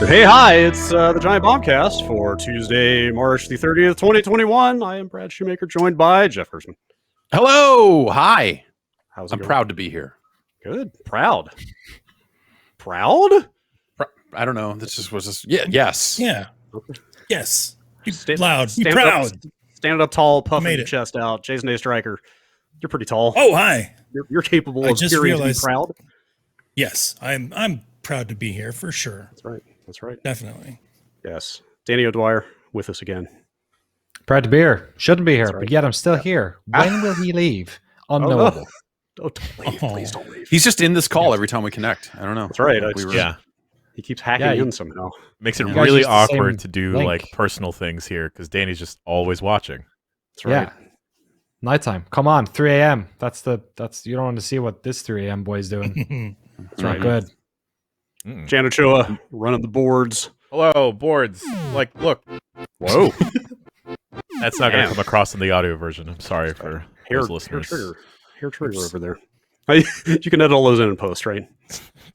Hey, hi, it's the Giant Bombcast for Tuesday, March the 30th, 2021. I am Brad Shoemaker, joined by Jeff Hirschman. Hello, hi. How's it I'm going? proud to be here. Good. Proud? I don't know. This just was just yes. Yeah. Okay. Yes. Be Stand- loud. Be stand proud. Up, standing up tall, puffing made your it. chest out. Jason A. Stryker, you're pretty tall. Oh, hi. You're capable I of just appearing to be realized- proud. Yes, I'm proud to be here for sure. That's right. That's right. Definitely. Yes. Danny O'Dwyer with us again. Proud to be here. Shouldn't be here, That's right. but yet I'm still here. When will he leave? Unknowable. Oh, don't leave. Oh. Please don't leave. He's just in this call every time we connect. I don't know. That's right. Like we were- Yeah, He keeps hacking Yeah, in somehow. makes it You guys really use the same awkward to do link. like personal things here because Danny's just always watching. That's right. Yeah. Nighttime. Come on, 3 a.m. That's you don't want to see what this 3 a.m. boy's doing. It's not good. Jan Ochoa running the boards. Hello, boards. Like, look, Whoa. that's not going Damn. to come across in the audio version. I'm sorry for those listeners. Hair trigger over there. You can edit all those in post, right?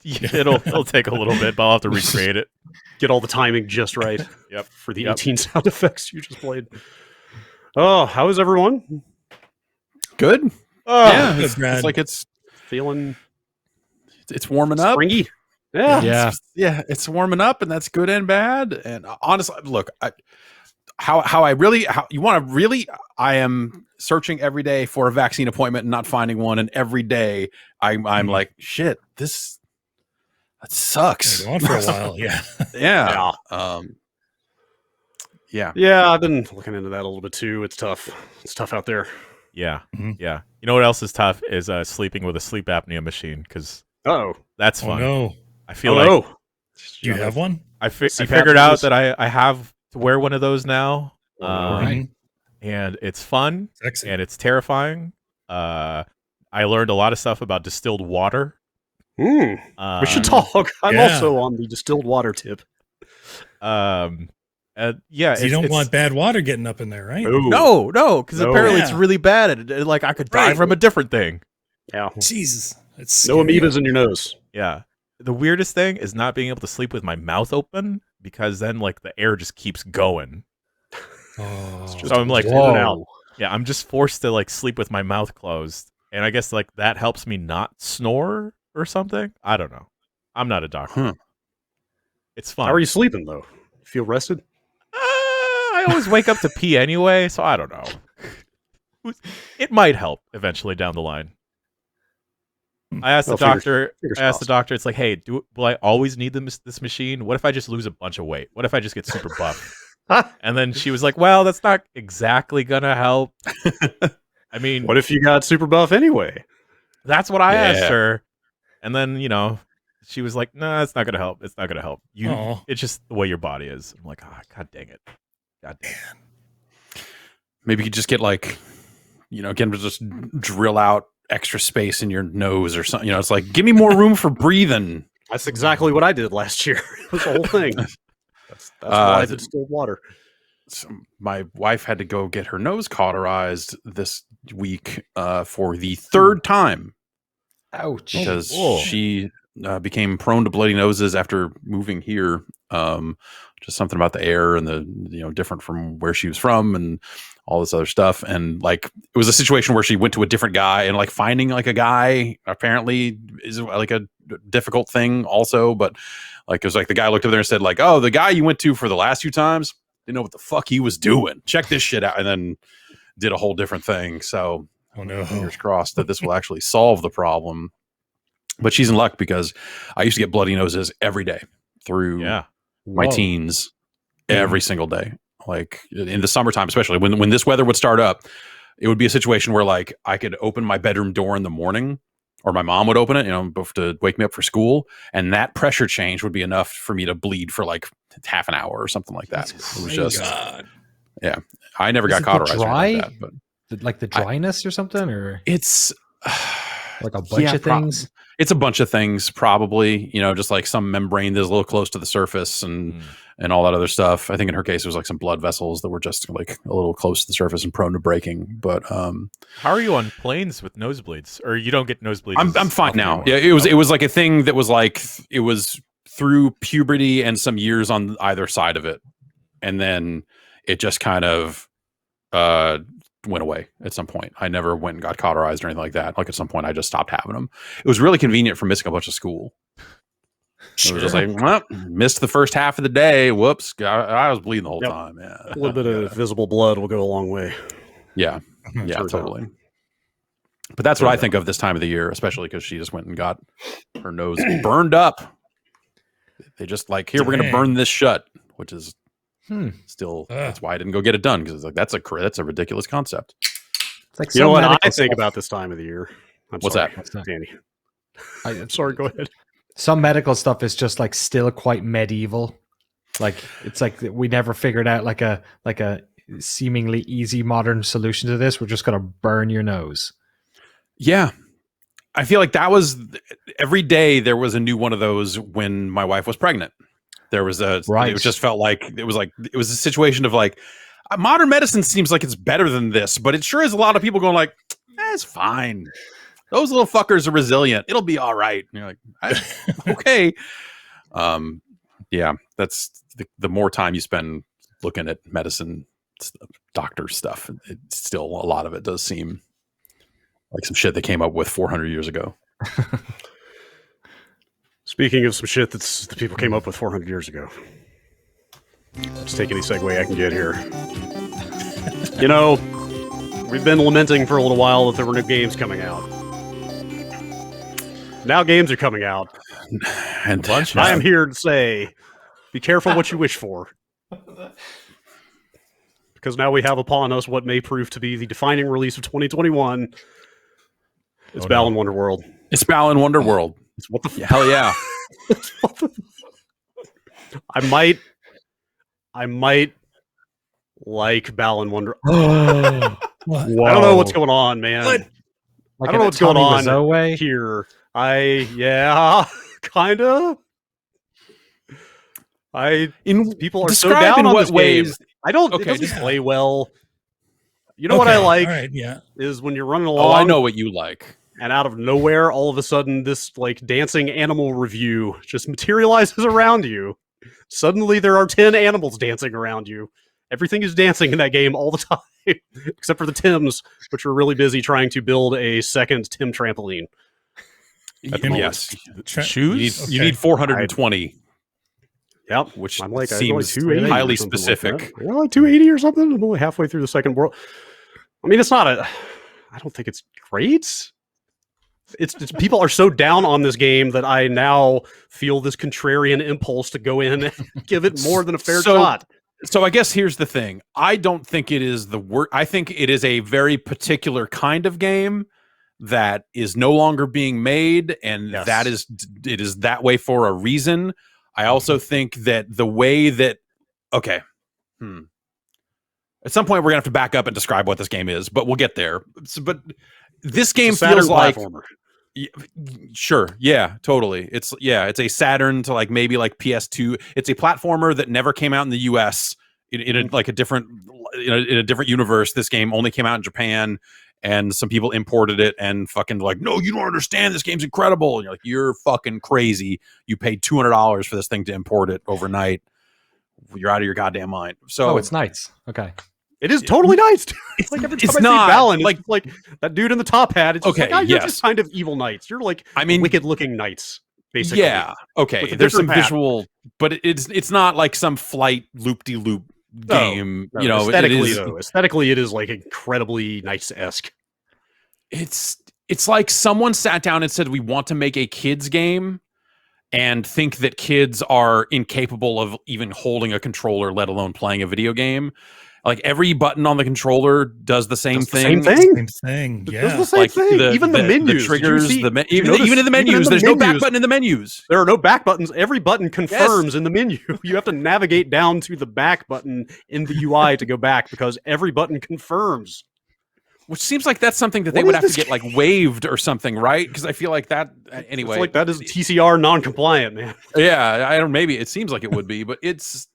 Yeah, it'll take a little bit, but I'll have to recreate it. Get all the timing just right. Yep. For the Yep. 18 sound effects you just played. Oh, how is everyone? Good. Oh, Yeah, good, it's Brad. like it's feeling warming up. springy. Yeah. Yeah. Yeah, it's warming up, and that's good and bad. And honestly, look, I am searching every day for a vaccine appointment and not finding one, and every day I'm like, shit, that sucks. Been on for a while. Yeah. Yeah. Yeah. Yeah. Yeah, I've been looking into that a little bit too. It's tough. It's tough out there. Yeah, Mhm. yeah. You know what else is tough is sleeping with a sleep apnea machine because Oh. that's Oh fun. no. I feel Oh, like no. Do you have one? I CPAP figured out use? that I have to wear one of those now, Right. and it's fun. Sexy. And it's terrifying. I learned a lot of stuff about distilled water. We should talk. I'm yeah. also on the distilled water tip. Yeah, You don't want bad water getting up in there, right? Oh. no, because No. apparently it's Yeah. really bad. Like I could die Right. from a different thing. Yeah. Jesus. It's No scary. amoebas in your nose. Yeah. The weirdest thing is not being able to sleep with my mouth open because then like the air just keeps going. Oh. So I'm like, in and out. yeah, I'm just forced to like sleep with my mouth closed, and I guess like that helps me not snore or something. I don't know. I'm not a doctor. Huh. It's fun. How are you sleeping though? Feel rested? I always wake up to pee anyway, so I don't know. It might help eventually down the line. I asked the Well, doctor. fingers I asked the crossed. doctor. It's like, hey, will I always need this machine? What if I just lose a bunch of weight? What if I just get super buff? And then she was like, well, that's not exactly gonna help. I mean, What if you got super buff anyway? that's what I asked Yeah. her. And then, she was like, no, it's not gonna help. It's not gonna help. Aw. It's just the way your body is. I'm like, god dang it. God damn it. Maybe you could just get like, again, just drill out extra space in your nose or something. It's like, give me more room for breathing. That's exactly what I did last year. It was the whole thing. That's why I did distilled water. So my wife had to go get her nose cauterized this week for the third time Ouch. because Whoa. she became prone to bloody noses after moving here. Just something about the air and the different from where she was from and all this other stuff. And like it was a situation where she went to a different guy, and like finding like a guy apparently is like a difficult thing also. But like it was like the guy looked over there and said like, oh, the guy you went to for the last few times didn't know what the fuck he was doing. Check this shit out. And then did a whole different thing. So Oh no. fingers crossed that this will actually solve the problem. But she's in luck because I used to get bloody noses every day through Yeah. my teens, every single day. Like in the summertime, especially when this weather would start up, it would be a situation where like I could open my bedroom door in the morning, or my mom would open it, to wake me up for school, and that pressure change would be enough for me to bleed for like half an hour or something like that. That's It was crazy. just, God. I never Is got it the cauterized or anything dry? like that, but Like the dryness or something, or it's like a bunch of things? It's a bunch of things, probably, just like some membrane that's a little close to the surface and all that other stuff. I think in her case, it was like some blood vessels that were just like a little close to the surface and prone to breaking. But How are you on planes with nosebleeds? Or you don't get nosebleeds? I'm as fine often now. anymore? Yeah, it was like a thing that was like, it was through puberty and some years on either side of it, and then it just kind of went away at some point. I never went and got cauterized or anything like that. Like at some point, I just stopped having them. It was really convenient for missing a bunch of school. It was just like, well, missed the first half of the day. Whoops, I was bleeding the whole time. Yeah, A little bit of visible blood will go a long way. yeah, totally. But that's what I think of this time of the year, especially because she just went and got her nose burned up. They just like, here, we're going to burn this shut, which is still, that's why I didn't go get it done. Because it's like, that's a ridiculous concept. It's like You know what I medical think stuff. about this time of the year? What's sorry, that? Danny? I- I'm sorry, go ahead. Some medical stuff is just like still quite medieval. Like it's like we never figured out like a seemingly easy modern solution to this. We're just gonna burn your nose. Yeah. I feel like that was every day there was a new one of those when my wife was pregnant. There was Right. It just felt like it was a situation of like, modern medicine seems like it's better than this, but it sure is a lot of people going like, it's fine. Those little fuckers are resilient. It'll be all right. And you're like, okay. Yeah, that's the more time you spend looking at medicine, doctor stuff, it's still a lot of it does seem like some shit they came up with 400 years ago. Speaking of some shit the people came up with 400 years ago. Just take any segue I can get here. You know, we've been lamenting for a little while that there were new games coming out. Now games are coming out. And I am here to say, be careful what you wish for. Because now we have upon us what may prove to be the defining release of 2021. It's Balan Wonderworld. It's Balan Wonderworld. It's what the Hell yeah. I might like Balan Wonder. What? I don't know what's going on, man. What? Like I don't know what's going on way. here. Kinda. People are so describe down in on what this ways. game. I don't. Okay, It doesn't just- play well. You know what I like All right, yeah. is when you're running along. Oh, I know what you like. And out of nowhere, all of a sudden, this like dancing animal review just materializes around you. Suddenly, there are 10 animals dancing around you. Everything is dancing in that game all the time, except for the Tims, which are really busy trying to build a second Tim trampoline. Yes. Shoes? You need 420, Yep. which I'm like seems 280 highly or something specific. Like that. Like 280 or something. I'm only halfway through the second world. I mean, it's not I don't think it's great. It's people are so down on this game that I now feel this contrarian impulse to go in and give it more than a fair shot. So I guess here's the thing. I don't think it is the worst. I think it is a very particular kind of game that is no longer being made, and Yes. it is that way for a reason. I also think that the way that at some point we're gonna have to back up and describe what this game is, but we'll get there. But this game It's a Saturn feels like platformer. sure, yeah, totally. It's a Saturn to like maybe like PS2. It's a platformer that never came out in the US in a different universe. This game only came out in Japan, and some people imported it and fucking like, no, you don't understand. This game's incredible. And you're like, you're fucking crazy. You paid $200 for this thing to import it overnight. You're out of your goddamn mind. So it's nice. Okay. It is totally nice. It's like every time it's I not, see Balan, like- it's like that dude in the top hat. It's just Okay, like, you're yes. just kind of evil knights. You're like I mean, wicked-looking knights, basically. yeah, okay. With a There's some different path. visual, but it's not like some flight loop-de-loop game. No, you know, aesthetically, it is like incredibly nice-esque. It's like someone sat down and said, we want to make a kids game, and think that kids are incapable of even holding a controller, let alone playing a video game. Like every button on the controller does the same thing. Same thing. It Yeah. does the same Like thing. Even the menus, the triggers, Did you even notice- in the even in menus. the There's no back menus- button in the menus. There are no back buttons. Every button confirms in the menu. You have to navigate down to the back button in the UI to go back because every button confirms. Which seems like that's something that they What would is have to this get like waived or something, right? Because I feel like that anyway. It's like that is TCR non-compliant, man. Yeah, I don't. Maybe it seems like it would be, but it's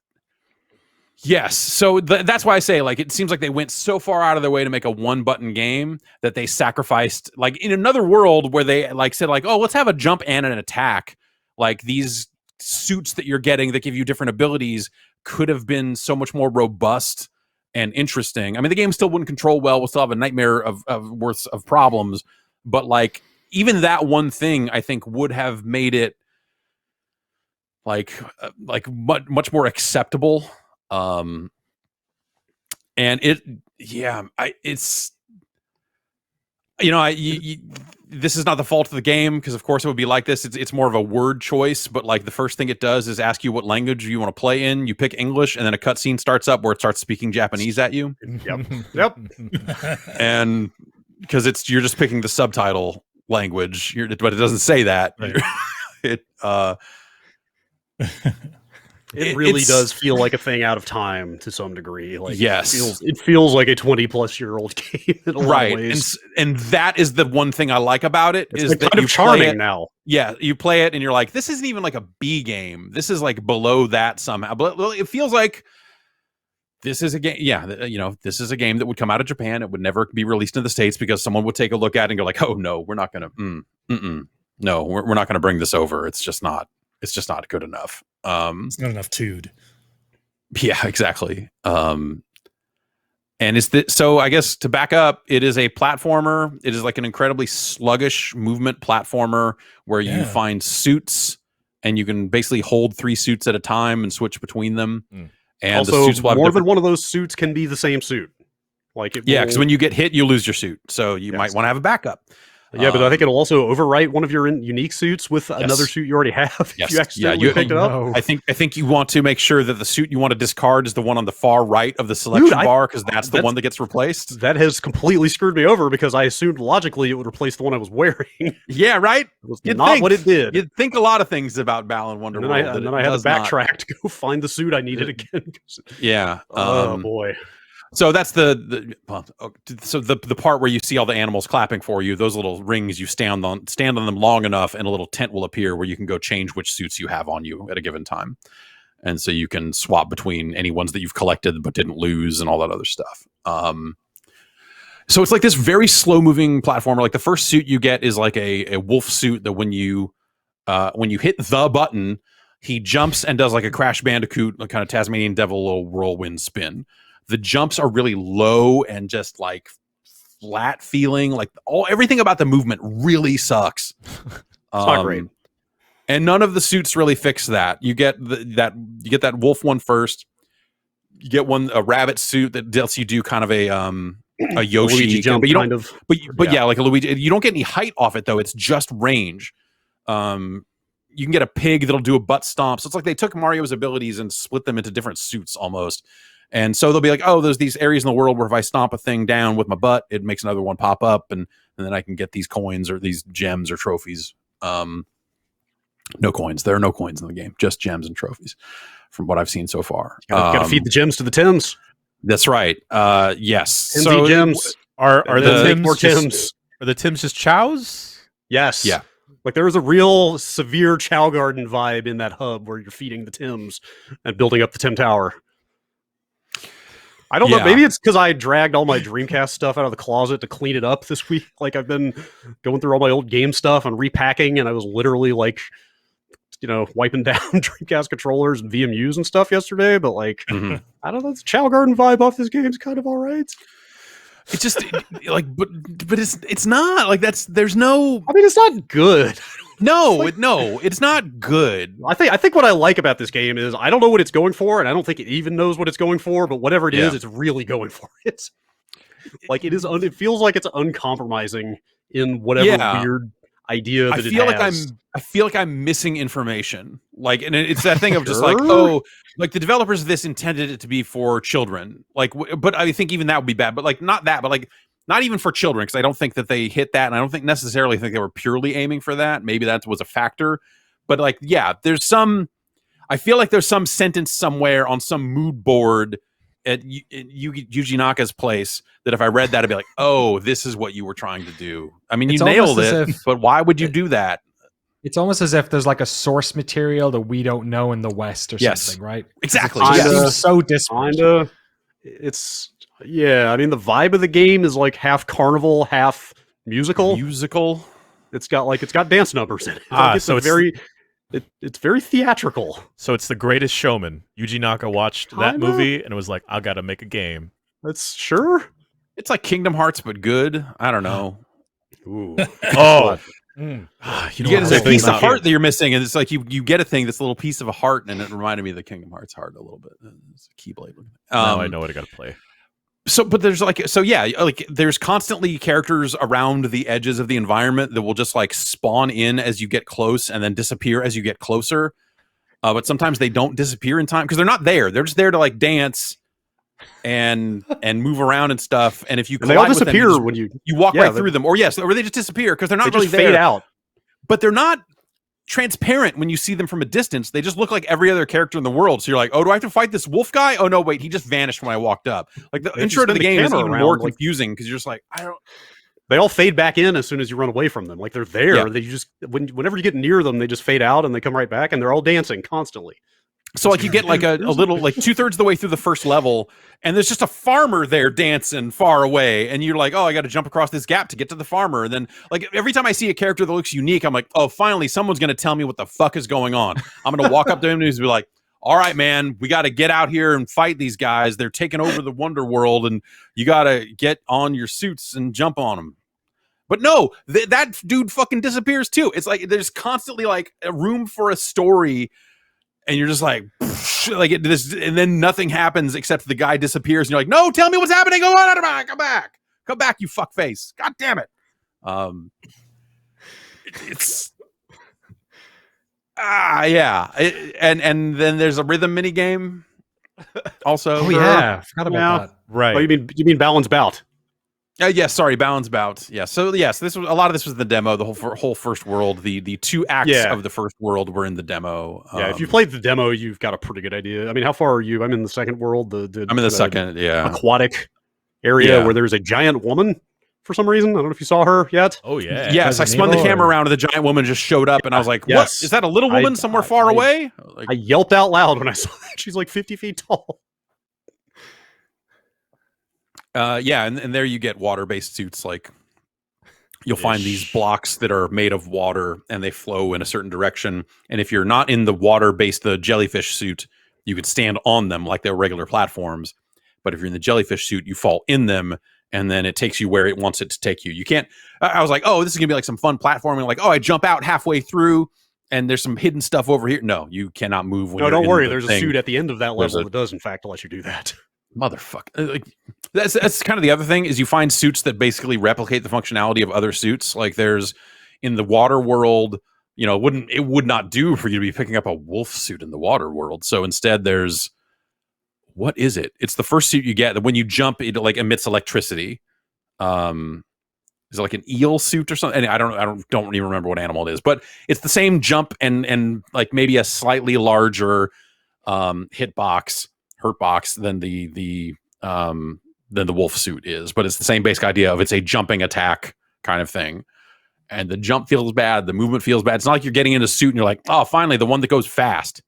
yes. So that's why I say like it seems like they went so far out of their way to make a one-button game that they sacrificed. Like in another world where they like said like, oh, let's have a jump and an attack. Like these suits that you're getting that give you different abilities could have been so much more robust and interesting. I mean, the game still wouldn't control well. We'll still have a nightmare of worth of problems. But like even that one thing, I think would have made it like much more acceptable. And it's this is not the fault of the game, because of course it would be like this. It's more of a word choice, but like the first thing it does is ask you what language you want to play in. You pick English, and then a cutscene starts up where it starts speaking Japanese at you. Yep. And because you're just picking the subtitle language, but it doesn't say that. Right. It really does feel like a thing out of time to some degree. Like, yes, it feels like a 20-plus-year-old game in a lot of ways. And that is the one thing I like about it. It's is like that kind you of charming play it, now. Yeah, you play it and you're like, this isn't even like a B game. This is like below that somehow. But it feels like this is a game. Yeah, this is a game that would come out of Japan. It would never be released in the States because someone would take a look at it and go like, oh no, we're not going to. No, we're not going to bring this over. It's just not good enough. It's not enough tood. Yeah, exactly. And so I guess to back up, it is a platformer. It is like an incredibly sluggish movement platformer where you find suits and you can basically hold 3 suits at a time and switch between them. And also, the suits will have more than one of those suits can be the same suit. Like because when you get hit, you lose your suit. So you might want to have a backup. Yeah, but I think it'll also overwrite one of your unique suits with another suit you already have. Yes. If you accidentally picked it up. I think you want to make sure that the suit you want to discard is the one on the far right of the selection bar, because that's the one that gets replaced. That has completely screwed me over because I assumed logically it would replace the one I was wearing. Yeah, right? It was not what it did. You'd think a lot of things about Balan Wonderworld. And then I had to backtrack to go find the suit I needed again. Yeah. Oh, boy. So that's the part where you see all the animals clapping for you. Those little rings, you stand on them long enough, and a little tent will appear where you can go change which suits you have on you at a given time, and so you can swap between any ones that you've collected but didn't lose and all that other stuff. So it's like this very slow moving platformer. Like the first suit you get is like a wolf suit that when you hit the button, he jumps and does like a Crash Bandicoot, like kind of Tasmanian Devil little whirlwind spin. The jumps are really low and just like flat feeling. Like everything about the movement really sucks. It's not great. And none of the suits really fix that. You get that wolf one first. You get a rabbit suit that lets you do kind of a Yoshi Luigi jump, but you don't, kind of. But like a Luigi. You don't get any height off it though. It's just range. You can get a pig that'll do a butt stomp. So it's like they took Mario's abilities and split them into different suits almost. And so they'll be like, oh, there's these areas in the world where if I stomp a thing down with my butt, it makes another one pop up, and then I can get these coins or these gems or trophies. No coins. There are no coins in the game, just gems and trophies from what I've seen so far. Gotta feed the gems to the Tims. That's right. Yes. So gems. Are the more Tims? Are the Tims just chows? Yes. Yeah. Like there is a real severe Chow Garden vibe in that hub where you're feeding the Tims and building up the Tim Tower. I don't know. Maybe it's because I dragged all my Dreamcast stuff out of the closet to clean it up this week. Like I've been going through all my old game stuff and repacking, and I was literally like, wiping down Dreamcast controllers and VMUs and stuff yesterday. But like, I don't know, the Chow Garden vibe off this game is kind of all right. It's just like, but it's not like there's no. I mean, it's not good. No, it's not good. I think what I like about this game is I don't know what it's going for, and I don't think it even knows what it's going for. But whatever it is, it's really going for it. Like it is. It feels like it's uncompromising in whatever weird idea that it has. I feel like I'm missing information. Like, and it's that thing of just like, oh, like the developers of this intended it to be for children. Like, but I think even that would be bad. But like, not that, but like. Not even for children, because I don't think that they hit that, and I don't necessarily think they were purely aiming for that. Maybe that was a factor, but like, there's some. I feel like there's some sentence somewhere on some mood board at Yuji Naka's place that if I read that, I'd be like, "Oh, this is what you were trying to do." I mean, you nailed it, but why would you do that? It's almost as if there's like a source material that we don't know in the West or something, right? Exactly. It seems so disparate. Yeah, I mean the vibe of the game is like half carnival, half musical. It's got dance numbers in it. Like it's It's very theatrical. So it's The Greatest Showman. Yuji Naka watched that Kinda. movie and was like, I gotta make a game. That's sure. It's like Kingdom Hearts, but good. I don't know. Ooh. Oh, You know get what this I'm piece of thinking? heart that you're missing, and it's like you get a thing, this little piece of a heart, and it reminded me of the Kingdom Hearts heart a little bit. It's a Keyblade. Now I know what I gotta play. So, but there's there's constantly characters around the edges of the environment that will just like spawn in as you get close and then disappear as you get closer. But sometimes they don't disappear in time because they're not there. They're just there to like dance and move around and stuff. And if you And they all collide with them, disappear when you you walk yeah, right through them, or they just disappear because they're not they really just fade there. out. But they're not transparent when you see them from a distance. They just look like every other character in the world. So you're like, oh, do I have to fight this wolf guy? Oh no, wait, he just vanished when I walked up. Like the They intro just to the spin the game is camera even around, more like- confusing because you're just like, I don't. They all fade back in as soon as you run away from them. Like they're there. Yeah. They just whenever you get near them, they just fade out and they come right back, and they're all dancing constantly. So like you get like a little like 2/3 of the way through the first level, and there's just a farmer there dancing far away, and you're like, oh, I got to jump across this gap to get to the farmer. And then like every time I see a character that looks unique, I'm like, oh, finally someone's gonna tell me what the fuck is going on. I'm gonna walk up to him and he's be like, all right, man, we got to get out here and fight these guys. They're taking over the Wonder World, and you got to get on your suits and jump on them. But no, that dude fucking disappears too. It's like there's constantly like a room for a story. And you're just like, and then nothing happens except the guy disappears, and you're like, no, tell me what's happening. Go on, come back, you fuck face. God damn it. It's yeah. And then there's a rhythm mini game also. Oh yeah, I forgot about Yeah. that. Right. Oh, you mean Balan's Bout? Yes, sorry, Balance Bout. Yeah, so yes, this was a lot of this was the demo. The whole first world, the 2 acts Yeah. of the first world were in the demo. Yeah, if you played the demo, you've got a pretty good idea. I mean, how far are you? I'm in the second world. The I'm in the second, yeah. aquatic area Yeah. where there's a giant woman for some reason. I don't know if you saw her yet. Oh yeah. Yes, I Resident spun the Evil, camera or- around and the giant woman just showed up, and I was like, Yes. "What is that? A little woman somewhere far away?" Like, I yelped out loud when I saw that. She's like 50 feet tall. yeah, and there you get water-based suits. Like, you'll find these Ish. blocks that are made of water, and they flow in a certain direction. And if you're not in the water-based, the jellyfish suit, you could stand on them like they're regular platforms. But if you're in the jellyfish suit, you fall in them, and then it takes you where it wants it to take you. You can't. I was like, oh, this is gonna be like some fun platforming. Like, oh, I jump out halfway through, and there's some hidden stuff over here. No, you cannot move. When No, you're don't in worry. the There's a thing. suit at the end of that There's level a- that does, in fact, let you do that. Motherfucker. Like, that's kind of the other thing is you find suits that basically replicate the functionality of other suits. Like there's in the water world, you know, it would not do for you to be picking up a wolf suit in the water world. So instead there's what is it? It's the first suit you get that when you jump, it like emits electricity. Is it like an eel suit or something? And I don't even remember what animal it is, but it's the same jump and like maybe a slightly larger hurt box than the wolf suit is, but it's the same basic idea of it's a jumping attack kind of thing. And the jump feels bad, the movement feels bad. It's not like you're getting in a suit and you're like, oh, finally the one that goes fast.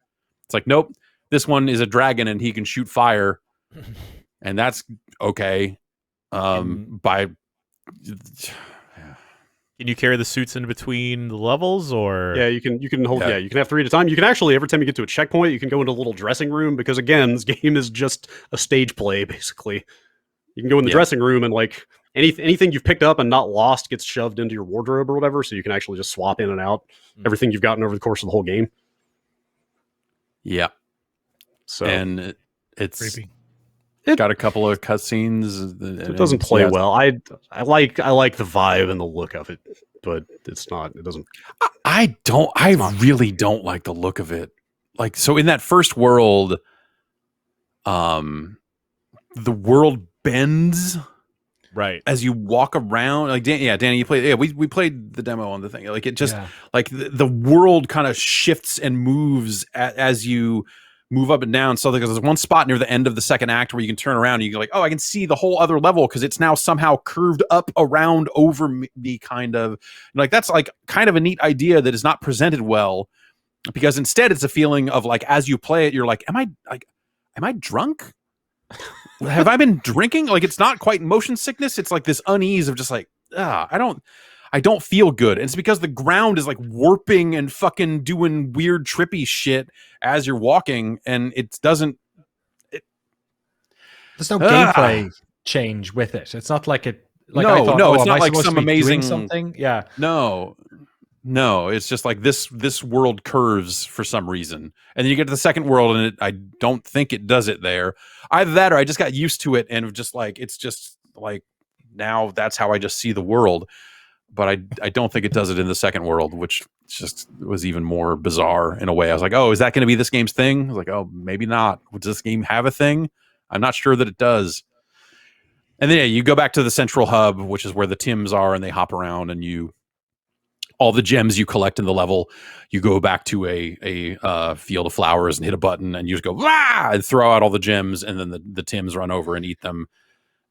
It's like, nope, this one is a dragon and he can shoot fire, and that's okay. By Can you carry the suits in between the levels, or Yeah, you can hold. Yeah. Yeah, you can have 3 at a time. You can actually every time you get to a checkpoint, you can go into a little dressing room because again, this game is just a stage play basically. You can go in the Yeah. dressing room and like anything you've picked up and not lost gets shoved into your wardrobe or whatever, so you can actually just swap in and out everything you've gotten over the course of the whole game. yeah, So and it's Creepy. got a couple of cutscenes. it doesn't play well. I like the vibe and the look of it, but it's not. It doesn't. I really don't like the look of it. Like, so in that first world, the world bends right? as you walk around. Like, Danny, you played. Yeah, we played the demo on the thing. Like, it just Yeah. like the world kind of shifts and moves as you move up and down. So there's one spot near the end of the second act where you can turn around and you go like, oh, I can see the whole other level because it's now somehow curved up around over me, kind of. And like that's like kind of a neat idea that is not presented well, because instead it's a feeling of like as you play it, you're like, am I drunk? Have I been drinking? Like, it's not quite motion sickness. It's like this unease of just like, I I don't feel good. And it's because the ground is like warping and fucking doing weird trippy shit as you're walking, and it doesn't. There's no gameplay change with it. It's not like it. Like No, I thought, no, it's am not I like supposed some to be doing amazing something. Yeah, no, it's just like this world curves for some reason, and then you get to the second world, and I don't think it does it there. Either that, or I just got used to it, and just like it's just like now that's how I just see the world. But I don't think it does it in the second world, which just was even more bizarre in a way. I was like, oh, is that going to be this game's thing? I was like, oh, maybe not. Does this game have a thing? I'm not sure that it does. And then you go back to the central hub, which is where the Tims are, and they hop around, and all the gems you collect in the level, you go back to a field of flowers and hit a button, and you just go Wah! And throw out all the gems, and then the Tims run over and eat them.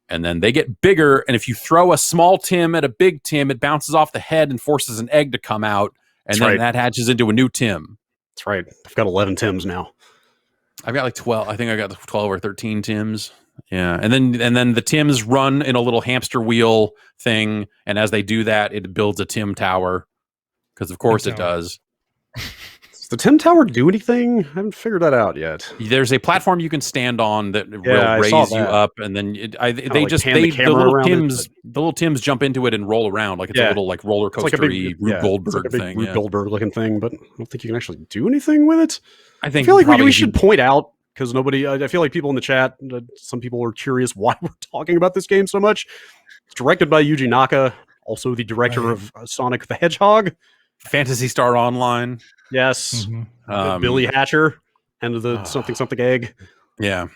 And then they get bigger, and if you throw a small Tim at a big Tim, it bounces off the head and forces an egg to come out, and then that hatches into a new Tim. That's right. I've got 11 Tims now. I've got like 12. I think I got 12 or 13 Tims. Yeah, and then the Tims run in a little hamster wheel thing, and as they do that, it builds a Tim tower, because of course it does. Does the Tim Tower do anything? I haven't figured that out yet. There's a platform you can stand on that will raise you up, and then the little Tims jump into it and roll around like it's a little like roller coaster Rube Goldberg thing. Rube Goldberg looking thing, but I don't think you can actually do anything with it. I feel like we should point out, because nobody, I feel like people in the chat, some people are curious why we're talking about this game so much. It's directed by Yuji Naka, also the director of Sonic the Hedgehog, Phantasy Star Online. Yes, Billy Hatcher and the something egg. Yeah.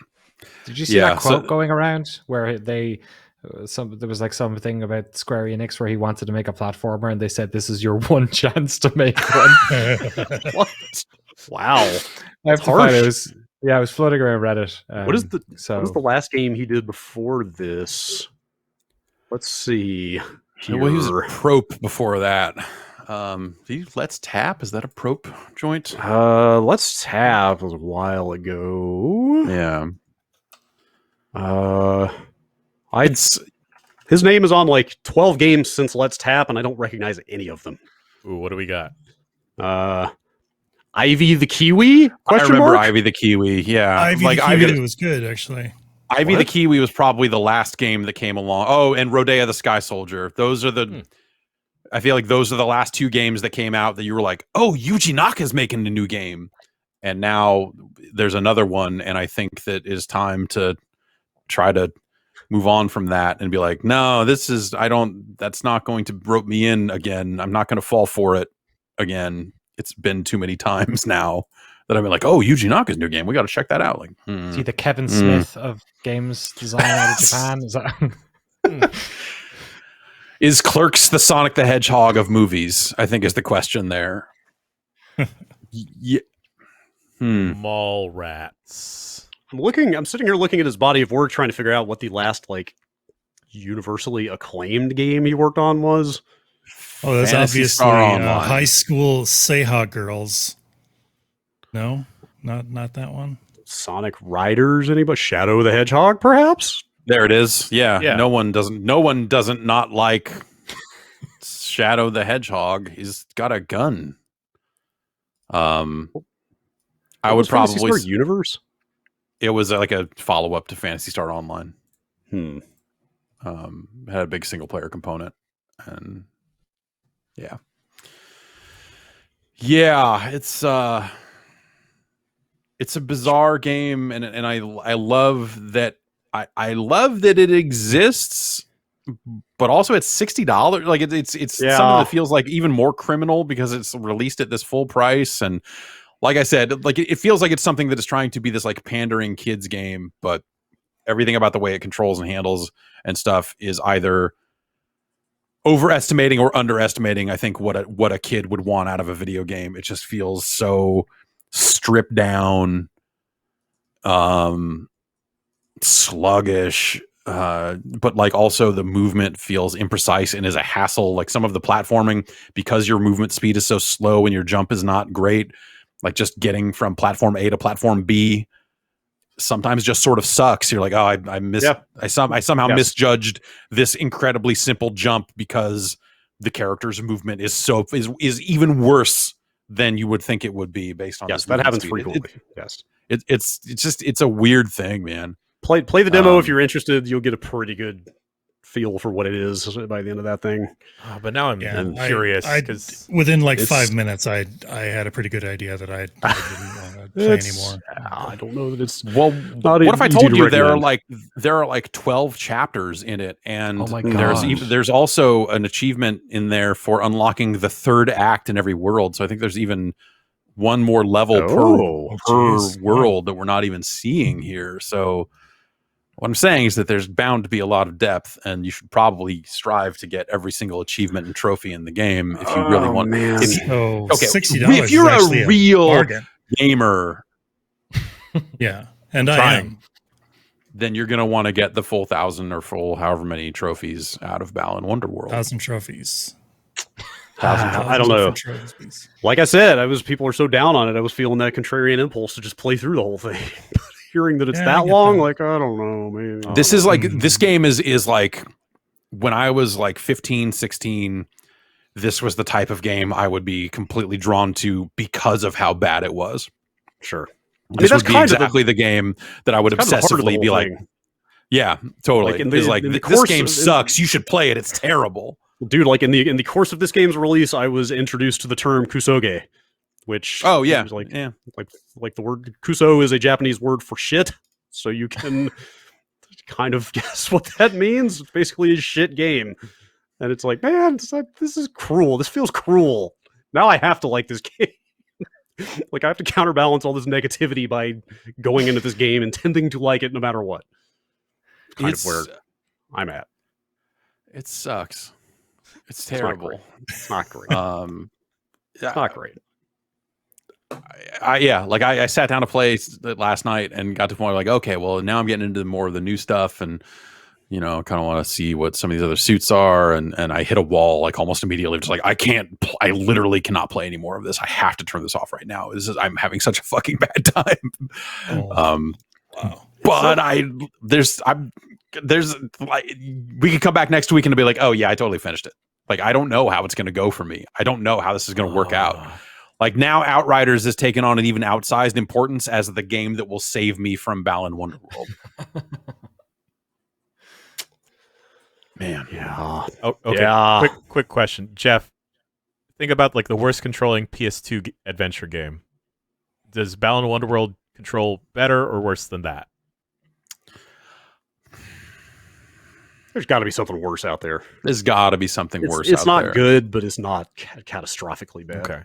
Did you see that quote going around where there was like something about Square Enix where he wanted to make a platformer, and they said this is your one chance to make one. What? Wow, I have to find it. I was floating around Reddit. What is the last game he did before this? Let's see. Well, he was a Prope before that. Let's Tap, is that a Prope joint? Let's Tap was a while ago. Yeah. His name is on like 12 games since Let's Tap, and I don't recognize any of them. Ooh, what do we got? Ivy the Kiwi? I remember Ivy the Kiwi. Yeah, Ivy the Kiwi was good, actually. Ivy the Kiwi was probably the last game that came along. Oh, and Rodea the Sky Soldier. Those are the. I feel like those are the last two games that came out that you were like, oh, Yuji Naka's making a new game. And now there's another one, and I think that it's time to try to move on from that and be like, no, that's not going to rope me in again. I'm not going to fall for it again. It's been too many times now that I've been like, oh, Yuji Naka's new game. We got to check that out. Like, Is he the Kevin Smith of games design out of Japan? Is that... Is Clerks the Sonic the Hedgehog of movies? I think is the question there. Yeah. Mall rats. I'm sitting here looking at his body of work, trying to figure out what the last like universally acclaimed game he worked on was. Oh, that's Phantasy obviously Star Online. High School Seiha Girls. No, not that one. Sonic Riders, anybody? Shadow the Hedgehog, perhaps? There it is. Yeah. Yeah. No one doesn't not like Shadow the Hedgehog. He's got a gun. I would probably Star Universe. It was like a follow up to Phantasy Star Online. Hmm. It had a big single player component, and yeah, it's a bizarre game, and I love that. I love that it exists, but also it's $60. Like it's something that feels like even more criminal because it's released at this full price. And like I said, like it feels like it's something that is trying to be this like pandering kids game, but everything about the way it controls and handles and stuff is either overestimating or underestimating, I think, what a kid would want out of a video game. It just feels so stripped down, sluggish, but like also the movement feels imprecise and is a hassle. Like some of the platforming, because your movement speed is so slow and your jump is not great, like just getting from platform A to platform B sometimes just sort of sucks. You're like, oh, I somehow misjudged this incredibly simple jump because the character's movement is even worse than you would think it would be based on. Yes, this that movement happens speed. frequently. Yes. It's a weird thing, man. Play the demo if you're interested. You'll get a pretty good feel for what it is by the end of that thing. But now I'm curious because within like 5 minutes, I had a pretty good idea that I didn't want to play anymore. I don't know that it's Well, not what if I easy told to you there recommend. are like 12 chapters in it, and Oh my there's also an achievement in there for unlocking the third act in every world. So I think there's even one more level per world that we're not even seeing here. So what I'm saying is that there's bound to be a lot of depth, and you should probably strive to get every single achievement and trophy in the game if you really want. Man. So Okay, $60 if you're is a real bargain. gamer, Yeah, and I am. then you're going to want to get the full 1,000 or full however many trophies out of Balan Wonderworld. 1,000 trophies. I don't know. Trophies. Like I said, people are so down on it. I was feeling that contrarian impulse to just play through the whole thing. Hearing that it's that long, like I don't know, man. This is like this game is like when I was like 15, 16, this was the type of game I would be completely drawn to because of how bad it was. Sure. This would be exactly the game that I would obsessively be like, yeah, totally. This game sucks. You should play it. It's terrible. Dude, like in the course of this game's release, I was introduced to the term kusoge, which is like the word kuso is a Japanese word for shit. So you can kind of guess what that means. It's basically a shit game. And it's like, man, this is cruel. This feels cruel. Now I have to like this game. Like I have to counterbalance all this negativity by going into this game intending to like it no matter what. It's where I'm at. It sucks. It's terrible. It's not great. It's not great. I sat down to play last night and got to the point where like, okay, well now I'm getting into more of the new stuff and kind of want to see what some of these other suits are. And I hit a wall like almost immediately. Just like, I literally cannot play any more of this. I have to turn this off right now. I'm having such a fucking bad time. Wow. But there's like, we could come back next week and be like, oh yeah, I totally finished it. Like, I don't know how it's going to go for me. I don't know how this is going to work out. Like now Outriders has taken on an even outsized importance as the game that will save me from Balan Wonderworld. Man. Yeah. Oh, okay. Yeah. Quick question, Jeff. Think about like the worst controlling PS2 adventure game. Does Balan Wonderworld control better or worse than that? There's got to be something worse out there. There's got to be something worse. It's not there. good, but it's not catastrophically bad. Okay.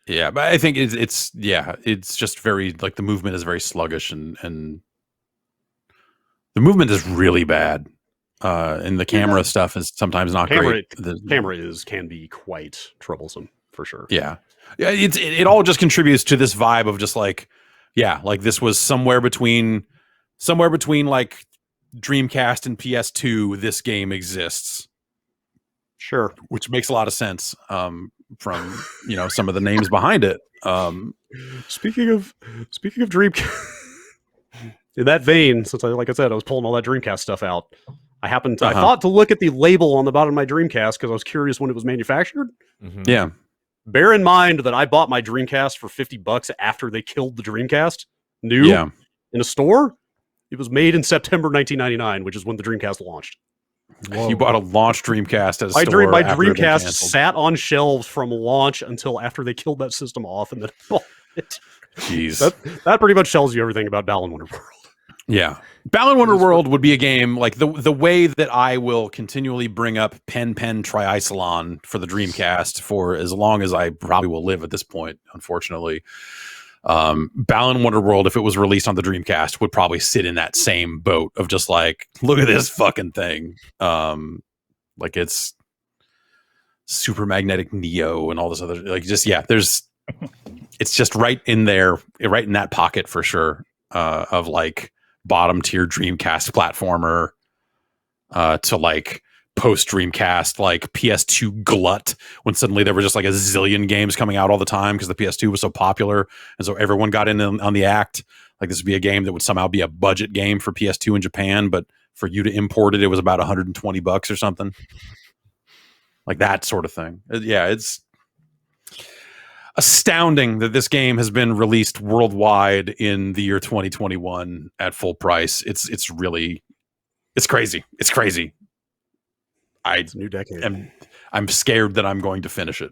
Yeah, but I think it's just very like the movement is very sluggish and the movement is really bad. And the camera stuff is sometimes not great. The camera can be quite troublesome for sure. Yeah. It all just contributes to this vibe of just like, like this was somewhere between like Dreamcast and PS2. This game exists. Sure, which makes a lot of sense from some of the names behind it. Speaking of Dreamcast, in that vein, since like I said, I was pulling all that Dreamcast stuff out. I thought to look at the label on the bottom of my Dreamcast because I was curious when it was manufactured. Mm-hmm. Yeah. Bear in mind that I bought my Dreamcast for $50 after they killed the Dreamcast in a store. It was made in September 1999, which is when the Dreamcast launched. Whoa. You bought a launch Dreamcast at a store. My Dreamcast sat on shelves from launch until after they killed that system off, and then bought it. Jeez, that pretty much tells you everything about Balan Wonderworld. Yeah, Balan Wonderworld would be a game like the way that I will continually bring up Pen Triicelon for the Dreamcast for as long as I probably will live at this point. Unfortunately, Balan Wonderworld, if it was released on the Dreamcast, would probably sit in that same boat of just like, look at this fucking thing. Like it's Super Magnetic Neo and all this other like it's just right in there, right in that pocket for sure. Of like bottom tier Dreamcast platformer to like post Dreamcast like PS2 glut when suddenly there were just like a zillion games coming out all the time because the PS2 was so popular and so everyone got in on the act. Like this would be a game that would somehow be a budget game for PS2 in Japan, but for you to import it, it was about $120 or something. like that sort of thing. Yeah, it's astounding that this game has been released worldwide in the year 2021 at full price. It's crazy. It's crazy. It's a new decade. I'm scared that I'm going to finish it.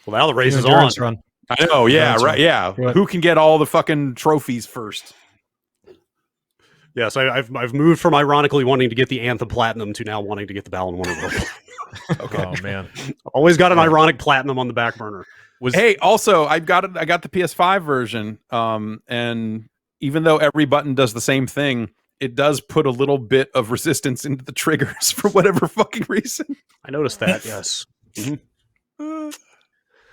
Well, now the race is on. Endurance run. I know, yeah, right, yeah. Right. Who can get all the fucking trophies first? Yes, I've moved from ironically wanting to get the Anthem Platinum to now wanting to get the Balan Wonderworld. Okay. Oh man. Always got an ironic platinum on the back burner. Hey, also, I got the PS5 version, and even though every button does the same thing, it does put a little bit of resistance into the triggers for whatever fucking reason. I noticed that. Yes.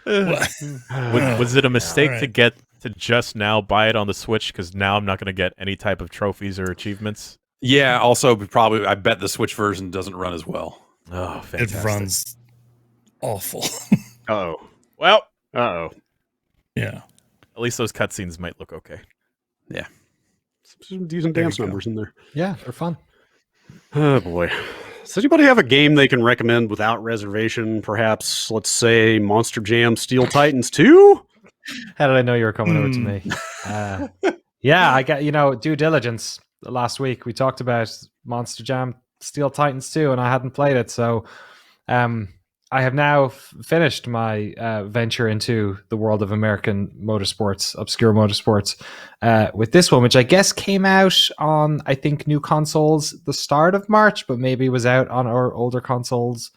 Was it a mistake Alright. to get to just now buy it on the Switch? Because now I'm not going to get any type of trophies or achievements. Yeah. Also, probably, I bet the Switch version doesn't run as well. Oh, It fantastic. runs awful. Oh. Well, Oh. Yeah. at least those cutscenes might look okay. Some decent There you dance go. numbers in there. Yeah, they're fun. Oh boy. Does anybody have a game they can recommend without reservation? Perhaps, let's say, Monster Jam Steel Titans 2? How did I know you were coming over to me? Yeah, I got, due diligence. Last week we talked about Monster Jam Steel Titans 2 and I hadn't played it. So I have now finished my venture into the world of American motorsports, obscure motorsports, with this one, which I guess came out on, I think, new consoles the start of March, but maybe was out on our older consoles.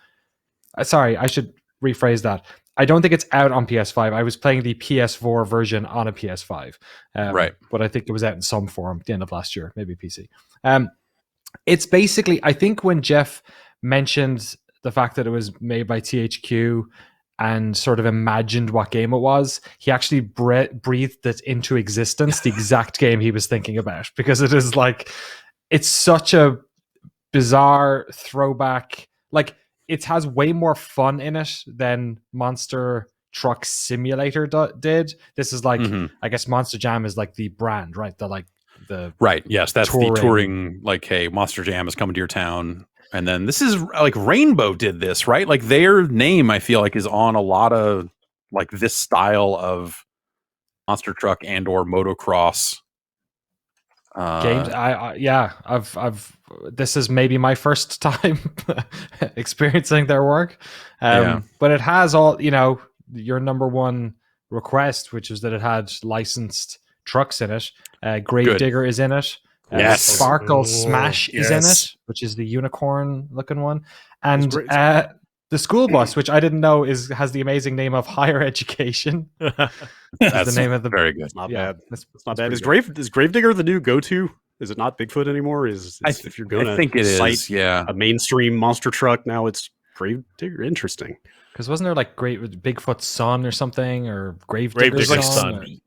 Sorry, I should rephrase that. I don't think it's out on PS5. I was playing the PS4 version on a PS5. Right. But I think it was out in some form at the end of last year, maybe PC. It's basically, I think when Jeff mentioned the fact that it was made by THQ and sort of imagined what game it was, he actually breathed it into existence, the exact game he was thinking about, because it is like, it's such a bizarre throwback. Like, it has way more fun in it than Monster Truck Simulator did. This is like, I guess Monster Jam is like the brand, right? The Right. Yes, that's touring. the touring. Like, hey, Monster Jam is coming to your town, and then this is like Rainbow did this, right? Like their name, I feel like, is on a lot of like this style of monster truck and or motocross games. I've this is maybe my first time experiencing their work, but it has all, your number one request, which is that it had licensed trucks in it. Gravedigger is in it. Yes. Sparkle Oh, Smash is in yes. it, which is the unicorn looking one, and great. the school bus, which I didn't know has the amazing name of Higher Education. That's the name of the very good. Not Yeah, bad. that's It's not pretty bad. good. Is Gravedigger the new go-to? Is it not Bigfoot anymore? If you're going I to think it cite is. Yeah. a mainstream monster truck, now it's Gravedigger. Interesting. Because wasn't there like Bigfoot's son or something, or Gravedigger's Gravedigger's son. son?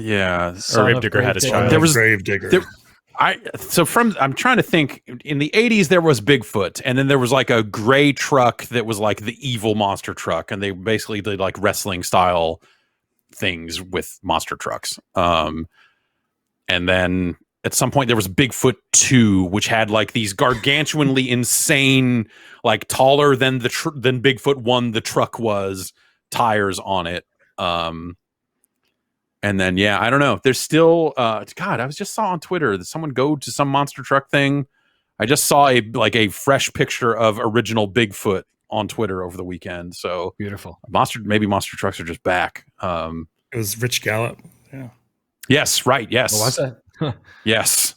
Yeah. Son of Gravedigger had a Gravedigger. child. There was- Gravedigger. there- I'm trying to think. In the 80s, there was Bigfoot, and then there was like a gray truck that was like the evil monster truck, and they basically did like wrestling style things with monster trucks. And then at some point there was Bigfoot 2, which had like these gargantuanly insane, like taller than than Bigfoot 1 the truck was, tires on it. And then, yeah, I don't know. There's still, God, I just saw on Twitter that someone go to some monster truck thing. I just saw a fresh picture of original Bigfoot on Twitter over the weekend. So Beautiful. maybe monster trucks are just back. It was Rich Gallup. Yeah. Yes, right. Yes. What was it? Yes.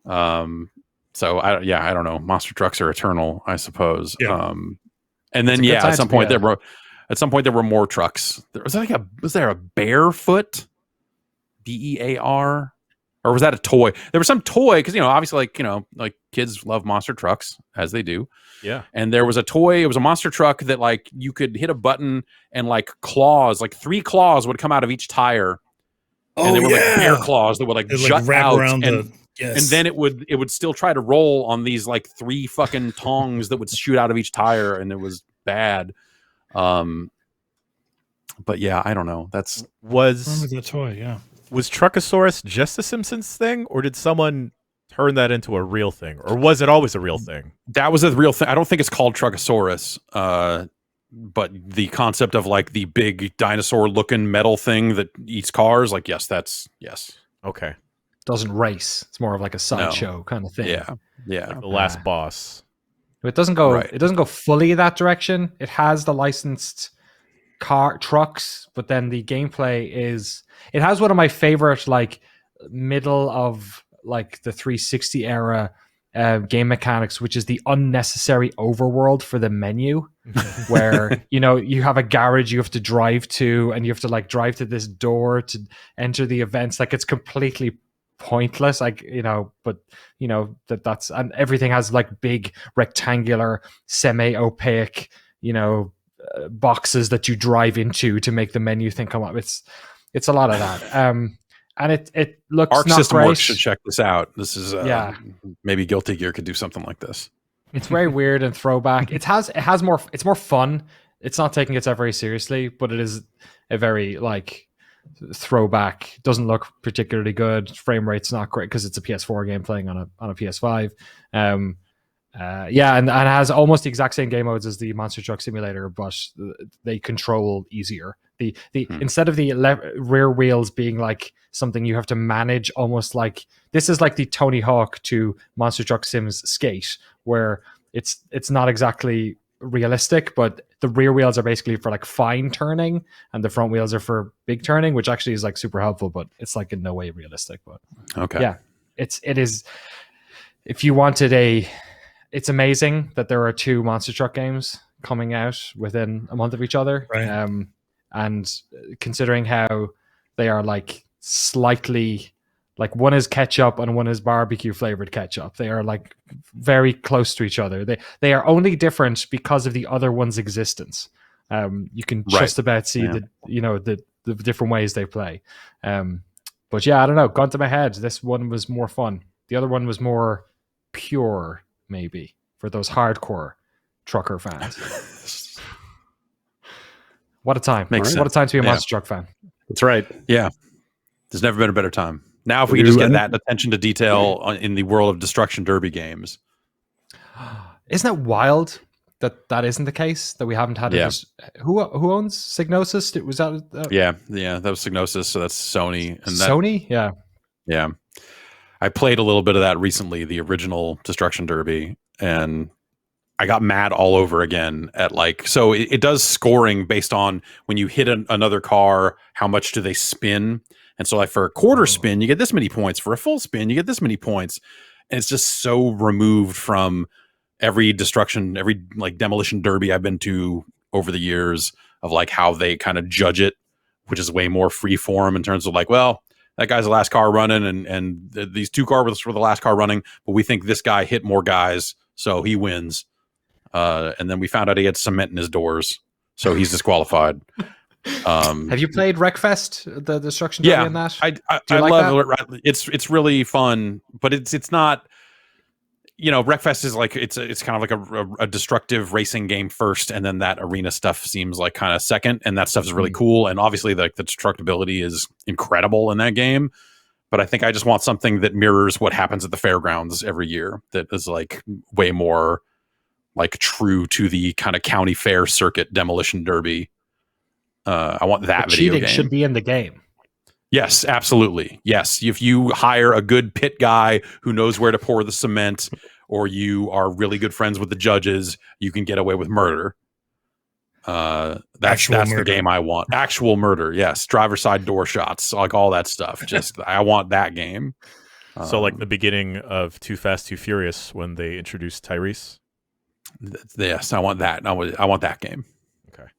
So I don't know. Monster trucks are eternal, I suppose. Yeah. And then It's a good time at some to be point alive. there were more trucks. Was there a Barefoot? BEAR? Or was that a toy? There was some toy because obviously like kids love monster trucks as they do. Yeah. And there was a toy. It was a monster truck that like you could hit a button and like claws, like 3 claws would come out of each tire. And they were like bear claws that would like It jut like wrap out around and yes. and then it would still try to roll on these like 3 fucking tongs that would shoot out of each tire, and it was bad. But yeah, I don't know. That's I remember the toy. Yeah. Was Truckosaurus just a Simpsons thing, or did someone turn that into a real thing, or was it always a real thing? That was a real thing. I don't think it's called Truckosaurus, but the concept of like the big dinosaur-looking metal thing that eats cars, like yes. Okay, Doesn't race. It's more of like a sideshow kind of thing. Yeah. like the last boss. It doesn't go. Right. It doesn't go fully that direction. It has the licensed trucks, but then the gameplay is. It has one of my favorite, like middle of like the 360 era game mechanics, which is the unnecessary overworld for the menu, where you have a garage you have to drive to, and you have to like drive to this door to enter the events. Like it's completely pointless, like but that's, and everything has like big rectangular semi-opaque boxes that you drive into to make the menu thing come up. It's a lot of that, and it looks Arc not System great. Works should check this out. This is maybe Guilty Gear could do something like this. It's very weird and throwback. It's more fun. It's not taking itself very seriously, but it is a very like throwback. Doesn't look particularly good. Frame rate's not great because it's a PS4 game playing on a PS5. And has almost the exact same game modes as the Monster Truck Simulator, but they control easier. Instead of the rear wheels being like something you have to manage, almost like this is like the Tony Hawk to Monster Truck Sims Skate, where it's not exactly realistic, but the rear wheels are basically for like fine turning and the front wheels are for big turning, which actually is like super helpful, but it's like in no way realistic. But okay, it is. If you wanted it's amazing that there are 2 Monster Truck games coming out within a month of each other. Right. And considering how they are like slightly, like one is ketchup and one is barbecue flavored ketchup. They are like very close to each other. They are only different because of the other one's existence. You can just about see the different ways they play. But yeah, I don't know. Gone to my head. This one was more fun. The other one was more pure, maybe, for those hardcore trucker fans. What a time. Makes sense. What a time to be a Monster Truck fan. That's right. Yeah. There's never been a better time. Now, if we can just get that attention to detail in the world of Destruction Derby games. Isn't that wild that isn't the case? That we haven't had it. Who owns Psygnosis? Was that? That was Psygnosis. So that's Sony. And Sony? Yeah. I played a little bit of that recently, the original Destruction Derby, and I got mad all over again at so it does scoring based on when you hit another car, how much do they spin? And so like for a quarter spin, you get this many points. For a full spin, you get this many points. And it's just so removed from every demolition derby I've been to over the years of like how they kind of judge it, which is way more free form in terms of like, well, that guy's the last car running and these 2 cars were the last car running, but we think this guy hit more guys, so he wins. And then we found out he had cement in his doors, so he's disqualified. Have you played Wreckfest, the Destruction Derby in that? I love it. It's really fun, but it's not. Wreckfest is like it's kind of like a destructive racing game first, and then that arena stuff seems like kind of second, and that stuff is really cool. And obviously, the destructibility is incredible in that game. But I think I just want something that mirrors what happens at the fairgrounds every year. That is like way more like true to the kind of county fair circuit demolition derby. I want that video cheating game. Should be in the game. Yes, absolutely. Yes. If you hire a good pit guy who knows where to pour the cement, or you are really good friends with the judges, you can get away with murder. That's the game I want. Actual murder. Yes. Driver side door shots, like all that stuff. Just, I want that game. So like the beginning of Too Fast, Too Furious when they introduced Tyrese. Yes, I want that. I want that game. Okay.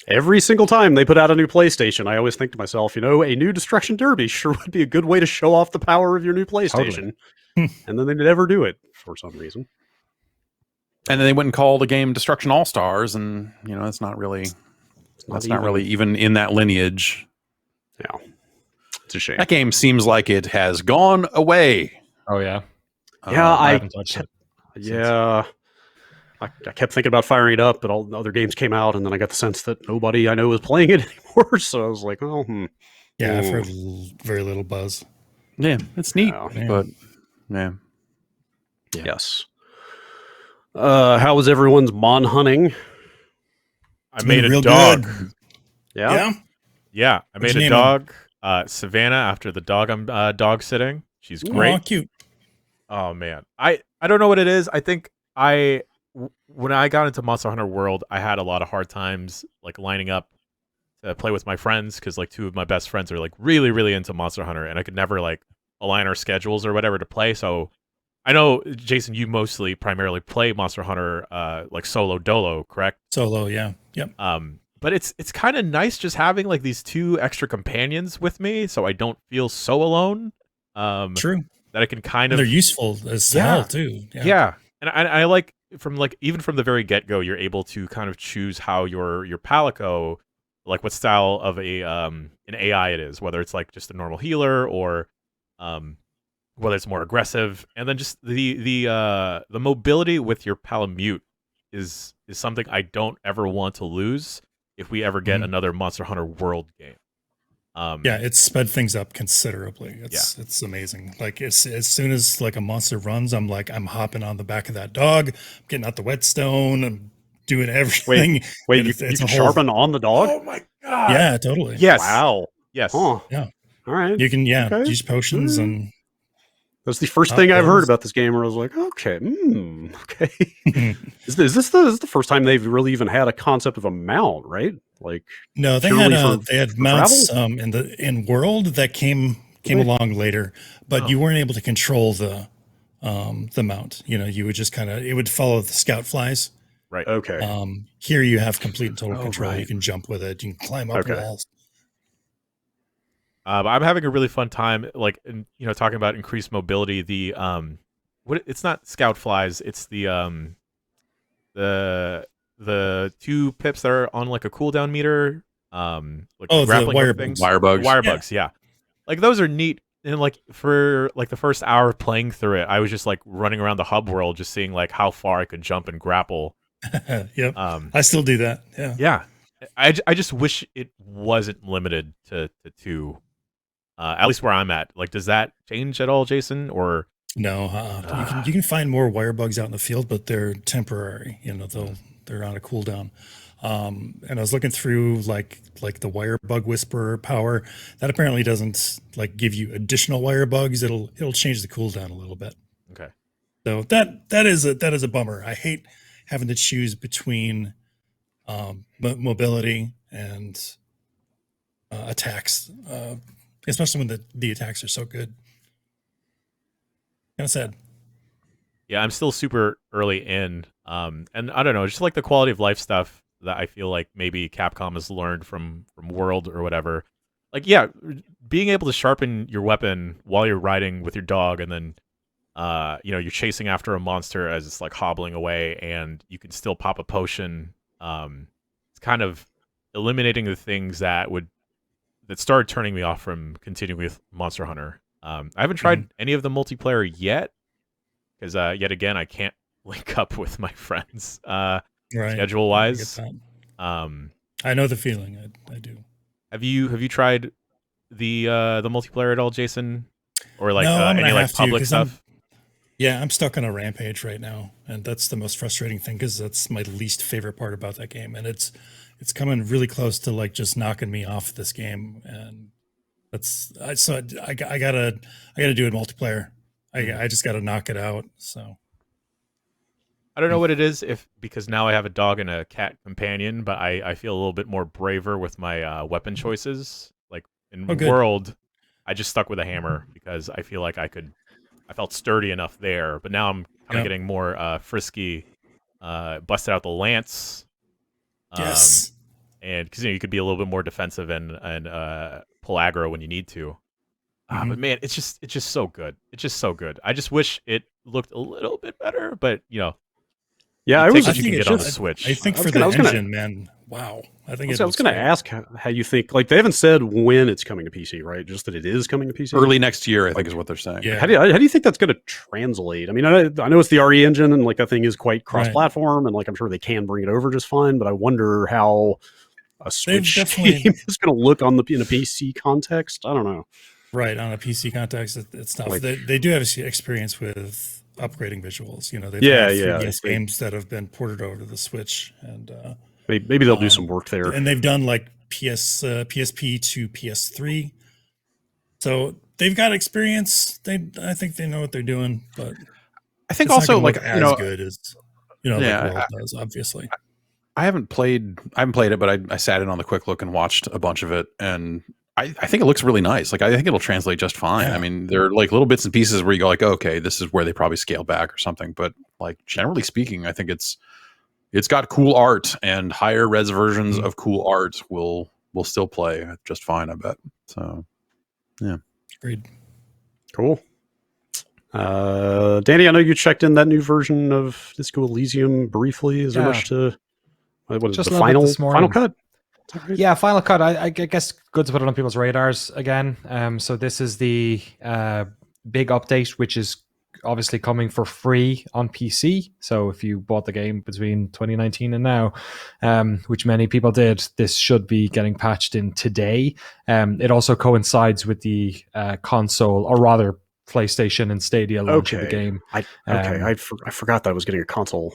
Every single time they put out a new PlayStation, I always think to myself, a new Destruction Derby sure would be a good way to show off the power of your new PlayStation. Totally. And then they never do it for some reason. And then they went and called the game Destruction All Stars, and it's not really even in that lineage. Yeah, it's a shame. That game seems like it has gone away. Oh yeah, I haven't touched it. Yeah. I kept thinking about firing it up, but all the other games came out, and then I got the sense that nobody I know is playing it anymore. So I was like, Yeah, I've heard very little buzz. Yeah, it's neat, but Yeah. Yes. How was everyone's mon hunting? I It's made been a real dog. good. Yeah. Yeah, I What'd made you a name dog. Savannah, after the dog I'm dog sitting. She's great. Aw, cute. Oh man, I don't know what it is. I think when I got into Monster Hunter World, I had a lot of hard times like lining up to play with my friends because like two of my best friends are like really really into Monster Hunter, and I could never like align our schedules or whatever to play. So I know Jason, you mostly primarily play Monster Hunter like solo dolo, correct? Solo, yeah. Yep. But it's kind of nice just having like these two extra companions with me, so I don't feel so alone. True. That I can kind And of they're useful as Yeah. hell too. Yeah. And I like even from the very get go, you're able to kind of choose how your Palico, like what style of an AI it is, whether it's like just a normal healer or whether it's more aggressive, and then just the mobility with your Palamute is something I don't ever want to lose if we ever get another Monster Hunter World game. Yeah, it's sped things up considerably. It's amazing. Like as soon as like a monster runs, I'm hopping on the back of that dog, getting out the whetstone, I'm doing everything. Wait, And you it's can a whole- sharpen on the dog? Oh my god! Yeah, totally. Yes. Wow. Yes. Huh. Yeah. All right. You can Okay. use potions and That's the first Hot thing I've heard buttons. about this game where I was like, okay, okay. Is this the first time they've really even had a concept of a mount, right? Like, no, they purely had for mounts travel? in World that came along later, but you weren't able to control the mount. You know, you would just it would follow the scout flies. Right. Okay. Here you have complete and total Oh, control. You right. can jump with it. You can climb up Okay. walls. But I'm having a really fun time, like talking about increased mobility. The it's not scout flies. It's the two pips that are on like a cooldown meter. Like Oh, the grappling wire hook things. bugs. Wire bugs. Wire Yeah. bugs, yeah. Like those are neat. And like for like the first hour of playing through it, I was just like running around the hub world, just seeing like how far I could jump and grapple. Yep. I still do that. Yeah. Yeah. I just wish it wasn't limited to two. At least where I'm at. Like, does that change at all, Jason? Or No, you can find more wire bugs out in the field, but they're temporary. You know, they're on a cooldown. And I was looking through like the wire bug whisperer power that apparently doesn't like give you additional wire bugs. It'll change the cooldown a little bit. okay. So that is a bummer. I hate having to choose between mobility and attacks, especially when the attacks are so good. Kind of sad. Yeah, I'm still super early in. And I don't know, just like the quality of life stuff that I feel like maybe Capcom has learned from World or whatever. Like, yeah, being able to sharpen your weapon while you're riding with your dog, and then you're chasing after a monster as it's like hobbling away, and you can still pop a potion. It's kind of eliminating the things that started turning me off from continuing with Monster Hunter. I haven't tried any of the multiplayer yet, because yet again I can't link up with my friends Right. schedule wise. I know the feeling. I do. Have you tried the multiplayer at all, Jason? Or like No, I'm gonna any like have to, public 'cause stuff? I'm stuck on a rampage right now, and that's the most frustrating thing because that's my least favorite part about that game, and it's coming really close to like just knocking me off this game, and I gotta do it multiplayer. I just gotta knock it out. So I don't know what it is, because now I have a dog and a cat companion, but I feel a little bit more braver with my weapon choices. Like in good. World, I just stuck with a hammer because I feel like I felt sturdy enough there. But now I'm kind of getting more frisky, busted out the lance. Yes. And because you could be a little bit more defensive and pull aggro when you need to. But man, it's just so good. It's just so good. I just wish it looked a little bit better, but Yeah, you I take was. what you think can it get on the should. Switch. I think I was for gonna- the I was gonna- engine, man. Wow. I think I was going to ask how you think. Like, they haven't said when it's coming to PC, right? Just that it is coming to PC. Early next year, I think is what they're saying. Yeah. How do you think that's going to translate? I mean, I know it's the RE engine, and like that thing is quite cross-platform, and like I'm sure they can bring it over just fine. But I wonder how a Switch definitely- game is going to look in a PC context. I don't know. Right, on a PC context, it's tough. Like- They do have experience with upgrading visuals. You know, they've Yeah, had yeah, 3DS they- games that have been ported over to the Switch, and Maybe they'll do some work there. and they've done like PSP to PS3. So they've got experience. I think they know what they're doing, but I think it's not also gonna like look you as know good as Yeah, like World does, obviously. I haven't played it, but I sat in on the quick look and watched a bunch of it, and I think it looks really nice. Like I think it'll translate just fine. Yeah. I mean, there are like little bits and pieces where you go like, okay, this is where they probably scale back or something. But like generally speaking, I think it's got cool art, and higher res versions of cool art will still play just fine, I bet. So yeah. Agreed. Cool. Danny, I know you checked in that new version of Disco Elysium briefly. Is there Yeah. much to what is Just the a little bit final this morning. cut? Is that right? Yeah, Final Cut. I guess good to put it on people's radars again. So this is the big update, which is obviously coming for free on PC. So if you bought the game between 2019 and now, which many people did, this should be getting patched in today. It also coincides with the console, or rather PlayStation and Stadia launch of the Okay. game. I forgot that I was getting a console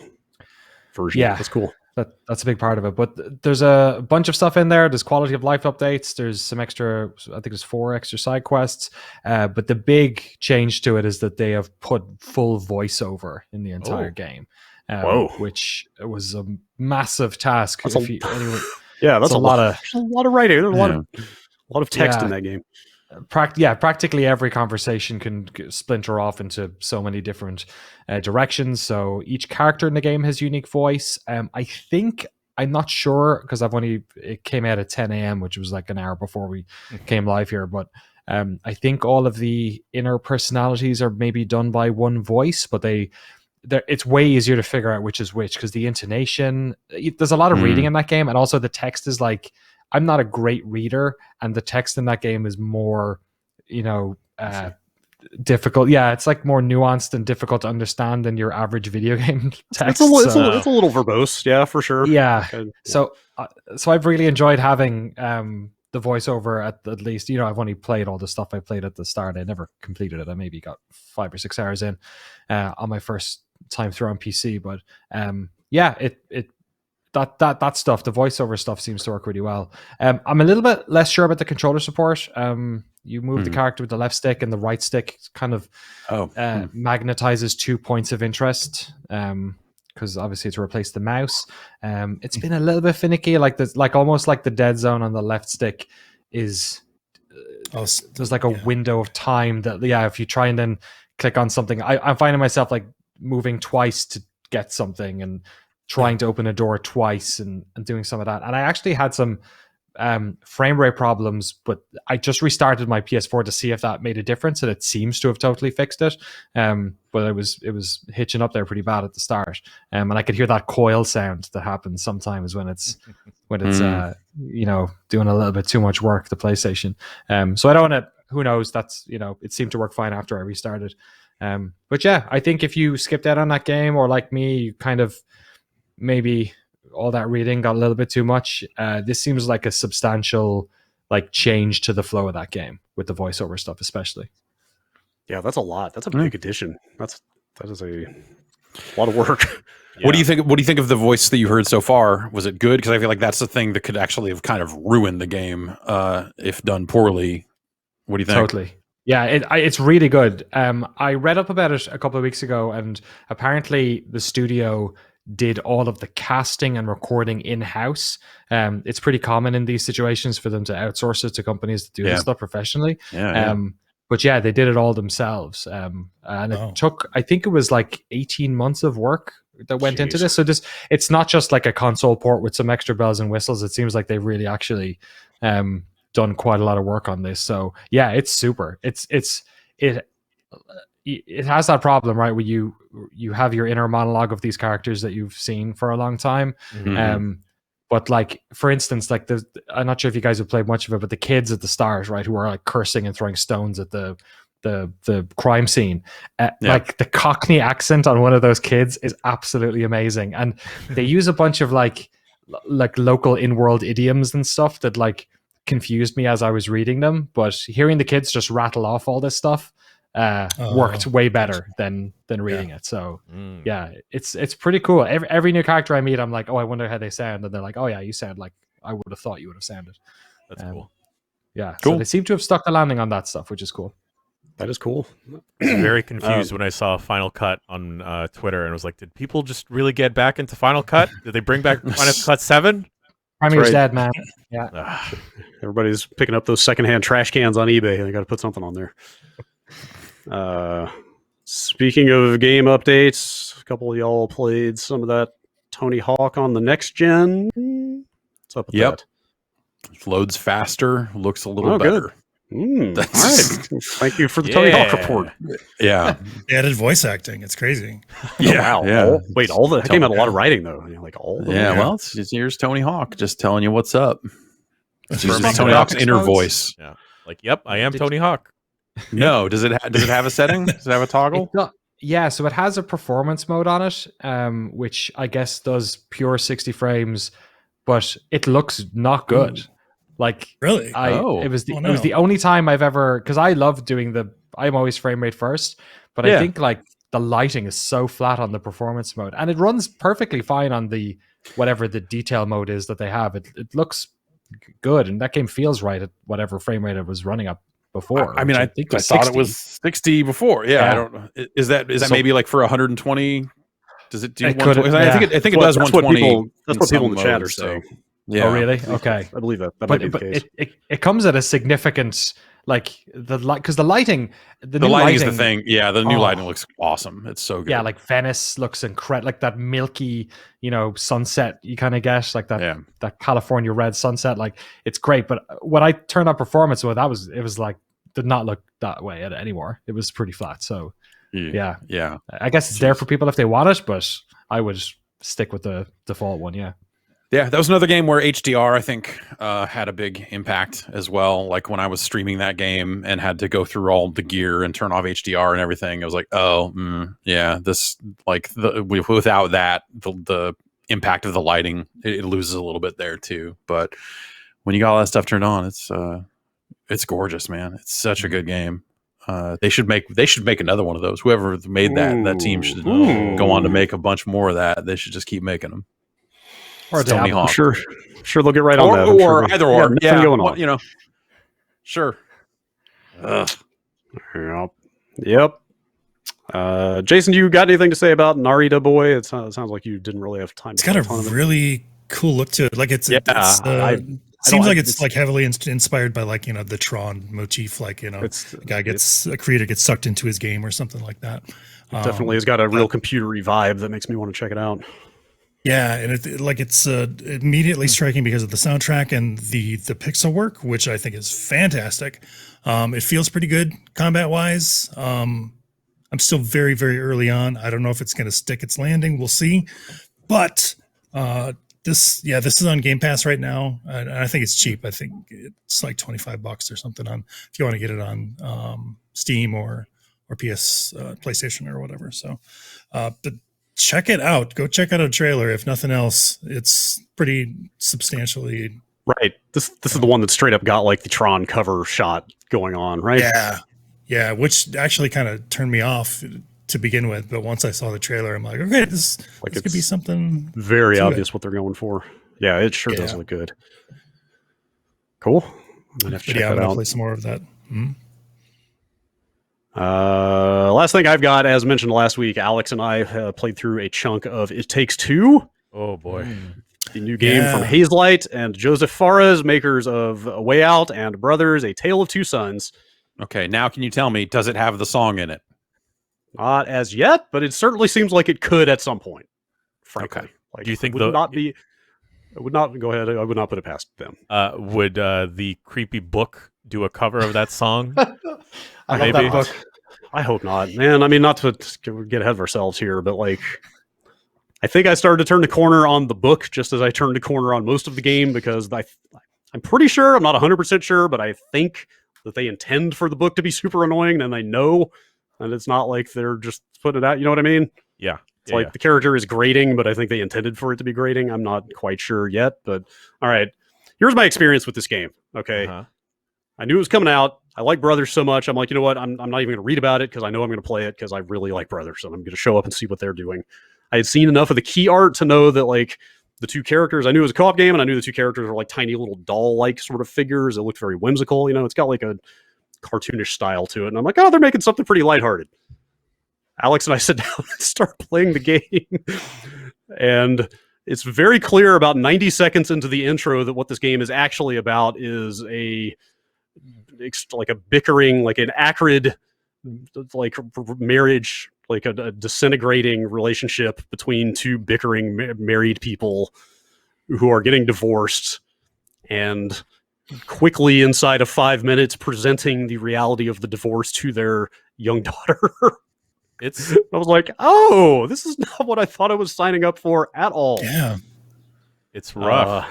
version. Yeah. That's cool. That's a big part of it. But there's a bunch of stuff in there. There's quality of life updates. There's some extra, I think there's 4 extra side quests. But the big change to it is that they have put full voiceover in the entire game. Whoa. Which was a massive task. That's Anyway, Yeah, that's it's a lot of writing. There's a lot of text Yeah. in that game. Practically every conversation can splinter off into so many different directions. So each character in the game has unique voice. I'm not sure because it came out at 10 a.m., which was like an hour before we came live here. But I think all of the inner personalities are maybe done by one voice, but it's way easier to figure out which is which because the intonation, there's a lot of reading in that game. And also the text is like, I'm not a great reader, and the text in that game is more, difficult. Yeah, it's like more nuanced and difficult to understand than your average video game text. It's a little verbose, yeah, for sure. Yeah. Okay. So I've really enjoyed having the voiceover at least. I've only played all the stuff I played at the start. I never completed it. I maybe got 5 or 6 hours in on my first time through on PC. But that stuff, the voiceover stuff seems to work really well. I'm a little bit less sure about the controller support. You move the character with the left stick, and the right stick kind of magnetizes 2 points of interest. Because obviously to replace the mouse, it's been a little bit finicky. Like almost like the dead zone on the left stick is. There's like a window of time that if you try and then click on something, I'm finding myself like moving twice to get something and trying to open a door twice and doing some of that. And I actually had some frame rate problems, but I just restarted my PS4 to see if that made a difference, and it seems to have totally fixed it. But it was hitching up there pretty bad at the start, and I could hear that coil sound that happens sometimes when it's doing a little bit too much work, the PlayStation. So I don't want to. Who knows? That's it seemed to work fine after I restarted. But yeah, I think if you skipped out on that game, or like me, you kind of maybe all that reading got a little bit too much. This seems like a substantial change to the flow of that game with the voiceover stuff, especially. Yeah, that's a lot. That's a big addition. That is a lot of work. Yeah. What do you think? What do you think of the voice that you heard so far? Was it good? Because I feel like that's the thing that could actually have kind of ruined the game if done poorly. What do you think? Totally. Yeah, it's really good. I read up about it a couple of weeks ago, and apparently the studio did all of the casting and recording in-house. It's pretty common in these situations for them to outsource it to companies that do this stuff professionally. But yeah, they did it all themselves. And it took, I think it was like 18 months of work that went into this. So it's not just like a console port with some extra bells and whistles. It seems like they've really actually done quite a lot of work on this. So yeah, it's super. It has that problem, right, where you have your inner monologue of these characters that you've seen for a long time. But like, for instance, like I'm not sure if you guys have played much of it, but the kids at the start, right, who are like cursing and throwing stones at the crime scene, like the Cockney accent on one of those kids is absolutely amazing. And they use a bunch of like local in-world idioms and stuff that like confused me as I was reading them, but hearing the kids just rattle off all this stuff worked way better than reading it. So yeah, it's pretty cool. Every new character I meet, I'm like, oh, I wonder how they sound, and they're like, oh yeah, you sound like I would have thought you would have sounded. That's cool. Yeah, Cool. so they seem to have stuck the landing on that stuff, which is cool. That is cool. I was very confused when I saw Final Cut on Twitter and was like, did people just really get back into Final Cut? Did they bring back Final Cut 7? Premier's right. dead, man. Yeah. Everybody's picking up those secondhand trash cans on eBay. They got to put something on there. Speaking of game updates, a couple of y'all played some of that Tony Hawk on the next gen. What's up with that? Loads faster, looks a little better. All right. Thank you for the Tony Hawk report. Yeah. They added voice acting. It's crazy. Yeah. Wow. Yeah. All the game had a lot of writing though. Like all. Yeah. Well, here's Tony Hawk just telling you what's up. It's Tony Hawk's inner voice. Yeah. Like, yep, I am Tony Hawk. No. Does it have a setting? Does it have a toggle? Yeah, so it has a performance mode on it, which I guess does pure 60 frames, but it looks not good. Like, really? It was the only time I've ever, because I love doing I'm always frame rate first, but I think like the lighting is so flat on the performance mode, and it runs perfectly fine on the whatever the detail mode is that they have. It looks good, and that game feels right at whatever frame rate it was running up before. I mean, I think I thought it was 60 before. Yeah, I don't know. Is that maybe like for 120? Does it do 120? I think it does 120. That's what people in the chat are saying. Yeah. Oh, really? Okay. I believe that might be the case. It comes at a significant, like, because the lighting... The lighting lighting is the thing. Yeah, the new lighting looks awesome. It's so good. Yeah, like Venice looks incredible. Like that milky, sunset you kind of get, like that California red sunset. Like, it's great. But when I turned on performance, it was like, did not look that way anymore. It was pretty flat. So, yeah. I guess it's there for people if they want it, but I would stick with the default one, yeah. Yeah, that was another game where HDR, I think, had a big impact as well. Like when I was streaming that game and had to go through all the gear and turn off HDR and everything, I was like, this, like, without that, the impact of the lighting, it loses a little bit there too. But when you got all that stuff turned on, it's gorgeous, man. It's such a good game. They should make another one of those. Whoever made that team should go on to make a bunch more of that. They should just keep making them. Or Tony Hawk. Sure they'll get right on that. Or either or. Yeah, going on. Sure. Yep. Jason, you got anything to say about Narita Boy? It sounds like you didn't really have time. It's got a really cool look to it. Like it seems like it's like heavily inspired by like the Tron motif. Like a creator gets sucked into his game or something like that. It definitely has got a real computery vibe that makes me want to check it out. Yeah, and it's immediately striking because of the soundtrack and the pixel work, which I think is fantastic. It feels pretty good combat-wise. I'm still very, very early on. I don't know if it's going to stick its landing. We'll see. But this is on Game Pass right now, and I think it's cheap. I think it's like $25 or something if you want to get it on Steam or PS PlayStation or whatever. So, but check it out. Go check out a trailer. If nothing else, it's pretty substantially right. This is the one that straight up got like the Tron cover shot going on, right? Yeah. Which actually kind of turned me off to begin with, but once I saw the trailer, I'm like, okay, this could be something very obvious what they're going for. Yeah, it sure does look good. Cool. I'm gonna have to check that out. I'm gonna play some more of that. Mm-hmm. Last thing I've got, as mentioned last week, Alex and I played through a chunk of It Takes Two. Oh boy. The new game from Hazelight and Joseph Fares, makers of A Way Out and Brothers, A Tale of Two Sons. Okay, now can you tell me, does it have the song in it? Not as yet, but it certainly seems like it could at some point. Frankly. Okay. Like, do you think it would not go ahead? I would not put it past them. Would the creepy book do a cover of that song? I love that book. I hope not, man. I mean, not to get ahead of ourselves here, but like, I think I started to turn the corner on the book just as I turned the corner on most of the game, because I'm pretty sure, I'm not 100% sure, but I think that they intend for the book to be super annoying, and I know, and it's not like they're just putting it out. You know what I mean? Yeah. It's like the character is grating, but I think they intended for it to be grating. I'm not quite sure yet, but all right. here's my experience with this game. Okay. I knew it was coming out. I like Brothers so much. I'm like, you know what? I'm not even going to read about it because I know I'm going to play it because I really like Brothers and I'm going to show up and see what they're doing. I had seen enough of the key art to know that like the two characters, I knew it was a co-op game and I knew the two characters were like tiny little doll-like sort of figures. It looked very whimsical. You know, it's got like a cartoonish style to it. And I'm like, oh, they're making something pretty lighthearted. Alex and I sit down and start playing the game. And it's very clear about 90 seconds into the intro that what this game is actually about is like a bickering, like an acrid, like marriage, like a disintegrating relationship between two bickering married people who are getting divorced and quickly inside of 5 minutes presenting the reality of the divorce to their young daughter. I was like, oh, this is not what I thought I was signing up for at all. Yeah. It's rough.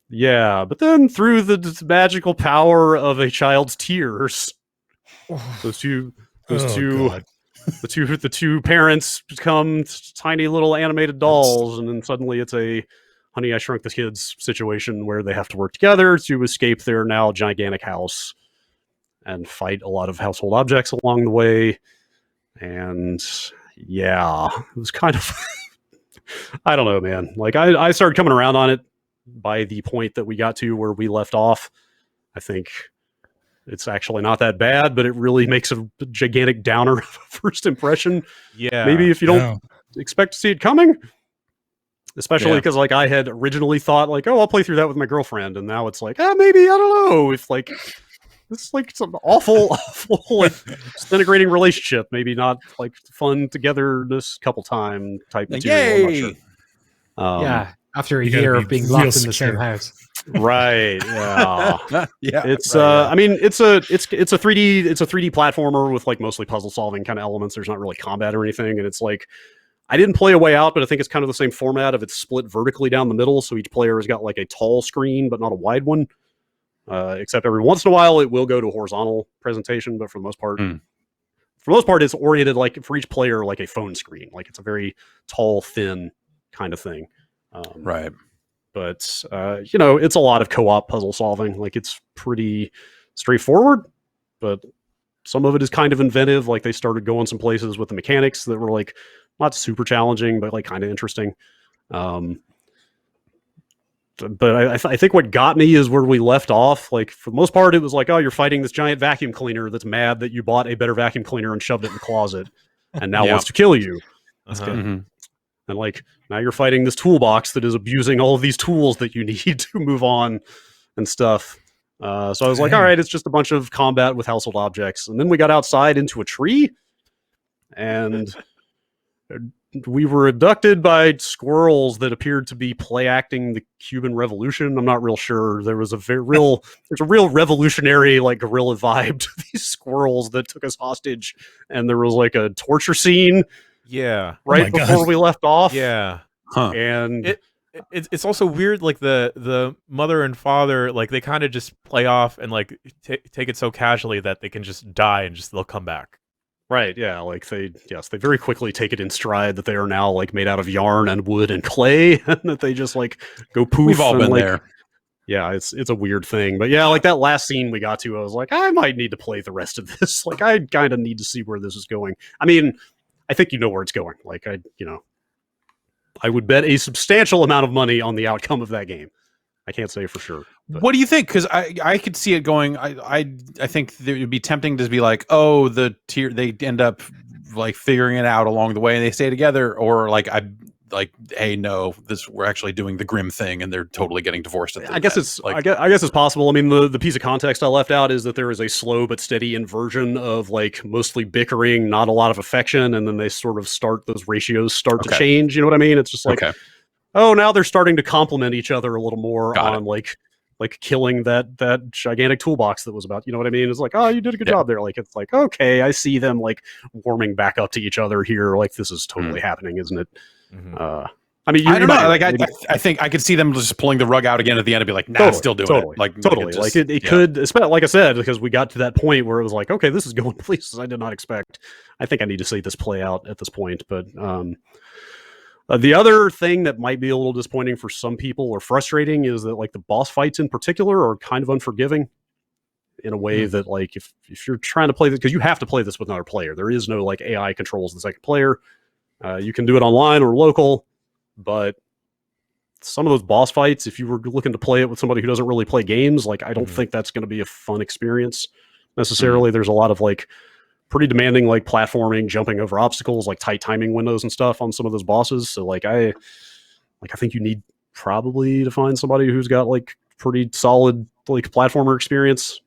Yeah, but then through the magical power of a child's tears, the two parents become tiny little animated dolls, and then suddenly it's a Honey, I Shrunk the Kids situation where they have to work together to escape their now gigantic house and fight a lot of household objects along the way. And yeah, it was kind of I don't know, man. Like I started coming around on it by the point that we got to where we left off. I think it's actually not that bad, but it really makes a gigantic downer of a first impression. Yeah. Maybe if you don't expect to see it coming. Especially because like I had originally thought like, oh, I'll play through that with my girlfriend, and now it's like, maybe, I don't know, if like it's like some awful like, disintegrating relationship, maybe not like fun togetherness couple time type material. I'm not sure. Yeah, after a year of being locked in the same house. Right. Yeah. Yeah. It's I mean it's a 3D platformer with like mostly puzzle solving kind of elements. There's not really combat or anything, and it's like I didn't play A Way Out, but I think it's kind of the same format of it's split vertically down the middle, so each player has got like a tall screen but not a wide one. Except every once in a while it will go to a horizontal presentation, but for the most part it's oriented like for each player like a phone screen. Like it's a very tall, thin kind of thing. Right. But you know, it's a lot of co-op puzzle solving. Like it's pretty straightforward, but some of it is kind of inventive. Like they started going some places with the mechanics that were like not super challenging, but like kind of interesting. But I think what got me is where we left off. Like for the most part, it was like, oh, you're fighting this giant vacuum cleaner that's mad that you bought a better vacuum cleaner and shoved it in the closet, and now wants to kill you. That's good. Mm-hmm. And like now you're fighting this toolbox that is abusing all of these tools that you need to move on and stuff. So I was like, all right, it's just a bunch of combat with household objects. And then we got outside into a tree, and we were abducted by squirrels that appeared to be play acting the Cuban Revolution. I'm not real sure. There's a real revolutionary like guerrilla vibe to these squirrels that took us hostage, and there was like a torture scene. Yeah. Right before we left off. Yeah. Huh. And it's also weird, like the mother and father, like they kind of just play off and like take it so casually that they can just die and just they'll come back. Right, yeah, like they very quickly take it in stride that they are now like made out of yarn and wood and clay, and that they just like go poof. We've all and, been like, there. Yeah, it's a weird thing, but yeah, like that last scene we got to, I was like, I might need to play the rest of this. Like, I kind of need to see where this is going. I mean, I think you know where it's going. Like, I would bet a substantial amount of money on the outcome of that game. I can't say for sure. But. What do you think? Because I could see it going. I think it would be tempting to be like, oh, they end up like figuring it out along the way and they stay together, or like hey, no, we're actually doing the grim thing and they're totally getting divorced. I guess it's possible. I mean, the piece of context I left out is that there is a slow but steady inversion of like mostly bickering, not a lot of affection, and then they sort of those ratios start to change. You know what I mean? It's just like, oh, now they're starting to complement each other a little more on like killing that gigantic toolbox that was about, you know what I mean? It's like, oh, you did a good job there. Like, it's like, okay, I see them like warming back up to each other here. Like, this is totally happening, isn't it? Mm-hmm. I mean, I don't know. Like, I think I could see them just pulling the rug out again at the end and be like, nah, totally, still doing it. Like, totally. Like, it could, especially, like I said, because we got to that point where it was like, okay, this is going places I did not expect. I think I need to see this play out at this point, but The other thing that might be a little disappointing for some people or frustrating is that like the boss fights in particular are kind of unforgiving in a way that like if you're trying to play this, because you have to play this with another player. There is no like AI controls the second player. You can do it online or local, but some of those boss fights, if you were looking to play it with somebody who doesn't really play games, like I don't think that's going to be a fun experience necessarily. There's a lot of like pretty demanding like platforming, jumping over obstacles, like tight timing windows and stuff on some of those bosses. So like I think you need probably to find somebody who's got like pretty solid like platformer experience,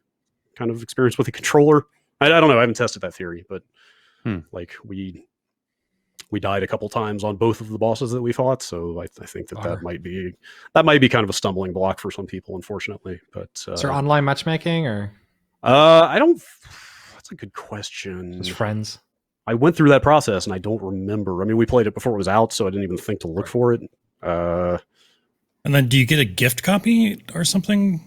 kind of experience with a controller. I don't know. I haven't tested that theory, but like we died a couple times on both of the bosses that we fought. So I think that might be kind of a stumbling block for some people, unfortunately. But is there online matchmaking or? I don't. That's a good question. Just friends. I went through that process and I don't remember. I mean, we played it before it was out, so I didn't even think to look for it. And then do you get a gift copy or something?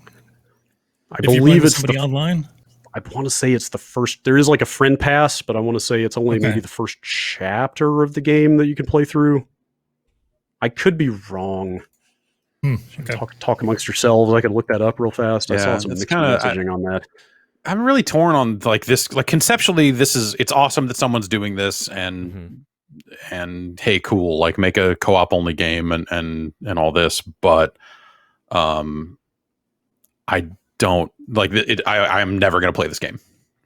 I believe it's somebody online. I want to say it's the first. There is like a friend pass, but I want to say it's only maybe the first chapter of the game that you can play through. I could be wrong. Okay. Talk amongst yourselves. I could look that up real fast. I Yeah, saw some mixed messaging on that. I'm really torn on like this. Like conceptually, it's awesome that someone's doing this, and hey, cool. Like make a co-op only game and all this, but I don't like it. I'm never going to play this game.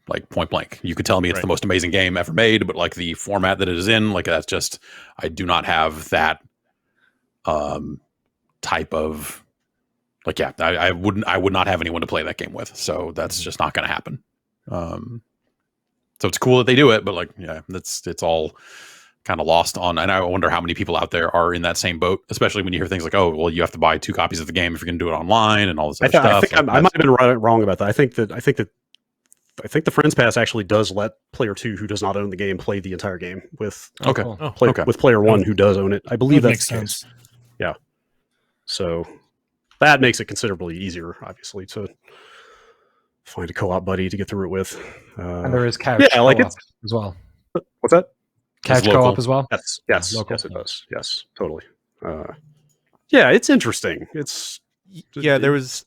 Like point blank. You could tell me it's the most amazing game ever made, but like the format that it is in, like that's just I do not have that type of. Like, yeah, I would not have anyone to play that game with. So that's just not going to happen. So it's cool that they do it, but like, yeah, it's all kind of lost on. And I wonder how many people out there are in that same boat, especially when you hear things like, oh, well, you have to buy 2 copies of the game if you're going to do it online and all this other stuff. I think I might have been wrong about that. I think the Friends Pass actually does let player 2 who does not own the game play the entire game with with player 1 who does own it. I believe that's the case. Yeah. So that makes it considerably easier, obviously, to find a co-op buddy to get through it with. And there is couch like co-op as well. What's that? Couch co-op as well? Yes, it does. Yes, totally. Yeah, it's interesting. There was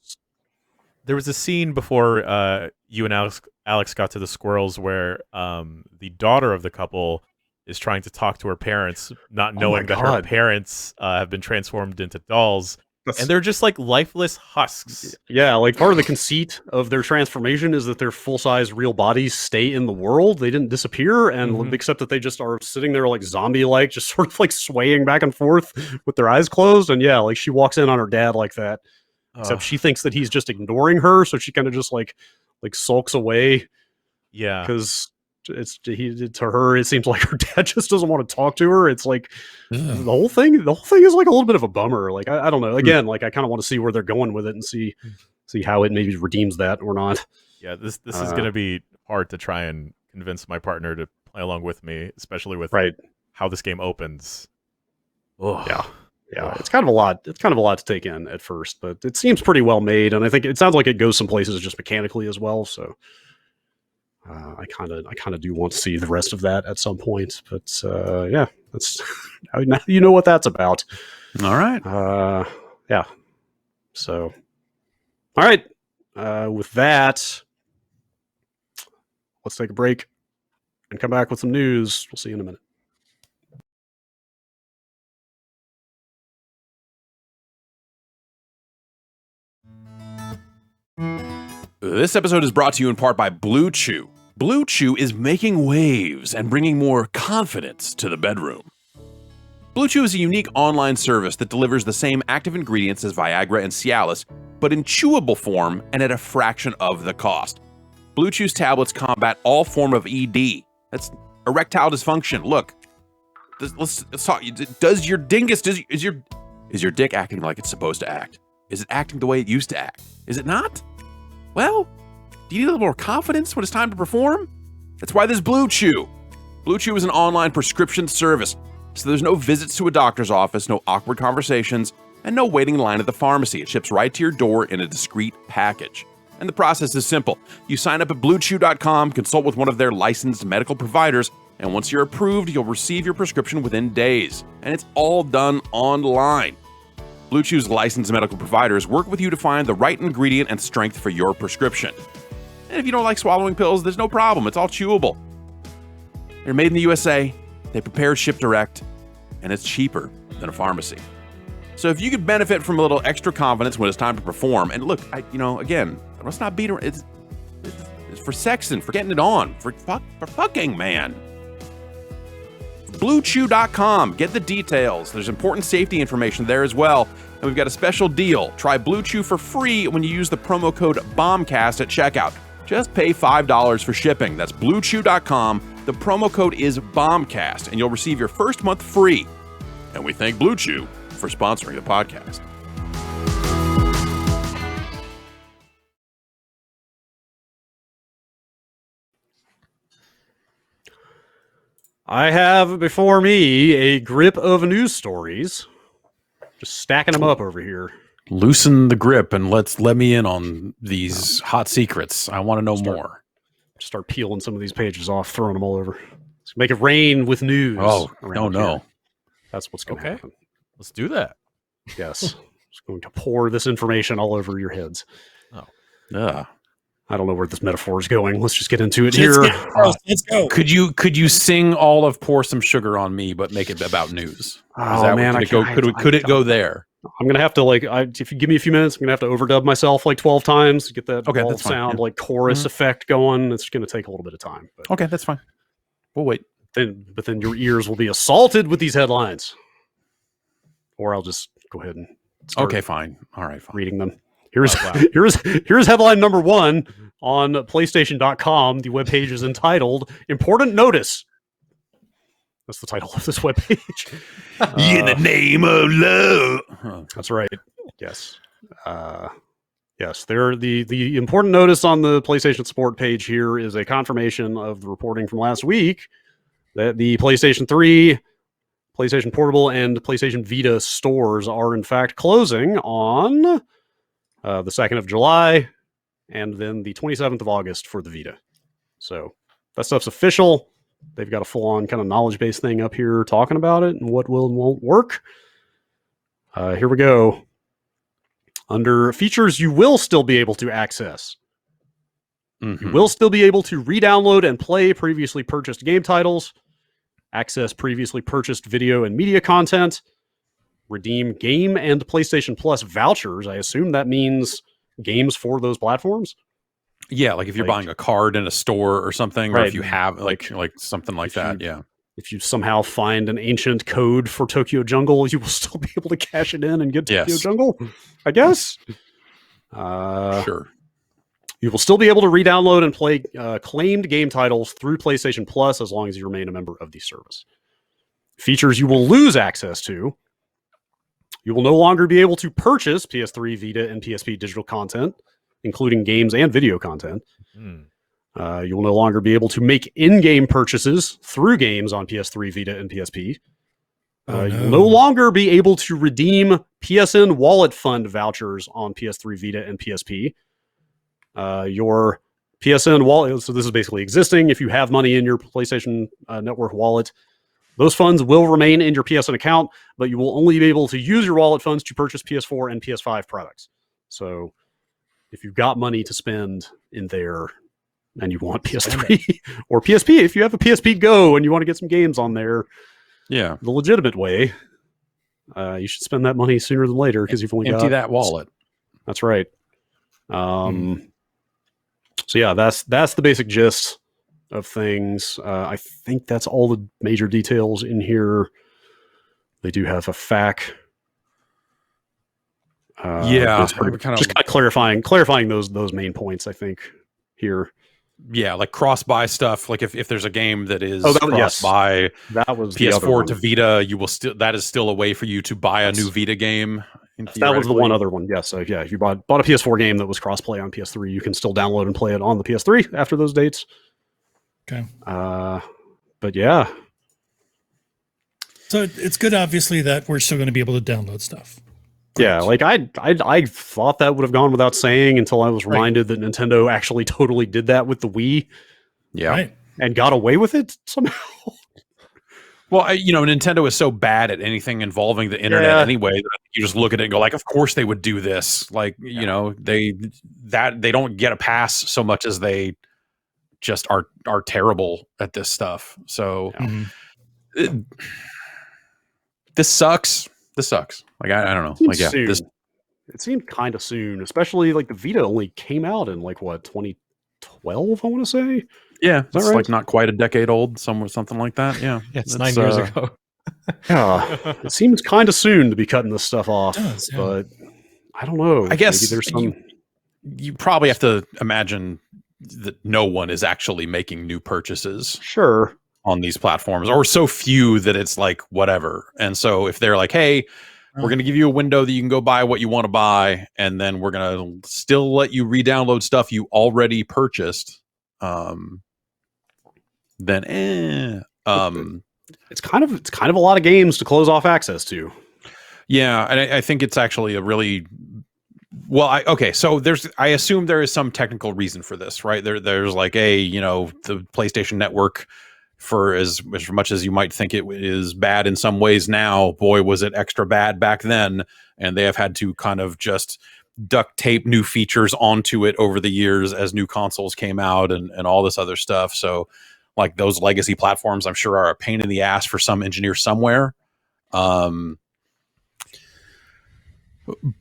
a scene before you and Alex got to the squirrels where the daughter of the couple is trying to talk to her parents, not knowing that her parents have been transformed into dolls. And they're just like lifeless husks. Yeah, like part of the conceit of their transformation is that their full-size real bodies stay in the world. They didn't disappear, and except that they just are sitting there like zombie-like, just sort of like swaying back and forth with their eyes closed. And yeah, like she walks in on her dad like that. Except she thinks that he's just ignoring her, so she kind of just like sulks away. Yeah, because to her it seems like her dad just doesn't want to talk to her. It's like the whole thing is like a little bit of a bummer. Like I don't know. Again, like I kind of want to see where they're going with it and see how it maybe redeems that or not. Yeah, this is going to be hard to try and convince my partner to play along with me, especially with how this game opens. Oh yeah, it's kind of a lot. It's kind of a lot to take in at first, but it seems pretty well made, and I think it sounds like it goes some places just mechanically as well. So I kind of do want to see the rest of that at some point. But yeah, that's now you know what that's about. All right. Yeah. So, all right. With that, let's take a break and come back with some news. We'll see you in a minute. This episode is brought to you in part by Blue Chew. Blue Chew is making waves and bringing more confidence to the bedroom. Blue Chew is a unique online service that delivers the same active ingredients as Viagra and Cialis, but in chewable form and at a fraction of the cost. Blue Chew's tablets combat all form of ED. That's erectile dysfunction. Look, let's talk. Does your dingus? Is your dick acting like it's supposed to act? Is it acting the way it used to act? Is it not? Well, do you need a little more confidence when it's time to perform? That's why there's Blue Chew. Blue Chew is an online prescription service, so there's no visits to a doctor's office, no awkward conversations, and no waiting in line at the pharmacy. It ships right to your door in a discreet package. And the process is simple. You sign up at BlueChew.com, consult with one of their licensed medical providers, and once you're approved, you'll receive your prescription within days. And it's all done online. Blue Chew's licensed medical providers work with you to find the right ingredient and strength for your prescription. And if you don't like swallowing pills, there's no problem. It's all chewable. They're made in the USA, they prepare, ship direct, and it's cheaper than a pharmacy. So if you could benefit from a little extra confidence when it's time to perform, and look, again, let's not beat around. It's for sexing, for getting it on, for fucking, man. BlueChew.com. Get the details. There's important safety information there as well. And we've got a special deal. Try Blue Chew for free when you use the promo code Bombcast at checkout. Just pay $5 for shipping. That's BlueChew.com. The promo code is Bombcast, and you'll receive your first month free. And we thank Blue Chew for sponsoring the podcast. I have before me a grip of news stories. Just stacking them up over here. Loosen the grip and let me in on these hot secrets. I want to know more. Start peeling some of these pages off, throwing them all over. Let's make it rain with news. Oh, no. That's what's going to happen. Let's do that. Yes. Just going to pour this information all over your heads. Oh. Yeah. I don't know where this metaphor is going. Let's just get into it here. Let's go. Could you sing all of Pour Some Sugar on Me, but make it about news? Man, could it go there? I'm gonna have to if you give me a few minutes, I'm gonna have to overdub myself like 12 times to get that that's sound fine. like chorus effect going. It's gonna take a little bit of time. But Okay, that's fine. We'll wait. then your ears will be assaulted with these headlines, or I'll just go ahead and start Fine. All right, fine. reading them. Here's Wow. here's headline number 1 on PlayStation.com. The webpage is entitled "Important Notice." That's the title of this webpage. In the name of love. That's right. Yes. Yes. There. The important notice on the PlayStation support page here is a confirmation of the reporting from last week that the PlayStation 3, PlayStation Portable, and PlayStation Vita stores are in fact closing on the 2nd of July and then the 27th of August for the Vita. So that stuff's official. They've got a full-on kind of knowledge-based thing up here talking about it and what will and won't work. Here we go. Under features you will still be able to access. Mm-hmm. You will still be able to re-download and play previously purchased game titles, access previously purchased video and media content, redeem Game and PlayStation Plus vouchers. I assume that means games for those platforms. Yeah, like if you're buying a card in a store or something, or Right. if you have like something like that. Yeah. If you somehow find an ancient code for Tokyo Jungle, you will still be able to cash it in and get Tokyo Yes. Jungle, I guess. Sure. You will still be able to re-download and play claimed game titles through PlayStation Plus as long as you remain a member of the service. Features you will lose access to. You will no longer be able to purchase PS3, Vita, and PSP digital content, including games and video content. You will no longer be able to make in-game purchases through games on PS3, Vita, and PSP. You will no longer be able to redeem PSN Wallet Fund vouchers on PS3, Vita, and PSP. Your PSN wallet, so this is basically existing. If you have money in your PlayStation Network wallet, those funds will remain in your PSN account, but you will only be able to use your wallet funds to purchase PS4 and PS5 products. So if you've got money to spend in there and you want PS3 or PSP, if you have a PSP Go and you want to get some games on there, Yeah. the legitimate way, you should spend that money sooner than later because you've only Empty got that wallet. That's right. So yeah, that's the basic gist of things. I think that's all the major details in here. They do have a FAQ. Yeah, just kind I of clarifying those main points. I think here. Yeah, like cross-buy stuff. Like if there's a game that is yes. cross-buy That was the other PS4 one. to Vita, you will still that is still a way for you to buy a new Vita game. That was the one other one. Yes. So yeah, if you bought a PS4 game that was cross-play on PS3, you can still download and play it on the PS3 after those dates. Okay. But yeah, So it's good, obviously, that we're still going to be able to download stuff. Yeah, like I thought that would have gone without saying until I was reminded that Nintendo actually totally did that with the Wii Yeah. Right. and got away with it somehow. Well, Nintendo is so bad at anything involving the internet Yeah. anyway that you just look at it and go like, of course they would do this. Like, they don't get a pass so much as they just are terrible at this stuff. So this sucks. Like, I don't know. Like, yeah, Soon. It seemed kind of soon, especially like the Vita only came out in like what 2012, I want to say. yeah, it's right? like not quite a decade old, something like that. Yeah, It's 9 years ago. Yeah, it seems kind of soon to be cutting this stuff off, It does, yeah. but I don't know. I guess maybe there's some. you probably have to imagine that no one is actually making new purchases Sure. on these platforms, or so few that it's like whatever. And so if they're like, hey, we're going to give you a window that you can go buy what you want to buy, and then we're going to still let you re-download stuff you already purchased, then It's kind of a lot of games to close off access to. yeah, and I think it's actually a really okay, so I assume there is some technical reason for this, right? There's like the PlayStation Network, for as much as you might think it is bad in some ways now, boy, was it extra bad back then. And they have had to kind of just duct tape new features onto it over the years as new consoles came out and all this other stuff. So like those legacy platforms, I'm sure are a pain in the ass for some engineer somewhere.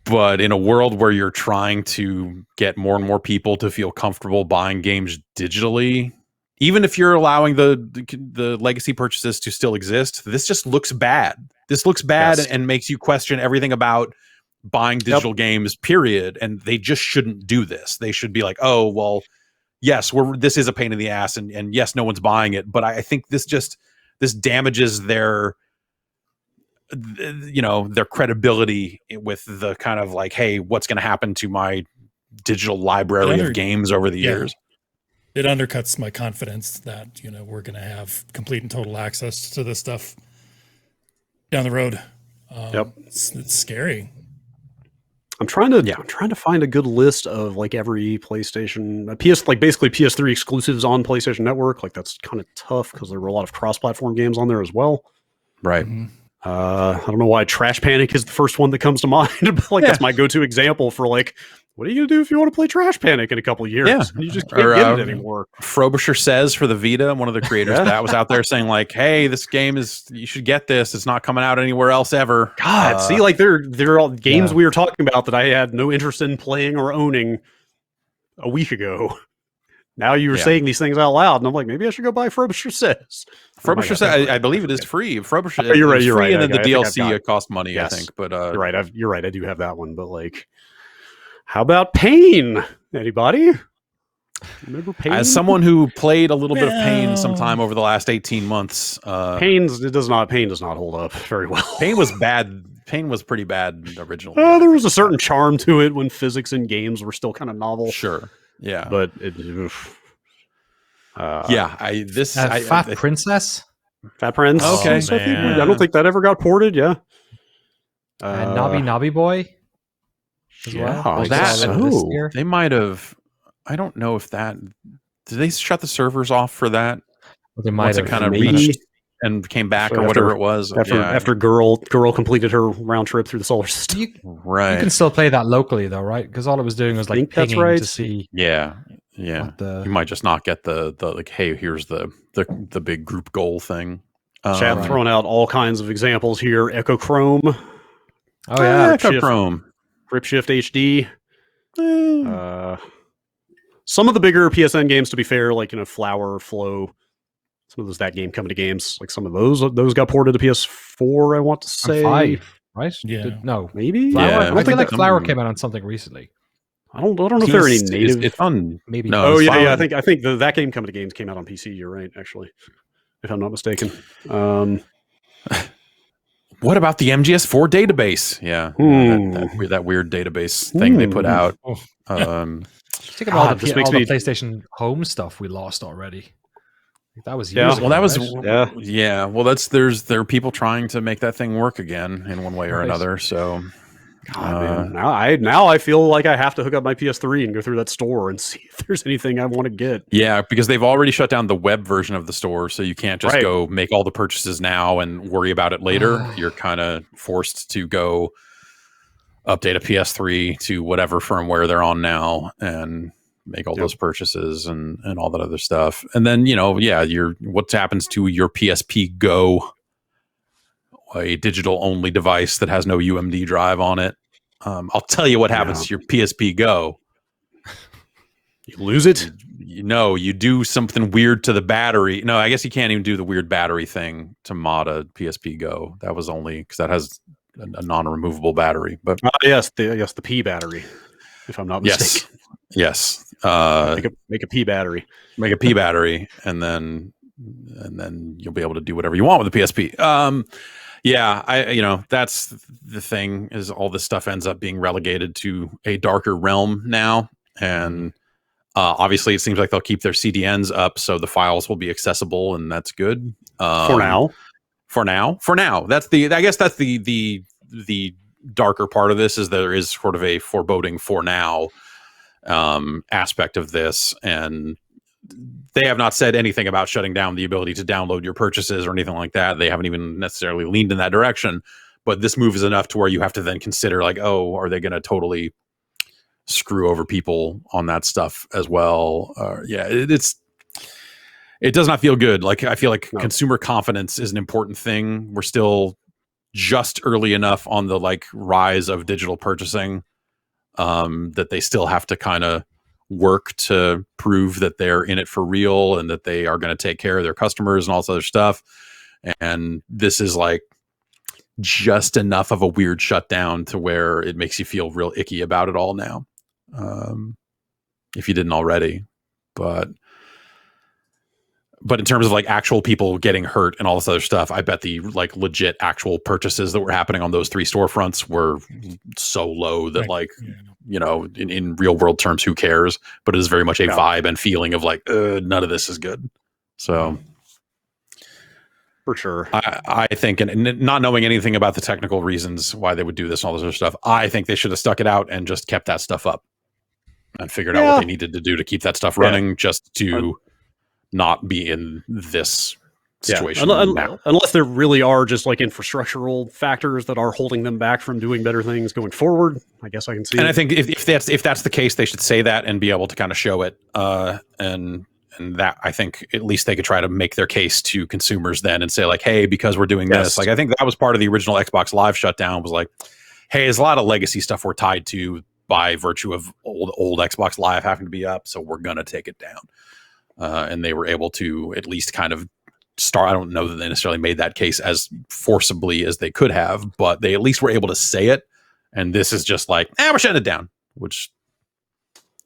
But in a world where you're trying to get more and more people to feel comfortable buying games digitally, even if you're allowing the legacy purchases to still exist, this just looks bad. This looks bad and makes you question everything about buying digital games, period. And they just shouldn't do this. They should be like, oh, well, yes, this is a pain in the ass, and yes, no one's buying it. But I think this damages their credibility with the kind of like, hey, what's going to happen to my digital library of games over the years? It undercuts my confidence that we're going to have complete and total access to this stuff down the road. It's scary. I'm trying to find a good list of like every PlayStation basically PS3 exclusives on PlayStation Network. Like that's kind of tough because there were a lot of cross-platform games on there as well. Right. Mm-hmm. I don't know why Trash Panic is the first one that comes to mind, but that's my go-to example for like, what are you gonna do if you want to play Trash Panic in a couple of years? Yeah. You just can't get it anymore. Frobisher Says for the Vita, one of the creators of that was out there saying like, hey, this game you should get this. It's not coming out anywhere else ever. God, see, like they're all games we were talking about that I had no interest in playing or owning a week ago. Now you were saying these things out loud, and I'm like, maybe I should go buy Frobisher Says. Frobisher Says, I believe it is free. Frobisher, you're right. And then okay, the DLC cost money, yes. I think. But you're right. You're right. I do have that one, but like, how about Pain? Anybody remember Pain? As someone who played a little bit of Pain sometime over the last 18 months, Pain does not hold up very well. Pain was bad. Pain was pretty bad originally. There was a certain charm to it when physics in games were still kind of novel. Sure. Yeah. But Fat Princess? Fat Prince. Okay. I don't think that ever got ported. Yeah. Nobby Boy? As well. They might have. I don't know if that. Did they shut the servers off for that? Well, they might have kind of reached and came back or whatever it was. After Girl completed her round trip through the solar system. You can still play that locally though, right? Because all it was doing was like pinging to see. Yeah. You might just not get the like, hey, here's the big group goal thing. Chat throwing out all kinds of examples here. Echo Chrome. Oh yeah, Echo Chrome. Grip Shift HD. Some of the bigger PSN games, to be fair, like Flower, Flow. Some of those that game coming to games, like some of those got ported to PS4. I want to say 5, right? Yeah, no, maybe. Flower? Yeah, I feel like Flower came out on something recently. I don't know if there are any native. It's on maybe. No, I think that game coming to games came out on PC. You're right, actually, if I'm not mistaken. What about the MGS4 database? Yeah, that weird database thing they put out. Think about all the PlayStation Home stuff we lost already. That was Well, that was right? Well, there are people trying to make that thing work again in one way or another. So God, man. Now I feel like I have to hook up my PS3 and go through that store and see if there's anything I want to get. Yeah, because they've already shut down the web version of the store, so you can't just go make all the purchases now and worry about it later. You're kind of forced to go update a PS3 to whatever firmware they're on now and make all those purchases and all that other stuff. And then, what happens to your PSP Go, a digital only device that has no UMD drive on it. I'll tell you what happens to your PSP Go. You lose it? You do something weird to the battery. No, I guess you can't even do the weird battery thing to mod a PSP Go. That was only because that has a non-removable battery. But the P battery, if I'm not mistaken. Yes. Make a P battery. Make a P battery, and then you'll be able to do whatever you want with the PSP. That's the thing, is all this stuff ends up being relegated to a darker realm now. And obviously it seems like they'll keep their CDNs up, so the files will be accessible, and that's good. For now. That's the darker part of this, is there is sort of a foreboding for now aspect of this. And they have not said anything about shutting down the ability to download your purchases or anything like that. They haven't even necessarily leaned in that direction. But this move is enough to where you have to then consider, like, oh, are they going to totally screw over people on that stuff as well? It does not feel good. Like, I feel like consumer confidence is an important thing. We're still just early enough on the rise of digital purchasing that they still have to kind of work to prove that they're in it for real and that they are going to take care of their customers and all this other stuff. And this is just enough of a weird shutdown to where it makes you feel real icky about it all now. If you didn't already, but in terms of actual people getting hurt and all this other stuff, I bet the legit actual purchases that were happening on those 3 storefronts were so low that in real world terms, who cares? But it is very much a vibe and feeling of none of this is good. So for sure, I think, and not knowing anything about the technical reasons why they would do this and all this other stuff, I think they should have stuck it out and just kept that stuff up and figured out what they needed to do to keep that stuff running, just to not be in this situation. Unless there really are just infrastructural factors that are holding them back from doing better things going forward, I guess I can see. And I think if that's the case, they should say that and be able to kind of show it. And that, I think at least they could try to make their case to consumers then and say hey, because we're doing this. I think that was part of the original Xbox Live shutdown, was hey, there's a lot of legacy stuff we're tied to by virtue of old Xbox Live having to be up, so we're gonna take it down. And they were able to at least kind of start. I don't know that they necessarily made that case as forcibly as they could have, but they at least were able to say it. And this is just we're shutting it down, which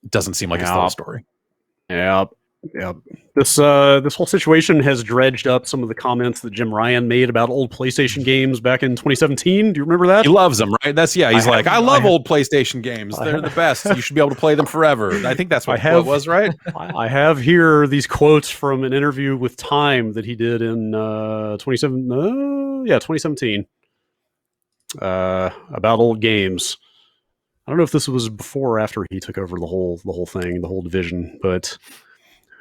doesn't seem like it's the whole story. Yep. This whole situation has dredged up some of the comments that Jim Ryan made about old PlayStation games back in 2017. Do you remember that? He loves them, right? I love old PlayStation games. They're the best. You should be able to play them forever. I think that's what it was, right? I have here these quotes from an interview with Time that he did in 2017 about old games. I don't know if this was before or after he took over the whole thing, the whole division, but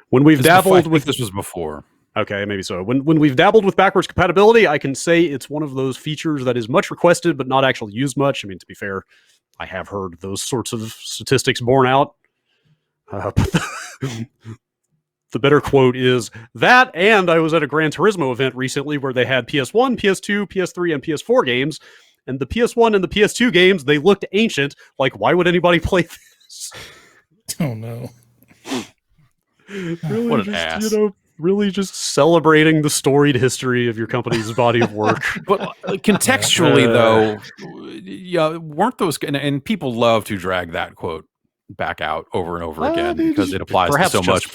when we've dabbled with this was before. Okay, maybe so. When we've dabbled with backwards compatibility, I can say it's one of those features that is much requested but not actually used much. I mean, to be fair, I have heard those sorts of statistics borne out. But the better quote is that, and I was at a Gran Turismo event recently where they had PS1, PS2, PS3, and PS4 games, and the PS1 and the PS2 games, they looked ancient. Why would anybody play this? Oh, no. Really, what an ass. Really just celebrating the storied history of your company's body of work. But contextually, though, weren't those, and people love to drag that quote back out over and over again because it applies to so much.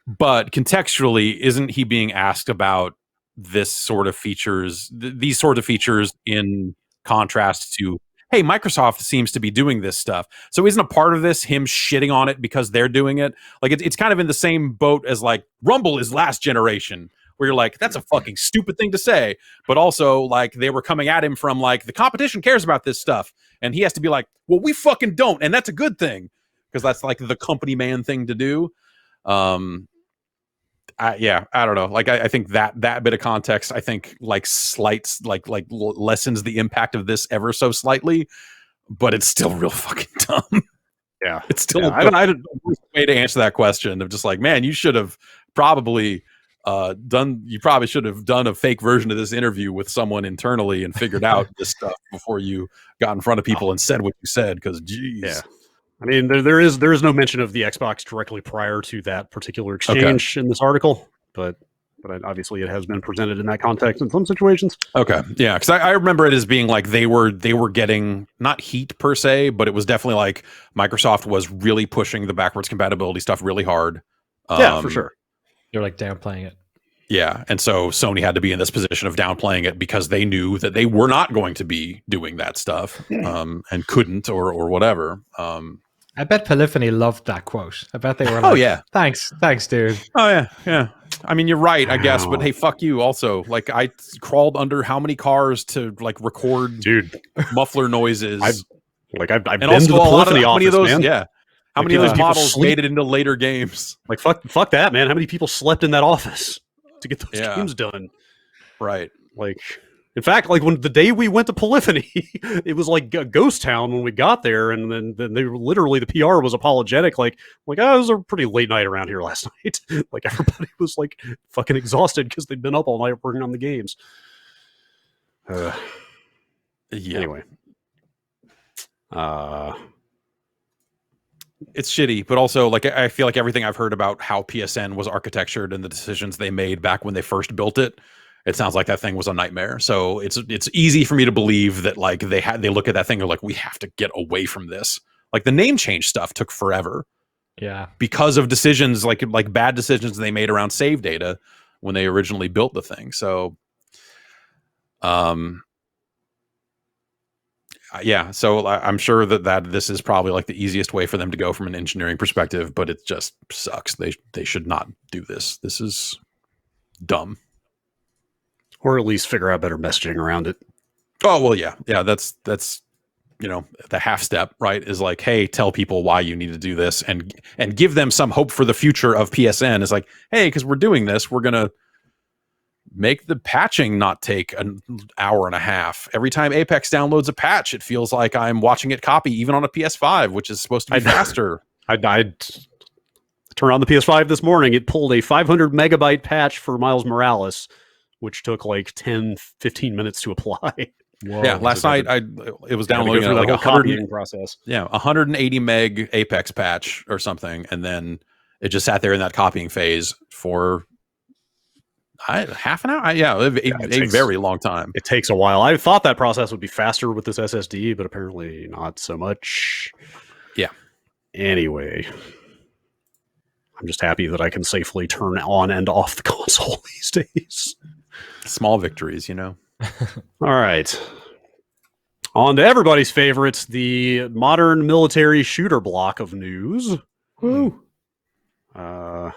But contextually, isn't he being asked about this sort of features, these sort of features in contrast to, hey, Microsoft seems to be doing this stuff. So isn't a part of this him shitting on it because they're doing it? It's kind of in the same boat as Rumble is last generation. where you're like, that's a fucking stupid thing to say. But also, like, they were coming at him from, like, the competition cares about this stuff. And he has to be like, well, we fucking don't. And that's a good thing. Because that's, like, the company man thing to do. I don't know. Like, I think that bit of context, I think, like, lessens the impact of this ever so slightly. But it's still real fucking dumb. Yeah, it's still a way to answer that question of just like, man, you should have probably done a fake version of this interview with someone internally and figured out this stuff before you got in front of people and said what you said. Because, geez, yeah. I mean, there is no mention of the Xbox directly prior to that particular exchange in this article, but obviously it has been presented in that context in some situations. Okay, yeah, because I remember it as being like they were getting not heat per se, but it was definitely like Microsoft was really pushing the backwards compatibility stuff really hard. Yeah, for sure. You're like downplaying it. Yeah, and so Sony had to be in this position of downplaying it because they knew that they were not going to be doing that stuff and couldn't or whatever. I bet Polyphony loved that quote. I bet they were like, oh yeah, thanks dude. Oh yeah. I mean, you're right, I guess, but hey, fuck you. Also, like, I crawled under how many cars to like record, muffler noises. I've been also to the Polyphony office, of those, man. Yeah, how many of those models made it into later games? Like, fuck that, man. How many people slept in that office to get those games done? Right. Like, in fact, like when the day we went to Polyphony, it was like a ghost town when we got there, and then they were literally, the PR was apologetic, like oh, it was a pretty late night around here last night. Like, everybody was like fucking exhausted because they'd been up all night working on the games. Anyway, it's shitty, but also like I feel like everything I've heard about how PSN was architectured and the decisions they made back when they first built it. It sounds like that thing was a nightmare. So it's easy for me to believe that like they look at that thing and they're like, we have to get away from this. Like the name change stuff took forever. Yeah. Because of decisions like bad decisions they made around save data when they originally built the thing. So yeah, so I'm sure that this is probably like the easiest way for them to go from an engineering perspective, but it just sucks. They should not do this. This is dumb. Or at least figure out better messaging around it. Oh, well, yeah. That's the half step, right? Is like, hey, tell people why you need to do this and give them some hope for the future of PSN. Is like, hey, because we're doing this, we're gonna make the patching not take an hour and a half. Every time Apex downloads a patch, it feels like I'm watching it copy, even on a PS5, which is supposed to be faster. I turned on the PS5 this morning. It pulled a 500 megabyte patch for Miles Morales, which took like 10-15 minutes to apply. Whoa, yeah, last night it was downloading like a copying process. Yeah, 180 meg Apex patch or something, and then it just sat there in that copying phase for half an hour. A very long time. It takes a while. I thought that process would be faster with this SSD, but apparently not so much. Yeah. Anyway, I'm just happy that I can safely turn on and off the console these days. Small victories, you know. All right. On to everybody's favorites, the modern military shooter block of news. Woo. Hey,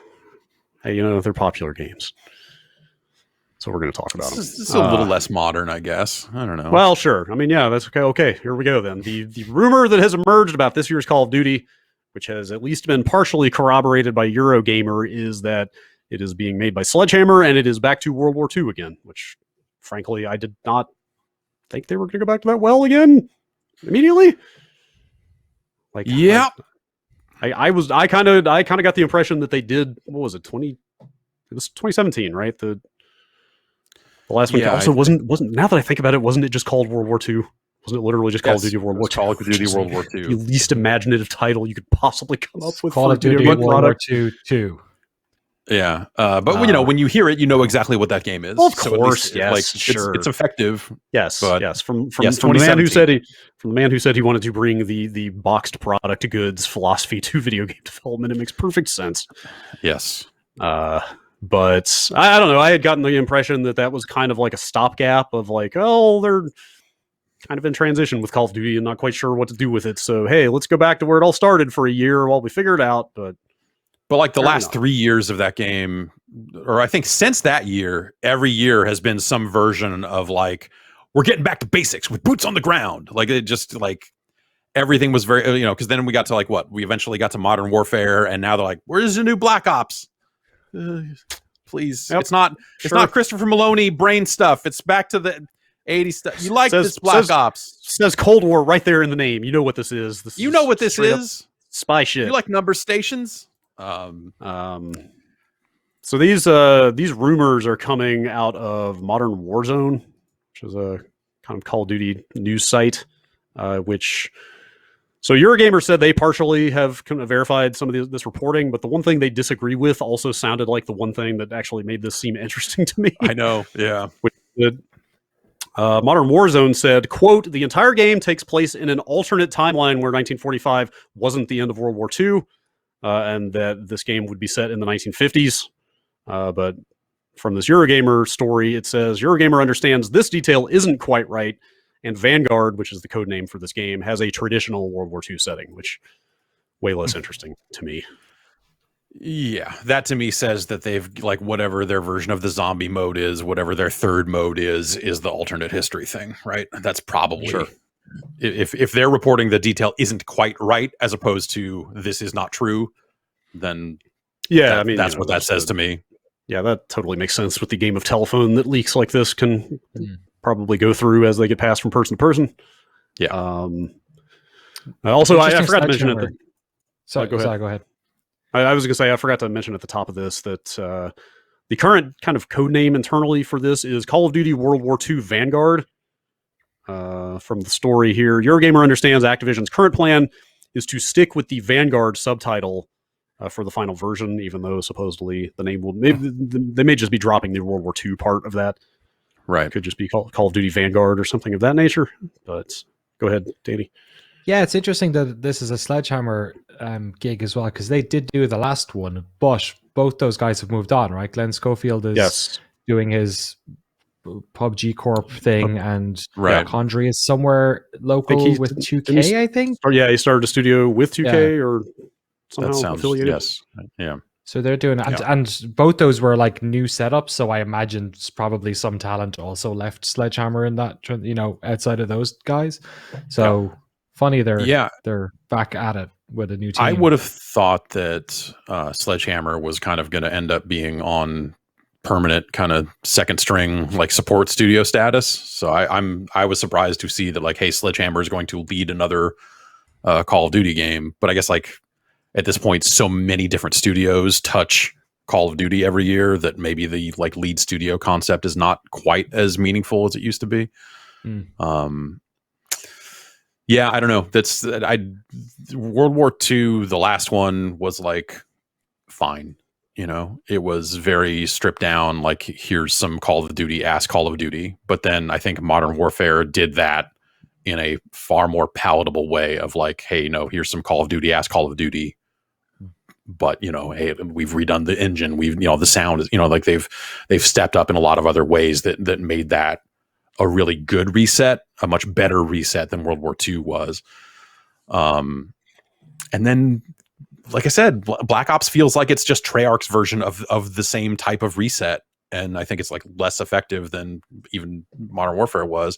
they're popular games. So we're going to talk about them. This is a little less modern, I guess. I don't know. Well, sure. I mean, yeah, that's okay. Okay, here we go then. The rumor that has emerged about this year's Call of Duty, which has at least been partially corroborated by Eurogamer, is that it is being made by Sledgehammer, and it is back to World War II again, which, frankly, I did not think they were going to go back to that well again immediately. Like, yeah, I kind of got the impression that they did. What was it? It was 2017, right? The last one. Yeah, also wasn't. Now that I think about it, wasn't it just called World War II? Wasn't it literally just Call of Duty World War II? Call of Duty World War II. The least imaginative title you could possibly come up with. Call of Duty World War II 2. Yeah, but when you hear it, you know exactly what that game is. Well, of course, yes, sure, it's effective. Yes, but yes. From the man who said he wanted to bring the boxed product goods philosophy to video game development, it makes perfect sense. Yes, but I don't know. I had gotten the impression that was kind of like a stopgap of like, oh, they're kind of in transition with Call of Duty and not quite sure what to do with it. So hey, let's go back to where it all started for a year while we figure it out. But But like the Fair last enough. 3 years of that game, or I think since that year, every year has been some version of like, we're getting back to basics with boots on the ground. Like it just like everything was very, because then we got to like we eventually got to Modern Warfare, and now they're like, where's the new Black Ops? Please, Yep. it's not Christopher Maloney brain stuff. It's back to the 80s stuff. You like this Black Ops? Says Cold War right there in the name. You know what this is. You know what this straight up is? spy shit. You like number stations? So these rumors are coming out of Modern Warzone, which is a kind of Call of Duty news site, So Eurogamer said they partially have kind of verified some of this reporting, but the one thing they disagree with also sounded like the one thing that actually made this seem interesting to me. I know, yeah. Modern Warzone said, quote, the entire game takes place in an alternate timeline where 1945 wasn't the end of World War II, and that this game would be set in the 1950s. But from this Eurogamer story, it says, Eurogamer understands this detail isn't quite right, and Vanguard, which is the code name for this game, has a traditional World War II setting, which way less interesting to me. Yeah, that to me says that they've like whatever their version of the zombie mode is, whatever their third mode is the alternate history thing, right? That's probably Sure. If they're reporting the detail isn't quite right, as opposed to this is not true, then Yeah, that's what that says to me. Yeah, that totally makes sense with the game of telephone that leaks like this can probably go through as they get passed from person to person. Yeah. Also, I forgot to mention it. Sorry, go ahead. Go ahead. I was going to say, I forgot to mention at the top of this that the current kind of code name internally for this is Call of Duty World War II Vanguard. From the story here, Eurogamer understands Activision's current plan is to stick with the Vanguard subtitle for the final version, even though supposedly the name will they may just be dropping the World War II part of that. Right. It could just be Call of Duty Vanguard or something of that nature. But go ahead, Danny. Yeah, it's interesting that this is a Sledgehammer gig as well, because they did do the last one, but both those guys have moved on, right? Glenn Schofield is doing his PUBG Corp thing, and Condry is somewhere local with 2K, I think. Or yeah, he started a studio with 2K or somehow that sounds, affiliated. Yes. Yeah. So they're doing it. And both those were like new setups. So I imagine probably some talent also left Sledgehammer in that, outside of those guys. So funny they're back at it with a new team. I would have thought that Sledgehammer was kind of going to end up being on permanent kind of second string like support studio status. So I was surprised to see that like, hey, Sledgehammer is going to lead another Call of Duty game. But I guess like at this point, so many different studios touch Call of Duty every year that maybe the like lead studio concept is not quite as meaningful as it used to be. Yeah, I don't know. World War II, the last one was like fine. It was very stripped down. Like here's some Call of Duty, ass Call of Duty. But then I think Modern Warfare did that in a far more palatable way of like, hey, here's some Call of Duty, ass Call of Duty. But hey, we've redone the engine. We've the sound is like they've stepped up in a lot of other ways that made that a really good reset, a much better reset than World War II was. And then, like I said, Black Ops feels like it's just Treyarch's version of the same type of reset, and I think it's like less effective than even Modern Warfare was.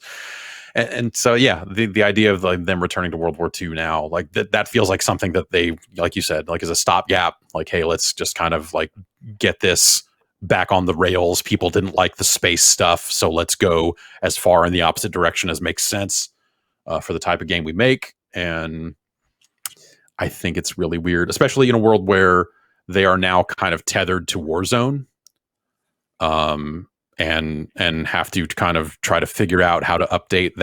And so, yeah, the idea of like them returning to World War II now, like that feels like something that they, like you said, like as a stopgap, like, hey, let's just kind of like get this back on the rails. People didn't like the space stuff, so let's go as far in the opposite direction as makes sense for the type of game we make. And I think it's really weird, especially in a world where they are now kind of tethered to Warzone. And have to kind of try to figure out how to update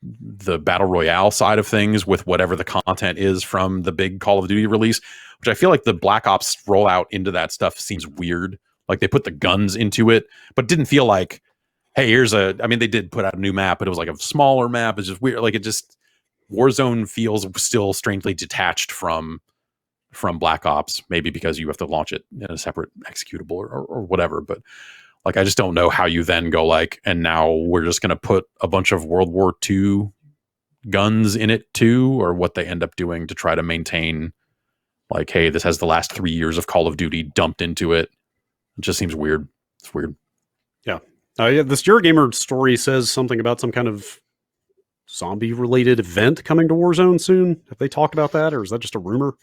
the battle royale side of things with whatever the content is from the big Call of Duty release, which I feel like the Black Ops rollout into that stuff seems weird. Like they put the guns into it, but didn't feel like, hey, they did put out a new map, but it was like a smaller map. It's just weird. Like Warzone feels still strangely detached from Black Ops, maybe because you have to launch it in a separate executable or whatever. But like, I just don't know how you then go like, and now we're just going to put a bunch of World War II guns in it too, or what they end up doing to try to maintain Like, hey, this has the last 3 years of Call of Duty dumped into it. It just seems weird. It's weird. Yeah, this Eurogamer story says something about some kind of zombie-related event coming to Warzone soon. Have they talked about that, or is that just a rumor?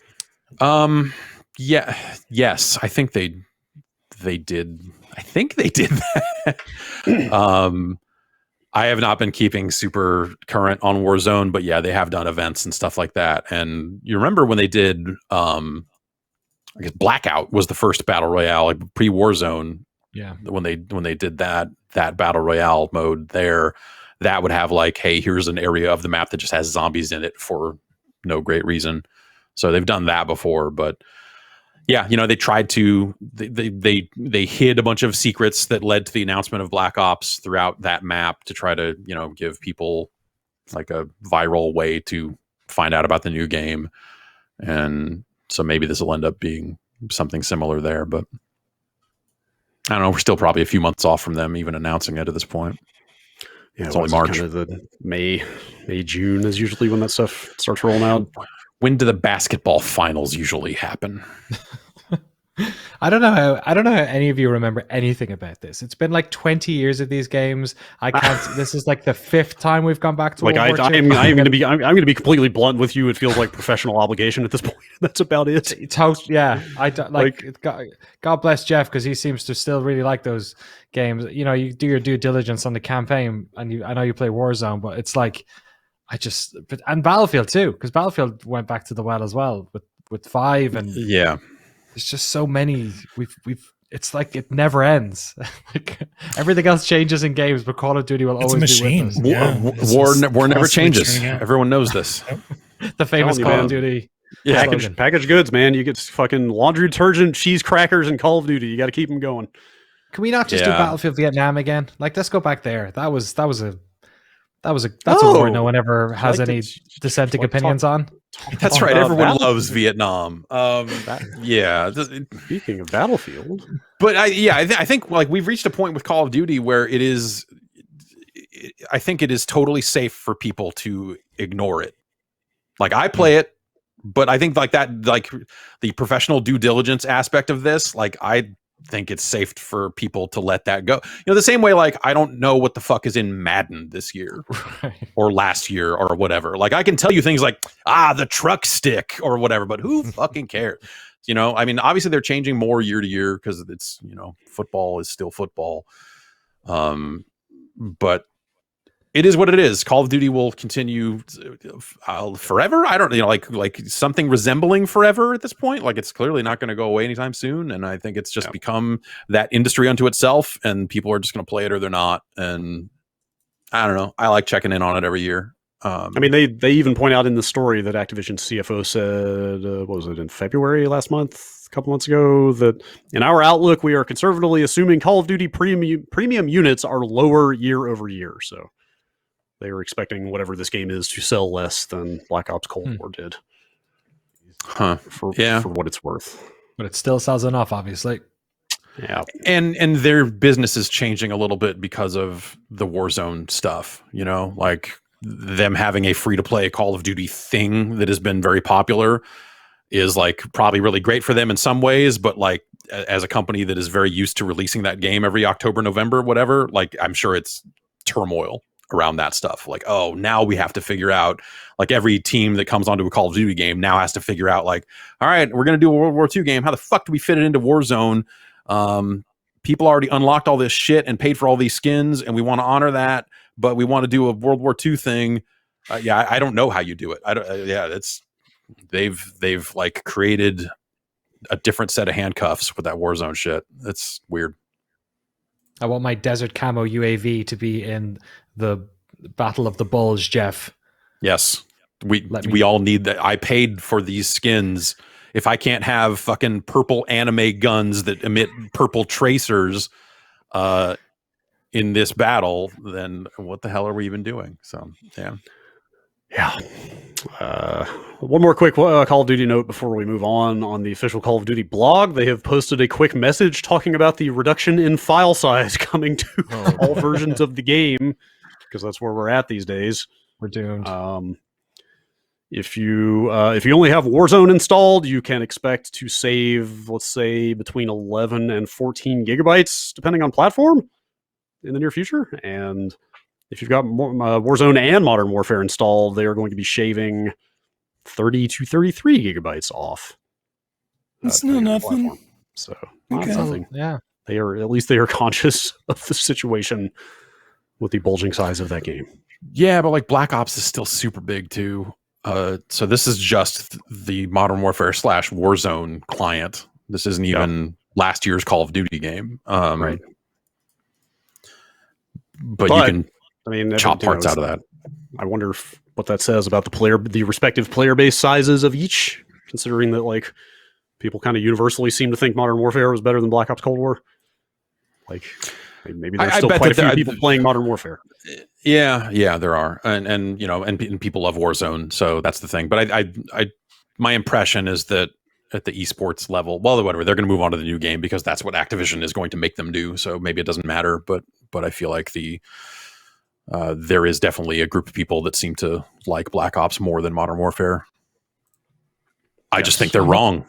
Yes, I think they did. I think they did that. I have not been keeping super current on Warzone, but yeah, they have done events and stuff like that. And you remember when they did, I guess Blackout was the first battle royale, like pre-Warzone. Yeah. When they did that battle royale mode there, that would have like, hey, here's an area of the map that just has zombies in it for no great reason. So they've done that before, but yeah, they tried to they hid a bunch of secrets that led to the announcement of Black Ops throughout that map to try to, give people like a viral way to find out about the new game. And so maybe this will end up being something similar there, but I don't know. We're still probably a few months off from them even announcing it at this point. Yeah, it's only March. Kind of the May, June is usually when that stuff starts rolling out. When do the basketball finals usually happen? I don't know how any of you remember anything about this. It's been like 20 years of these games. I can't. This is like the 5th time we've gone back to like World War II. I'm going to be completely blunt with you. It feels like professional obligation at this point. That's about it. Yeah, I don't, like God bless Jeff, because he seems to still really like those games. You do your due diligence on the campaign, and I know you play Warzone, but it's like and Battlefield too, because Battlefield went back to the well as well with 5 and yeah. There's just so many. It's like it never ends. Like everything else changes in games, but Call of Duty will It's always a be machine. with us. Yeah, War never changes. churning out. Everyone knows this. The famous Call of Duty. Yeah, packaged goods, man. You get fucking laundry detergent, cheese crackers, and Call of Duty. You got to keep them going. Can we not just do Battlefield Vietnam again? Like, let's go back there. That's a war no one ever has any dissenting opinions on. That's right. Everyone loves Vietnam. Yeah. Speaking of Battlefield, but I think like we've reached a point with Call of Duty where it is. I think it is totally safe for people to ignore it. Like I play it, but I think like the professional due diligence aspect of this, like I think it's safe for people to let that go. The same way, like, I don't know what the fuck is in Madden this year or last year or whatever. Like, I can tell you things like, the truck stick or whatever, but who fucking cares? I mean, obviously they're changing more year to year because it's, football is still football. But it is what it is. Call of Duty will continue forever. I don't, like something resembling forever at this point. Like it's clearly not going to go away anytime soon. And I think it's just become that industry unto itself, and people are just going to play it or they're not. And I don't know. I like checking in on it every year. I mean, they even point out in the story that Activision CFO said, what was it, in February last month, a couple months ago, that in our outlook, we are conservatively assuming Call of Duty premium units are lower year over year. So they were expecting whatever this game is to sell less than Black Ops Cold War did. For what it's worth. But it still sells enough, obviously. Yeah. And their business is changing a little bit because of the Warzone stuff, like them having a free-to-play Call of Duty thing that has been very popular is like probably really great for them in some ways, but like as a company that is very used to releasing that game every October, November, whatever, like I'm sure it's turmoil around that stuff. Like, oh, now we have to figure out, like every team that comes onto a Call of Duty game now has to figure out like, all right, we're going to do a World War II game. How the fuck do we fit it into Warzone? People already unlocked all this shit and paid for all these skins, and we want to honor that, but we want to do a World War II thing. I don't know how you do it. It's they've like created a different set of handcuffs with that Warzone shit. It's weird. I want my desert camo UAV to be in the Battle of the Bulge, Jeff. Yes. We all need that. I paid for these skins. If I can't have fucking purple anime guns that emit purple tracers in this battle, then what the hell are we even doing? So, yeah. Yeah. One more quick Call of Duty note before we move on. On the official Call of Duty blog, they have posted a quick message talking about the reduction in file size coming to all versions of the game, because that's where we're at these days. We're doomed. If you only have Warzone installed, you can expect to save, let's say, between 11 and 14 gigabytes, depending on platform, in the near future. And if you've got Warzone and Modern Warfare installed, they are going to be shaving 30 to 33 gigabytes off. It's not nothing. So Okay. not nothing. Yeah. They are conscious of the situation with the bulging size of that game. Yeah, but like Black Ops is still super big too. So this is just the Modern Warfare / Warzone client. This isn't even last year's Call of Duty game. Right. But you can chop you know, parts out of that. I wonder what that says about the respective player base sizes of each, considering that like people kind of universally seem to think Modern Warfare was better than Black Ops Cold War. Like maybe there's still quite a few people playing Modern Warfare. Yeah, there are, and you know, and people love Warzone, so that's the thing. But I my impression is that at the esports level, well, whatever, they're going to move on to the new game because that's what Activision is going to make them do. So maybe it doesn't matter, but I feel like there is definitely a group of people that seem to like Black Ops more than Modern Warfare. I just think they're wrong.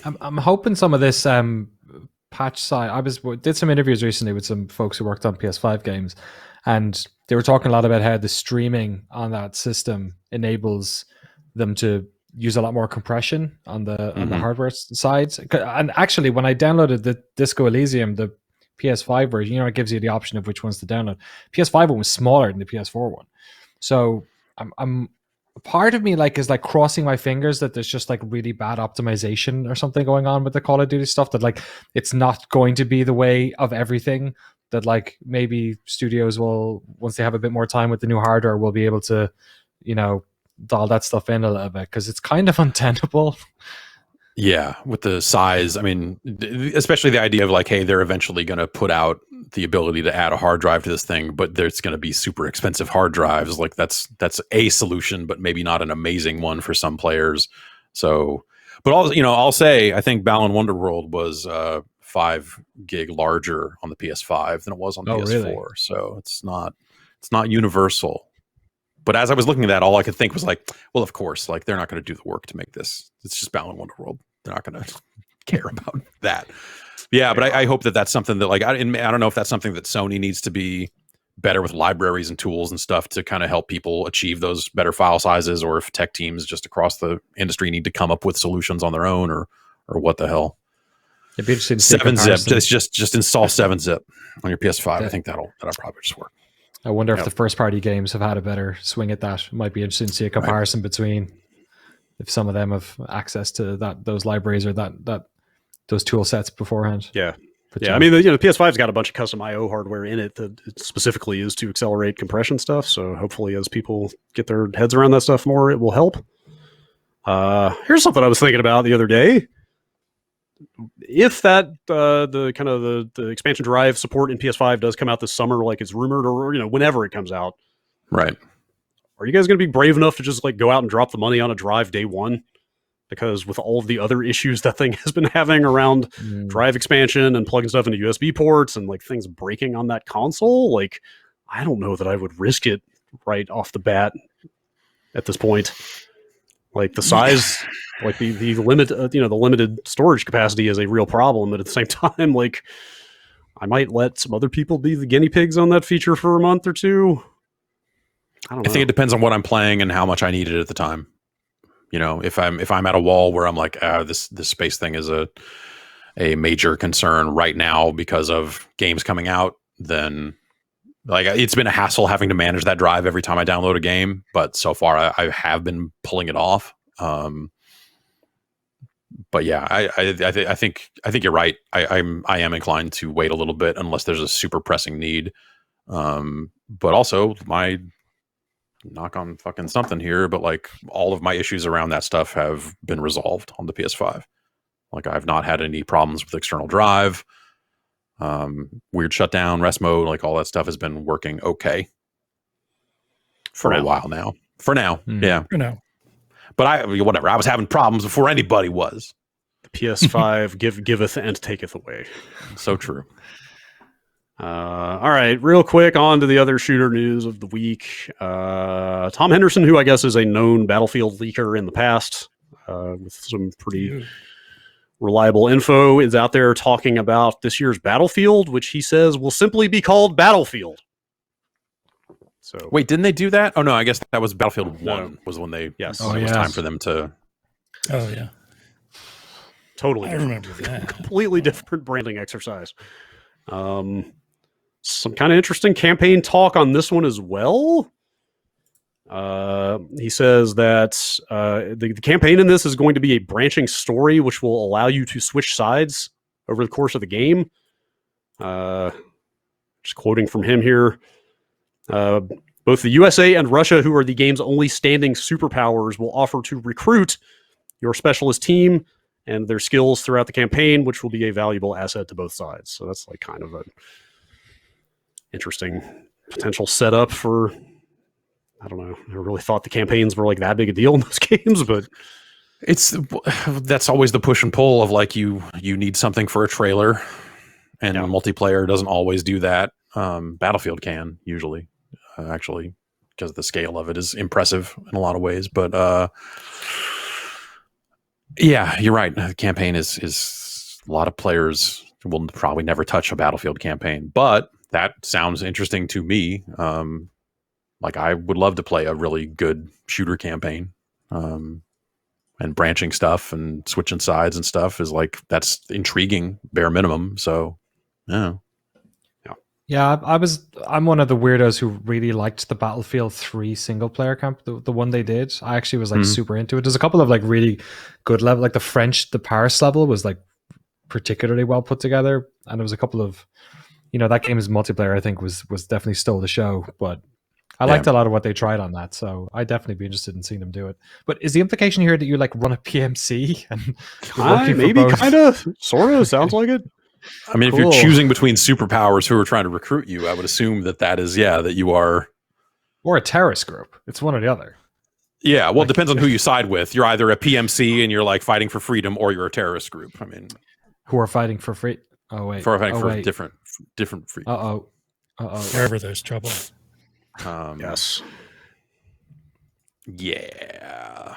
I'm hoping some of this patch side. I did some interviews recently with some folks who worked on PS5 games, and they were talking a lot about how the streaming on that system enables them to use a lot more compression on the hardware side. And actually, when I downloaded the Disco Elysium, the PS5 version, you know, it gives you the option of which ones to download. PS5 one was smaller than the PS4 one, so I'm part of me is crossing my fingers that there's just like really bad optimization or something going on with the Call of Duty stuff, that like it's not going to be the way of everything, that like maybe studios will, once they have a bit more time with the new hardware, will be able to, you know, dial that stuff in a little bit, because it's kind of untenable. Yeah, with the size, I mean, especially the idea of like, hey, they're eventually going to put out the ability to add a hard drive to this thing, but there's going to be super expensive hard drives. Like that's a solution, but maybe not an amazing one for some players. So, but I'll say, I think Balan Wonderworld was 5 gig larger on the PS5 than it was on the PS4. Really? So it's not universal. But as I was looking at that, all I could think was like, well, of course, like they're not going to do the work to make this. It's just Balan Wonderworld. They're not going to care about that. Yeah, but I hope that that's something that like, I don't know if that's something that Sony needs to be better with libraries and tools and stuff to kind of help people achieve those better file sizes, or if tech teams just across the industry need to come up with solutions on their own, or what the hell. It'd be interesting to see 7-zip. Just install 7-zip on your PS5. I think that'll probably just work. I wonder if the first party games have had a better swing at that. It might be interesting to see a comparison between if some of them have access to those libraries or those tool sets beforehand. Yeah. Yeah, I mean, the PS5's got a bunch of custom I/O hardware in it that it specifically is to accelerate compression stuff. So hopefully, as people get their heads around that stuff more, it will help. Here's something I was thinking about the other day. If that the expansion drive support in PS5 does come out this summer, like it's rumored, or whenever it comes out, right? Are you guys going to be brave enough to just like go out and drop the money on a drive day one? Because with all of the other issues that thing has been having around drive expansion and plugging stuff into USB ports and like things breaking on that console, like I don't know that I would risk it right off the bat at this point. Like the size, like the limit, the limited storage capacity is a real problem. But at the same time, like I might let some other people be the guinea pigs on that feature for a month or two. I don't know. I think it depends on what I'm playing and how much I need it at the time. If I'm at a wall where I'm like, this space thing is a major concern right now because of games coming out, then like it's been a hassle having to manage that drive every time I download a game. But so far I have been pulling it off. But yeah, I think you're right. I am inclined to wait a little bit unless there's a super pressing need. But also my knock on fucking something here, but like all of my issues around that stuff have been resolved on the PS5. Like I've not had any problems with external drive, weird shutdown, rest mode, like all that stuff has been working okay for a while now. For now, yeah. For now. But whatever. I was having problems before anybody was. The PS5 giveth and taketh away. So true. All right, real quick on to the other shooter news of the week. Tom Henderson, who I guess is a known Battlefield leaker in the past, with some pretty reliable info, is out there talking about this year's Battlefield, which he says will simply be called Battlefield. So wait, didn't they do that? Oh no, I guess that was Battlefield 1 No. was when they. Yes. It Oh, was time for them to. Oh yeah, totally I remember that. completely different branding exercise. Some kind of interesting campaign talk on this one as well. He says that the campaign in this is going to be a branching story, which will allow you to switch sides over the course of the game. Just quoting from him here. Both the USA and Russia, who are the game's only standing superpowers, will offer to recruit your specialist team and their skills throughout the campaign, which will be a valuable asset to both sides. So that's like kind of an interesting potential setup for, I don't know. I never really thought the campaigns were like that big a deal in those games, but that's always the push and pull of like you need something for a trailer, and multiplayer doesn't always do that. Battlefield can usually, actually, because the scale of it is impressive in a lot of ways. But yeah, you're right. The campaign is a lot of players will probably never touch a Battlefield campaign, but that sounds interesting to me. Like I would love to play a really good shooter campaign, and branching stuff and switching sides and stuff is like, that's intriguing bare minimum. So yeah. I'm one of the weirdos who really liked the Battlefield 3 single player camp, the one they did. I actually was like super into it. There's a couple of like really good level, like the Paris level was like particularly well put together, and there was a couple of, that game's multiplayer I think was definitely stole the show, but I liked a lot of what they tried on that, so I'd definitely be interested in seeing them do it. But is the implication here that you like run a PMC and maybe kind of, sort of sounds like it? I mean, if you're choosing between superpowers who are trying to recruit you, I would assume that is, that you are. Or a terrorist group. It's one or the other. Yeah, well, it depends on who you side with. You're either a PMC and you're like fighting for freedom, or you're a terrorist group. I mean, who are fighting for free? Oh wait, different free. Wherever there's trouble. Yes. Yeah.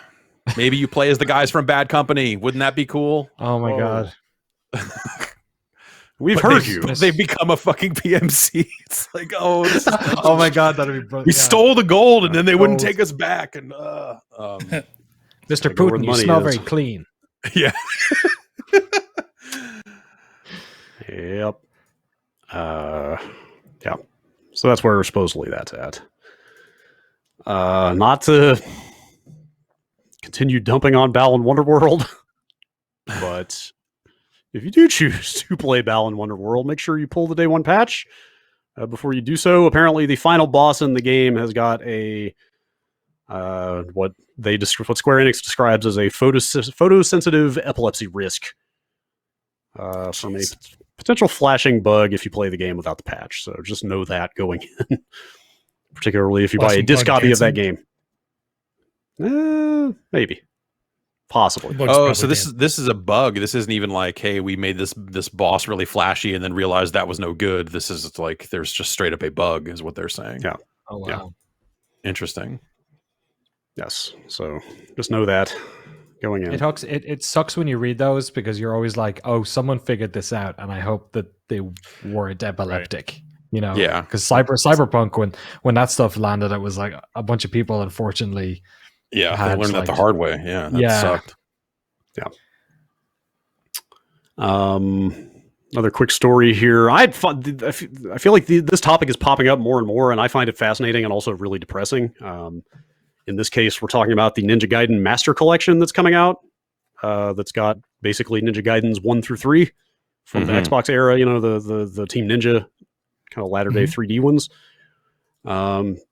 Maybe you play as the guys from Bad Company. Wouldn't that be cool? Oh my god. We've heard you. They've become a fucking PMC. It's like, this is oh my god, that'd be brilliant. We stole the gold and then they wouldn't take us back. And Mr. Putin, you smell very clean. Yeah. Yep. Yeah. So that's where supposedly that's at. Not to continue dumping on Balan Wonderworld, but if you do choose to play Balan Wonderworld, make sure you pull the day one patch. Before you do so, apparently the final boss in the game has got a what Square Enix describes as a photosensitive epilepsy risk from a potential flashing bug if you play the game without the patch. So just know that going in, particularly if you buy a disc copy of that game. Maybe. Possibly. Oh, so this is a bug. This isn't even like, hey, we made this boss really flashy and then realized that was no good. This is like there's just straight up a bug, is what they're saying. Yeah. Oh wow. Yeah. Interesting. Yes. So just know that going in. It sucks when you read those because you're always like, oh, someone figured this out, and I hope that they weren't epileptic. Yeah. Because Cyberpunk, when that stuff landed, it was like a bunch of people, unfortunately. Yeah, they learned that the hard way. Yeah, that sucked. Yeah. Another quick story here. I feel like this topic is popping up more and more, and I find it fascinating and also really depressing. In this case, we're talking about the Ninja Gaiden Master Collection that's coming out. That's got basically Ninja Gaidens 1 through 3 from the Xbox era. The Team Ninja kind of latter day 3D ones.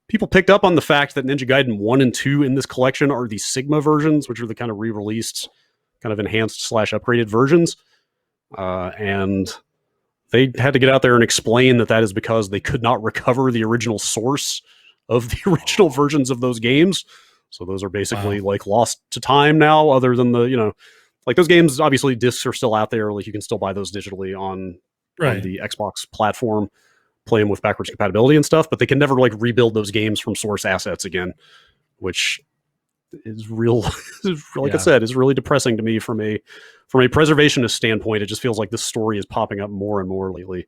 People picked up on the fact that Ninja Gaiden 1 and 2 in this collection are the Sigma versions, which are the kind of re-released, kind of enhanced / upgraded versions. And they had to get out there and explain that is because they could not recover the original source of the original versions of those games. So those are basically like lost to time now, other than like those games, obviously discs are still out there. Like you can still buy those digitally on the Xbox platform. play them with backwards compatibility and stuff, but they can never like rebuild those games from source assets again, which is real. Like I said, is really depressing to me from a preservationist standpoint. It just feels like this story is popping up more and more lately.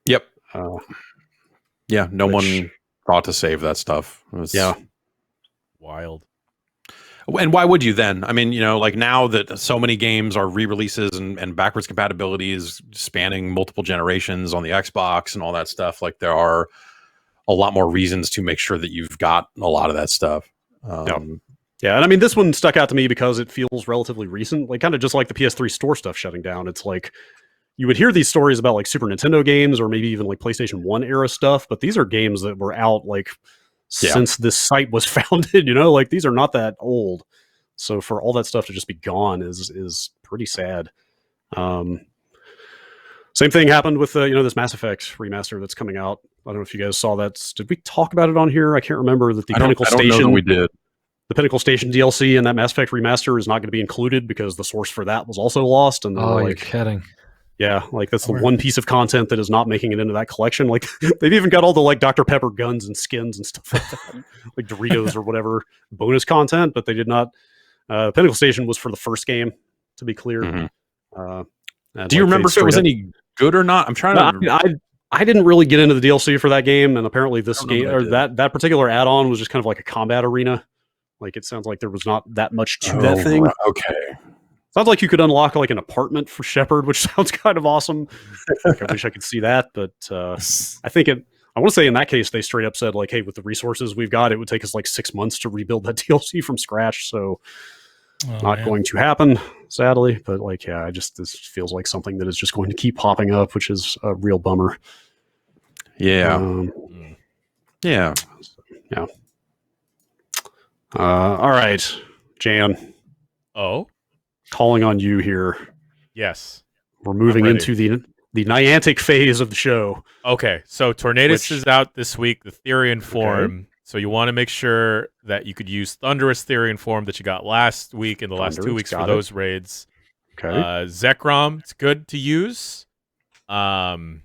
Yep. No one thought to save that stuff. Wild. And why would you then? I mean, like now that so many games are re-releases and backwards compatibility is spanning multiple generations on the Xbox and all that stuff, like there are a lot more reasons to make sure that you've got a lot of that stuff. Yeah, and I mean, this one stuck out to me because it feels relatively recent, like kind of just like the PS3 store stuff shutting down. It's like you would hear these stories about like Super Nintendo games or maybe even like PlayStation 1 era stuff, but these are games that were out like since this site was founded, like these are not that old. So for all that stuff to just be gone is pretty sad. Same thing happened with this Mass Effect remaster that's coming out. I don't know if you guys saw that. Did we talk about it on here? I can't remember. That the Pinnacle Station. I don't know that we did. The Pinnacle Station DLC and that Mass Effect remaster is not going to be included because the source for that was also lost. And you're kidding. Yeah, like that's the one piece of content that is not making it into that collection. Like they've even got all the like Dr. Pepper guns and skins and stuff like that, like Doritos or whatever bonus content, but they did not. Pinnacle Station was for the first game, to be clear. Mm-hmm. Do you remember if it was any good or not? I'm trying to. I didn't really get into the DLC for that game, and apparently this game or that particular add-on was just kind of like a combat arena. Like it sounds like there was not that much to that thing. Okay. Sounds like you could unlock like an apartment for Shepard, which sounds kind of awesome. Like, I wish I could see that, but I think I want to say in that case they straight up said like, "Hey, with the resources we've got, it would take us like 6 months to rebuild that DLC from scratch." So, not going to happen, sadly. But like, this feels like something that is just going to keep popping up, which is a real bummer. Yeah. Yeah. All right, Jan. Oh. Calling on you here. Yes. We're moving into the Niantic phase of the show. Okay, so Tornadus is out this week, the Therian form. Okay. So you want to make sure that you could use Thunderous Therian form that you got last week and the last 2 weeks for those raids. Okay. Zekrom, it's good to use. I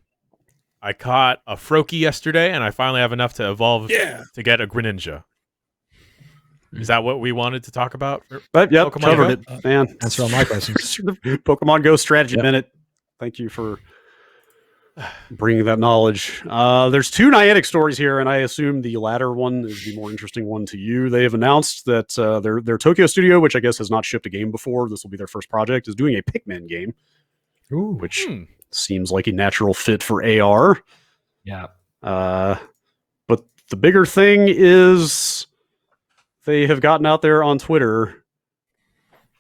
caught a Froakie yesterday, and I finally have enough to evolve to get a Greninja. Is that what we wanted to talk about? But Pokemon covered it, man. Answer all my questions. Pokemon Go strategy minute. Thank you for bringing that knowledge. There's 2 Niantic stories here, and I assume the latter one is the more interesting one to you. They have announced that their Tokyo studio, which I guess has not shipped a game before, this will be their first project, is doing a Pikmin game, which seems like a natural fit for AR. Yeah. But the bigger thing is they have gotten out there on Twitter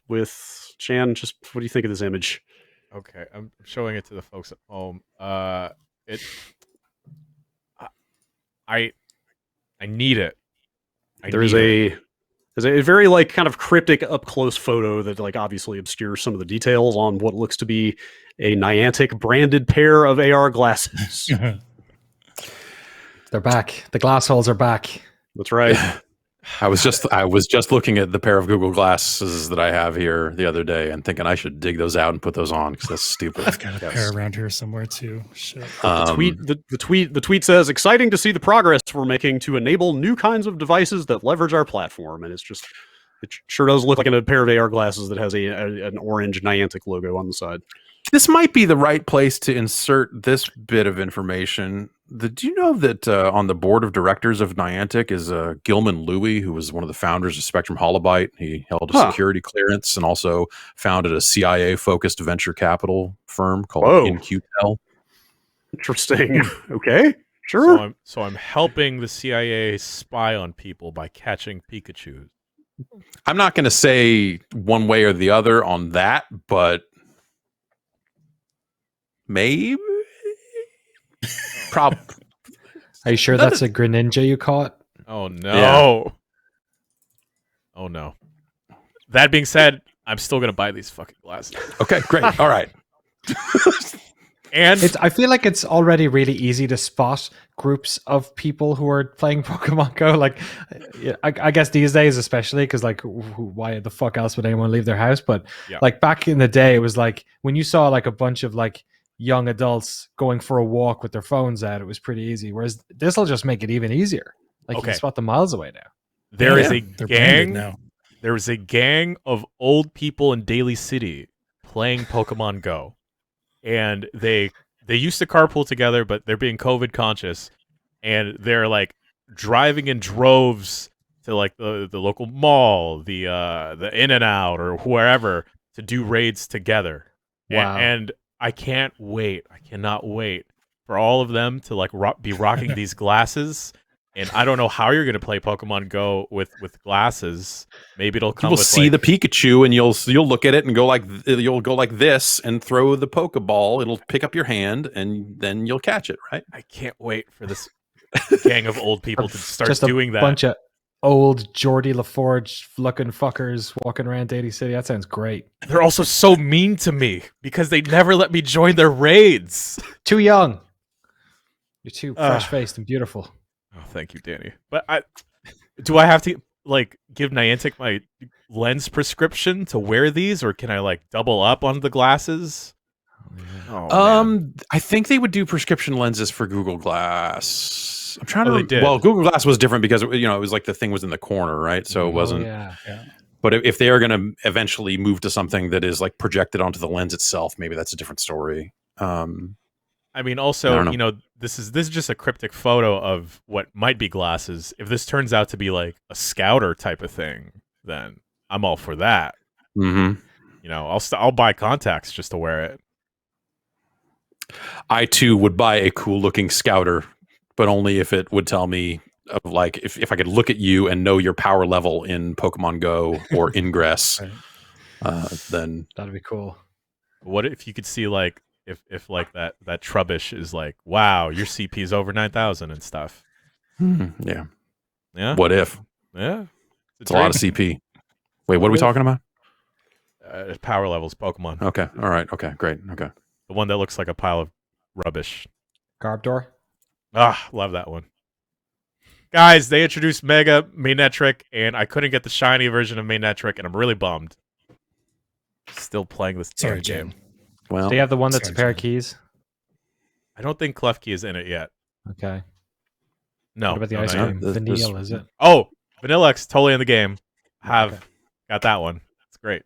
with Chan. Just what do you think of this image? Okay, I'm showing it to the folks at home. I need it. There's a very like kind of cryptic up close photo that like obviously obscures some of the details on what looks to be a Niantic branded pair of AR glasses. They're back. The glass holes are back. That's right. I was just looking at the pair of Google glasses that I have here the other day and thinking I should dig those out and put those on because that's stupid. I've got a pair around here somewhere too. Shit. The tweet says, "Exciting to see the progress we're making to enable new kinds of devices that leverage our platform." And it sure does look like a pair of AR glasses that has an orange Niantic logo on the side. This might be the right place to insert this bit of information. Do you know that on the board of directors of Niantic is Gilman Louie, who was one of the founders of Spectrum Holobyte? He held a security clearance and also founded a CIA-focused venture capital firm called InQtel. Interesting. Okay, sure. So I'm helping the CIA spy on people by catching Pikachu. I'm not going to say one way or the other on that, but maybe. Are you sure that's a Greninja you caught? Oh no! Yeah. Oh no! That being said, I'm still gonna buy these fucking glasses. Okay, great. All right. And I feel like it's already really easy to spot groups of people who are playing Pokemon Go. Like, I guess these days, especially because like, why the fuck else would anyone leave their house? But like back in the day, it was like when you saw like a bunch of like young adults going for a walk with their phones out, it was pretty easy. Whereas this will just make it even easier. Like you Okay. can spot them miles away now. There is a They're branded gang. now. There is a gang of old people in Daly City playing Pokemon Go, and they used to carpool together, but they're being COVID conscious, and they're like driving in droves to like the local mall, the In-N-Out or wherever to do raids together. Wow. And I can't wait. I cannot wait for all of them to like be rocking these glasses. And I don't know how you're going to play Pokemon Go with glasses. Maybe it'll come You will with see like, the Pikachu, and you'll look at it and go like this, and throw the Pokeball. It'll pick up your hand, and then you'll catch it. Right? I can't wait for this gang of old people to start Just doing a that. bunch of old Geordie LaForge looking fuckers walking around Daly City. That sounds great. They're also so mean to me because they never let me join their raids. Too young. You're too fresh-faced and beautiful. Oh, thank you, Danny. But do I have to like give Niantic my lens prescription to wear these, or can I like double up on the glasses? Oh, man. I think they would do prescription lenses for Google Glass. I'm trying Oh, to. they did. Well, Google Glass was different because it was like the thing was in the corner, right? So it wasn't. Yeah. But if they are going to eventually move to something that is like projected onto the lens itself, maybe that's a different story. I mean, I also, don't know. this is just a cryptic photo of what might be glasses. If this turns out to be like a scouter type of thing, then I'm all for that. Mm-hmm. I'll buy contacts just to wear it. I too would buy a cool looking scouter, but only if it would tell me of like if I could look at you and know your power level in Pokemon Go or Ingress, Right. then That'd be cool. What if you could see like if like that Trubbish is like, wow, your CP is over 9,000 and stuff. yeah. Yeah. What if? Yeah. It's a lot of CP. Wait, what are we talking about? Power levels, Pokemon. Okay. All right. Okay. Great. Okay. The one that looks like a pile of rubbish. Garbdor. Love that one. Guys, they introduced Mega Maynetric, and I couldn't get the shiny version of Maynetric, and I'm really bummed. Still playing this Sorry, damn game. Jim. Well, Do you have the one that's Sorry, a pair of Jim. keys? I don't think Klefki is in it yet. Okay. No. What about the no, ice not cream? yet. Vanille, is it? Oh, Vanilla X, totally in the game. Okay. Got that one. It's great.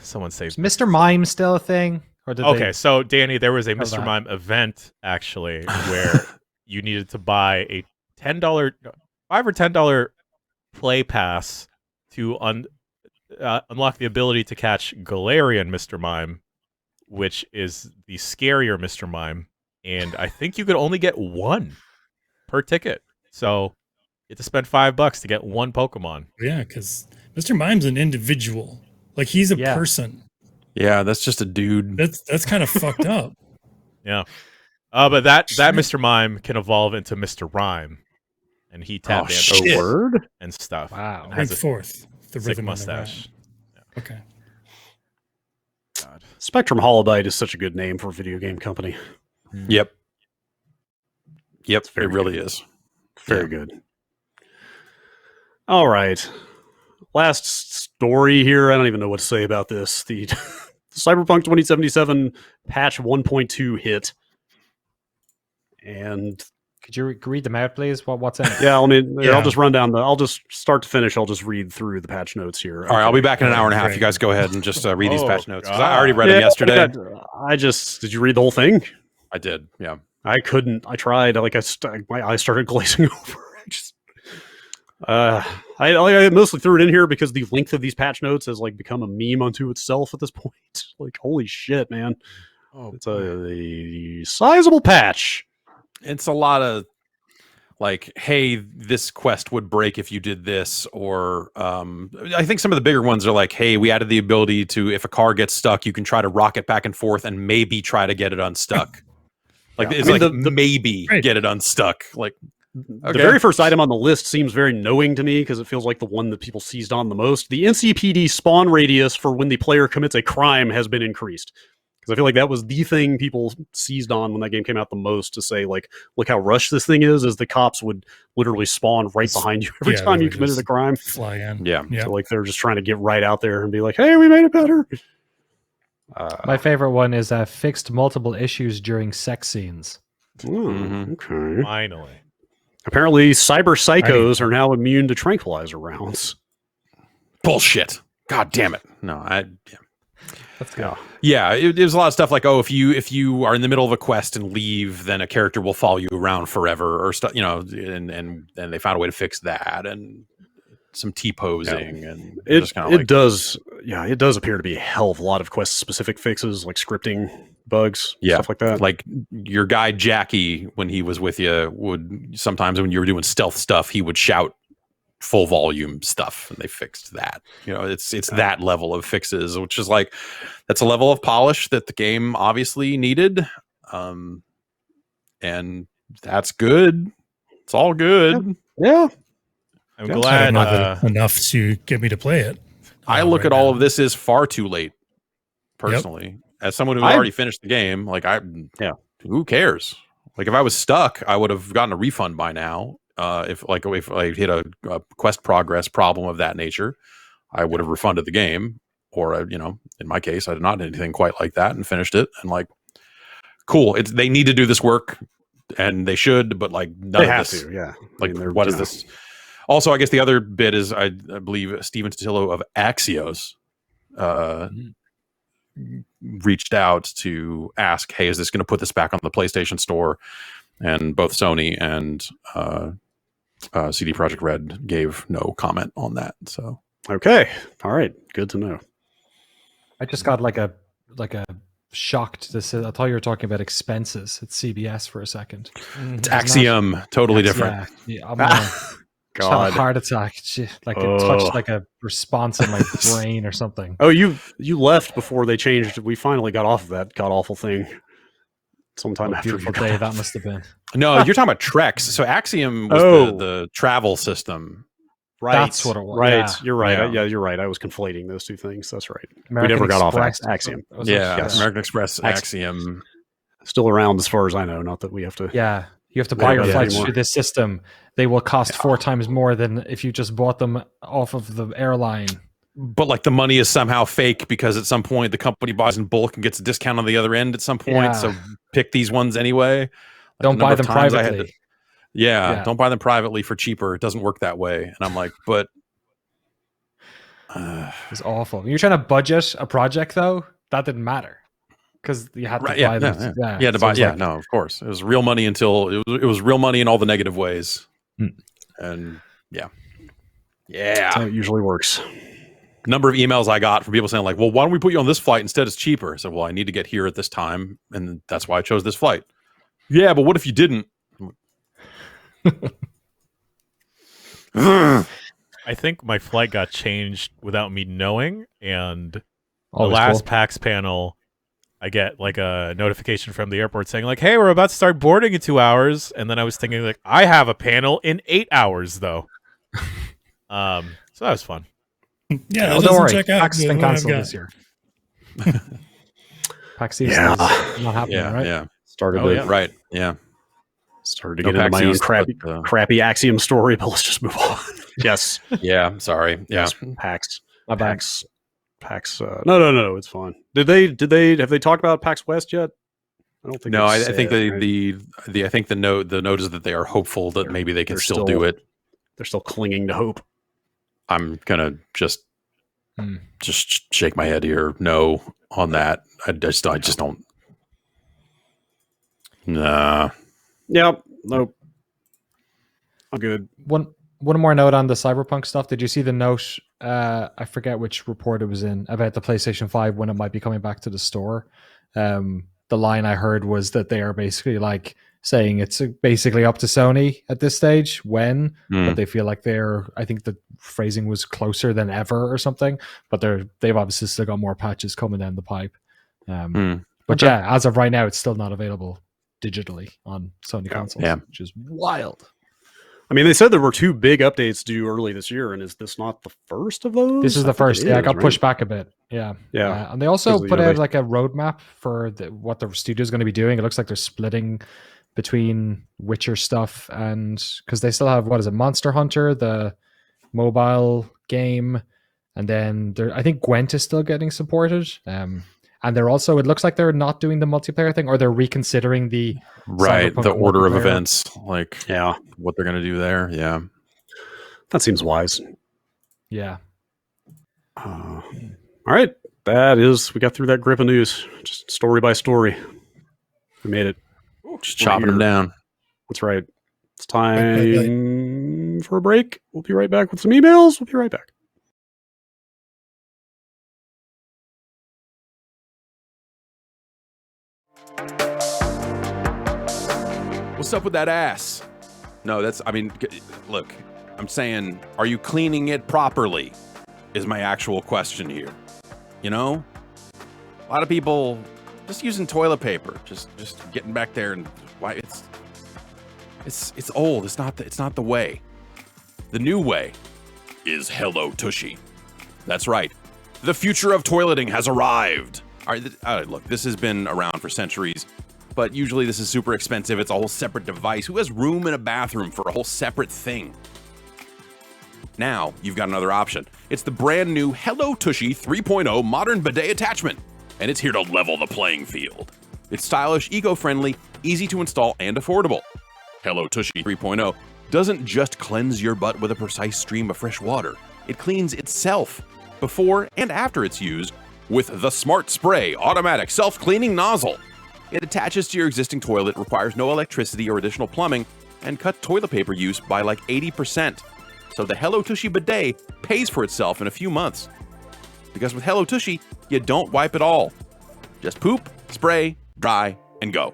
Someone saved Is Mr. Mime still a thing? Or did Okay, so Danny, there was a How's Mr. that? Mime event actually where you needed to buy a $10, $5 or $10 play pass to unlock the ability to catch Galarian Mr. Mime, which is the scarier Mr. Mime, and I think you could only get one per ticket. So you have to spend $5 to get one Pokemon. Yeah, because Mr. Mime's an individual. Like he's a Yeah. person. yeah, that's just a dude. That's kind of fucked up. Yeah. But that Mr. Mime can evolve into Mr. Rhyme, and he tap Oh, dances shit. Word? and stuff. Wow. And Bring has a forth the sick rhythm and the mustache. rhyme. Okay. God. Spectrum Holobyte is such a good name for a video game company. Yep. Yep. very It really is. Very Yeah. good. All right. Last story here. I don't even know what to say about this. The Cyberpunk 2077 patch 1.2 hit. And Could you read them out, please? What's in it? yeah, I'll Yeah. just run down I'll just start to finish. I'll just read through the patch notes here. All right, I'll be back in an Okay, hour and a half. great. You guys go ahead and just read these Oh, patch notes because God. I already read them yesterday. Did you read the whole thing? I did. Yeah. I couldn't. I tried. Like my eyes started glazing over. I mostly threw it in here because the length of these patch notes has like become a meme unto itself at this point. Like, holy shit, man! Oh, It's a sizable patch. It's a lot of like, hey, this quest would break if you did this, or I think some of the bigger ones are like, hey, we added the ability to, if a car gets stuck, you can try to rock it back and forth and maybe try to get it unstuck. Like Yeah. it's I mean, like the maybe Right. get it unstuck. Like The Okay. very first item on the list seems very knowing to me because it feels like the one that people seized on the most. The NCPD spawn radius for when the player commits a crime has been increased. Because I feel like that was the thing people seized on when that game came out the most, to say, like, look how rushed this thing is the cops would literally spawn right behind you every Yeah, time they you would committed just a crime. Fly in. Yeah. Yeah. So, like, they're just trying to get right out there and be like, hey, we made it better. My favorite one is fixed multiple issues during sex scenes. Okay. Finally. Apparently, cyber psychos are now immune to tranquilizer rounds. Bullshit. God damn it. No, That's good. Yeah, it was a lot of stuff like, oh, if you are in the middle of a quest and leave, then a character will follow you around forever, or stuff, and they found a way to fix that, and some T-posing, and it does appear to be a hell of a lot of quest specific fixes, like scripting bugs, stuff like that. Like your guy Jackie, when he was with you, would sometimes when you were doing stealth stuff, he would shout full volume stuff, and they fixed that. It's that level of fixes, which is like, that's a level of polish that the game obviously needed, and that's good. It's all good. Yeah. I'm glad enough to get me to play it. I look at all of this as far too late, personally. As someone who already finished the game, like who cares? Like if I was stuck, I would have gotten a refund by now. If I hit a quest progress problem of that nature, I would have refunded the game, or in my case, I did not do anything quite like that and finished it. And like, cool, they need to do this work, and they should, but like none they of have this. to, yeah. Like, what is this? Also, I guess the other bit is I believe Steven Totillo of Axios reached out to ask, hey, is this going to put this back on the PlayStation Store? And both Sony and CD Projekt Red gave no comment on that. So okay, all right, good to know. I just got like a shocked. I thought you were talking about expenses at CBS for a second. It's Axiom, totally different. Yeah, I'm gonna just have a heart attack. Like it touched like a response in my brain or something. Oh, you left before they changed. We finally got off of that god awful thing. Sometime after beautiful day that must have been. No, you're talking about Trex. So Axiom was the travel system. Right. That's what it was. Right. Yeah. You're right. Yeah, you're right. I was conflating those two things. That's right. American we never got Express off Axiom. Yes. American Express, Axiom. Still around as far as I know. Not that we have to. Yeah. You have to buy your flights through this system. They will cost 4 times more than if you just bought them off of the airline. But like the money is somehow fake because at some point the company buys in bulk and gets a discount on the other end at some point. Yeah. So pick these ones anyway. Like don't buy them privately. Don't buy them privately for cheaper. It doesn't work that way. And I'm like, but it's awful. You're trying to budget a project though, that didn't matter because you had to buy them. No, of course. It was real money until it was real money in all the negative ways. And that's how it usually works. Number of emails I got from people saying like, well, why don't we put you on this flight instead? It's cheaper. I said, well, I need to get here at this time, and that's why I chose this flight. Yeah, but what if you didn't? I think my flight got changed without me knowing, and the last PAX panel, I get like a notification from the airport saying like, hey, we're about to start boarding in 2 hours. And then I was thinking like, I have a panel in 8 hours though. So that was fun. Yeah, don't worry. Check out PAX has been cancelled this year. PAX season is not happening, right? Yeah. Started Started to get into my own crappy Axiom story, but let's just move on. Yes. Yeah. Sorry. Yeah. PAX. PAX. No. It's fine. Have they talked about PAX West yet? I don't think. No, I think I think the note is that they are hopeful that maybe they can still do it. They're still clinging to hope. I'm gonna just shake my head here. No, on that. I just don't. Nah. Yep. Nope. I'm good. One more note on the Cyberpunk stuff. Did you see the note? I forget which report it was in about the PlayStation 5 when it might be coming back to the store. The line I heard was that they are basically like saying it's basically up to Sony at this stage but they feel like I think the phrasing was closer than ever or something, but they've obviously still got more patches coming down the pipe. But yeah, as of right now, it's still not available digitally on Sony consoles, which is wild. I mean, they said there were 2 big updates due early this year, and is this not the first of those? This is the first. I got pushed back a bit. Yeah. And they also put out like a roadmap for what the studio is going to be doing. It looks like they're splitting between Witcher stuff and because they still have Monster Hunter, the mobile game, and then I think Gwent is still getting supported. and they're also, it looks like they're not doing the multiplayer thing, or they're reconsidering the Right, Cyberpunk the order of multiplayer. events, like Yeah, what they're going to do there. Yeah. that seems wise. Yeah. All right, we got through that grip of news, just story by story. We made it. Just chopping them here. down. That's right. It's time for a break. We'll be right back with some emails. We'll be right back. What's up with that ass? No, look, I'm saying, are you cleaning it properly? Is my actual question here. You know? A lot of people just using toilet paper, just getting back there, and why it's old. It's not the way. The new way is Hello Tushy. That's right. The future of toileting has arrived. All right, look, this has been around for centuries, but usually this is super expensive. It's a whole separate device. Who has room in a bathroom for a whole separate thing? Now, you've got another option. It's the brand new Hello Tushy 3.0 modern bidet attachment, and it's here to level the playing field. It's stylish, eco-friendly, easy to install, and affordable. Hello Tushy 3.0 doesn't just cleanse your butt with a precise stream of fresh water. It cleans itself before and after it's used with the Smart Spray automatic self-cleaning nozzle. It attaches to your existing toilet, requires no electricity or additional plumbing, and cuts toilet paper use by like 80%. So the Hello Tushy bidet pays for itself in a few months. Because with Hello Tushy, you don't wipe at all. Just poop, spray, dry, and go.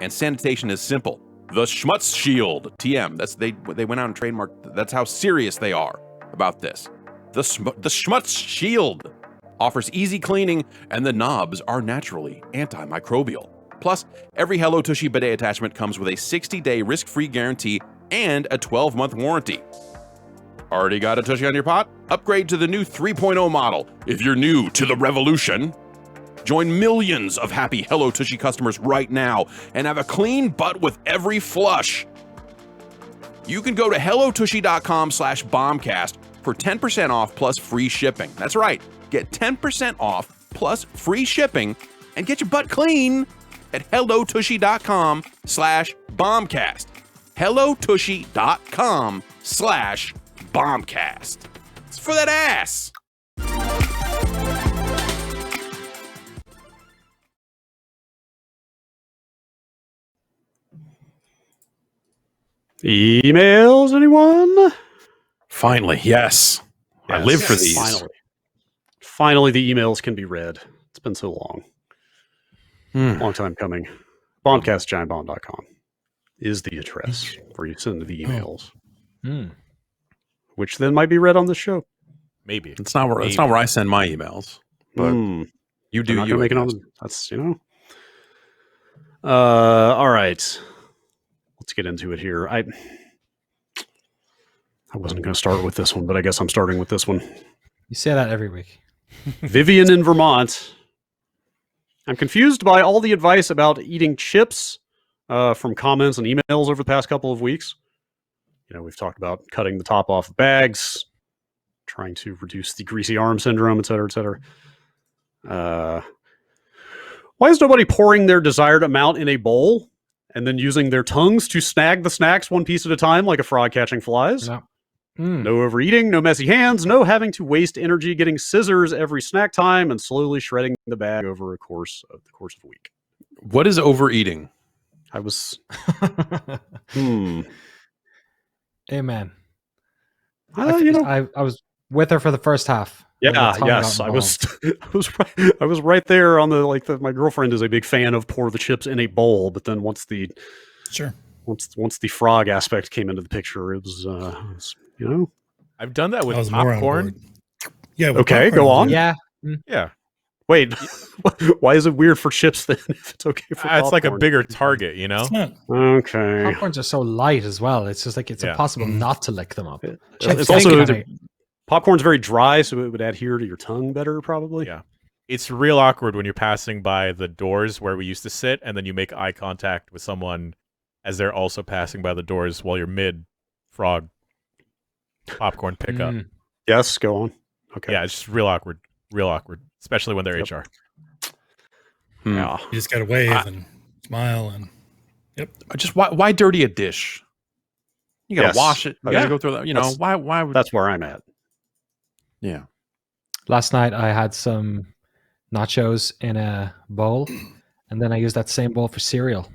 And sanitation is simple. The Schmutz Shield, TM, they went out and trademarked, that's how serious they are about this. The Schmutz Shield offers easy cleaning, and the knobs are naturally antimicrobial. Plus, every Hello Tushy bidet attachment comes with a 60-day risk-free guarantee and a 12-month warranty. Already got a Tushy on your pot? Upgrade to the new 3.0 model. If you're new to the revolution, join millions of happy Hello Tushy customers right now and have a clean butt with every flush. You can go to hellotushy.com/bombcast for 10% off plus free shipping. That's right. Get 10% off plus free shipping and get your butt clean at hellotushy.com/bombcast. hellotushy.com/bombcast. It's for that ass. Emails, anyone? Finally, yes. I live for these. Finally, the emails can be read. It's been so long. Long time coming. Bombcast, giantbomb.com is the address where you send the emails, which then might be read on the show. Maybe. It's not where I send my emails, but you do. You make it on. That's all right. Let's get into it here. I wasn't going to start with this one, but I guess I'm starting with this one. You say that every week. Vivian in Vermont. I'm confused by all the advice about eating chips from comments and emails over the past couple of weeks. You know, we've talked about cutting the top off of bags, trying to reduce the greasy arm syndrome, et cetera, et cetera. Why is nobody pouring their desired amount in a bowl and then using their tongues to snag the snacks one piece at a time like a frog catching flies? No. No overeating, no messy hands, no having to waste energy getting scissors every snack time and slowly shredding the bag over the course of a week. What is overeating? I was Amen. I was with her for the first half. Yeah, yes, I was right there on my girlfriend is a big fan of pour the chips in a bowl, but then once the frog aspect came into the picture, it was I've done that with I was more on popcorn. board. Yeah. Okay, go on. Yeah. Yeah. Wait, why is it weird for chips then if it's okay for popcorn? It's like a bigger target, you know? It's not. Okay. Popcorns are so light as well. It's just like it's impossible not to lick them up. It's also popcorn's very dry, so it would adhere to your tongue better, probably. Yeah. It's real awkward when you're passing by the doors where we used to sit, and then you make eye contact with someone as they're also passing by the doors while you're mid-frog popcorn pickup. Yes, go on. Okay. Yeah, it's just real awkward, especially when they're HR. Yeah. You just got to wave and smile and Just why dirty a dish? You got to Yes. wash it. You got Yeah. to go through that. You know, That's- why would That's where I'm at. yeah. Last night I had some nachos in a bowl, and then I used that same bowl for cereal,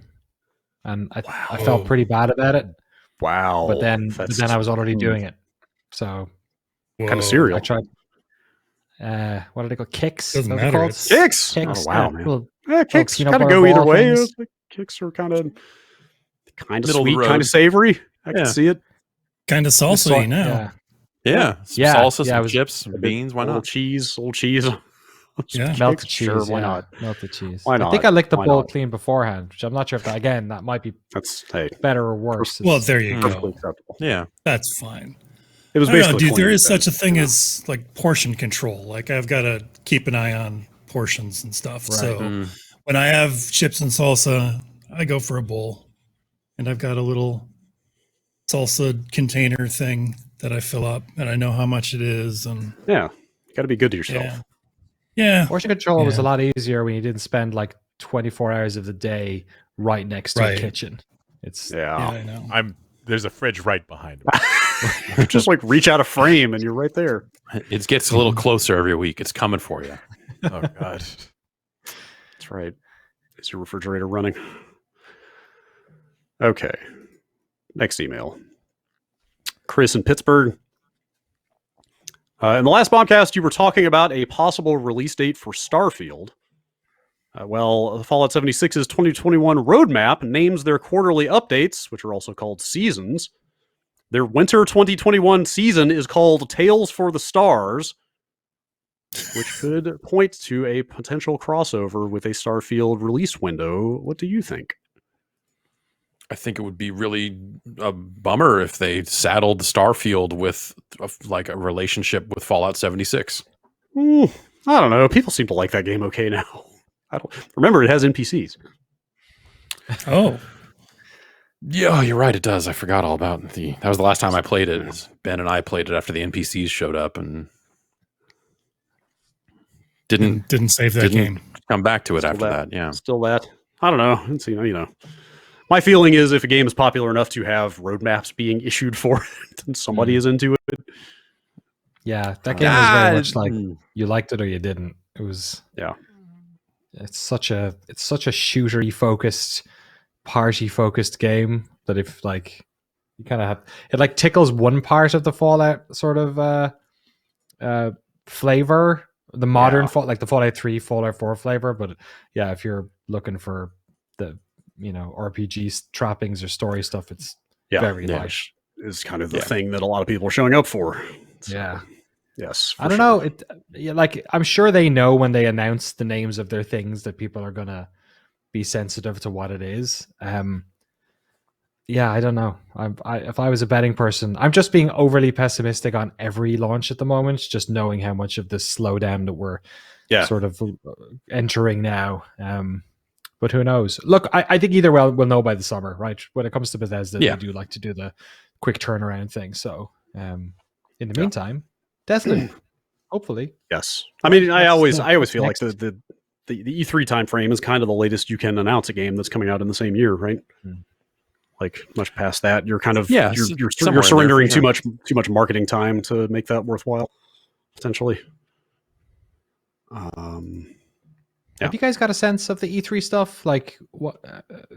and I felt pretty bad about it. Wow. But then I was already doing it. So What kind of cereal? I tried. What did they call Kicks? Doesn't What are they matter, called? it's- Kicks. Kicks. Oh, wow, man. Well, Yeah, kicks peanut kind of butter go either ball way. things. Like, kicks are kind of Middle of the sweet, road. kind of savory. I Yeah. can see it. kind of salsa now. Yeah. Yeah. Some Yeah, salsa, yeah, some it was- chips, some beans. Why A little not? cheese, Yeah. Melted cheese. Sure, why yeah. not? Melted cheese. Why I think not? I licked the Why bowl not? clean beforehand, which I'm not sure if that, again, that might be That's hey, better or worse. Well, there you perfectly go. acceptable. Yeah. That's fine. It was I don't know, basically dude. There clean, is then. such a thing as like portion control. Like I've got to keep an eye on portions and stuff. Right. So Mm. when I have chips and salsa, I go for a bowl, and I've got a little salsa container thing that I fill up, and I know how much it is. And Yeah, you got to be good to yourself. yeah, yeah, Portion control was a Yeah. lot easier when you didn't spend like 24 hours of the day right next to a Right. kitchen. It's yeah, Yeah, I know. There's a fridge right behind me. just like reach out a frame and you're right there. It gets a little closer every week. It's coming for you. Oh God. That's right. Is your refrigerator running? Okay. Next email. Chris in Pittsburgh. In the last Bombcast, you were talking about a possible release date for Starfield. Well, Fallout 76's 2021 roadmap names their quarterly updates, which are also called seasons. Their winter 2021 season is called Tales for the Stars, which could point to a potential crossover with a Starfield release window. What do you think? I think it would be really a bummer if they saddled Starfield with like a relationship with Fallout 76. I don't know. People seem to like that game okay now. I don't remember it has NPCs. Oh, Yeah, you're right. It does. I forgot all about that was the last time I played it. Ben and I played it after the NPCs showed up and didn't didn't save that didn't game. come back to it Still after that. that. Yeah. Still that. I don't know. It's, you know. My feeling is if a game is popular enough to have roadmaps being issued for it, then somebody is into it. yeah, that game was very much like Mm. you liked it or you didn't. It was Yeah. It's such a shootery focused, party focused game that if like you kind of have it like tickles one part of the Fallout sort of flavor, the modern like the Fallout 3, Fallout 4 flavor. But yeah, if you're looking for the RPG trappings or story stuff, it's Yeah. very Yeah. light. Is kind of the Yeah. thing that a lot of people are showing up for. So, Yeah. Yes. I don't know. Like I'm sure they know when they announce the names of their things that people are gonna be sensitive to what it is. Yeah, I don't know. If I was a betting person, I'm just being overly pessimistic on every launch at the moment, just knowing how much of this slowdown that we're sort of entering now. But who knows? Look, I think either way we'll know by the summer, right? When it comes to Bethesda, they do like to do the quick turnaround thing. So in the meantime, Deathloop, hopefully. Yes. I mean, I always feel next. like the E3 time frame is kind of the latest you can announce a game that's coming out in the same year, right? Like much past that, you're kind of you're somewhere in surrendering there, too much marketing time to make that worthwhile, potentially. Have you guys got a sense of the E3 stuff? Like, what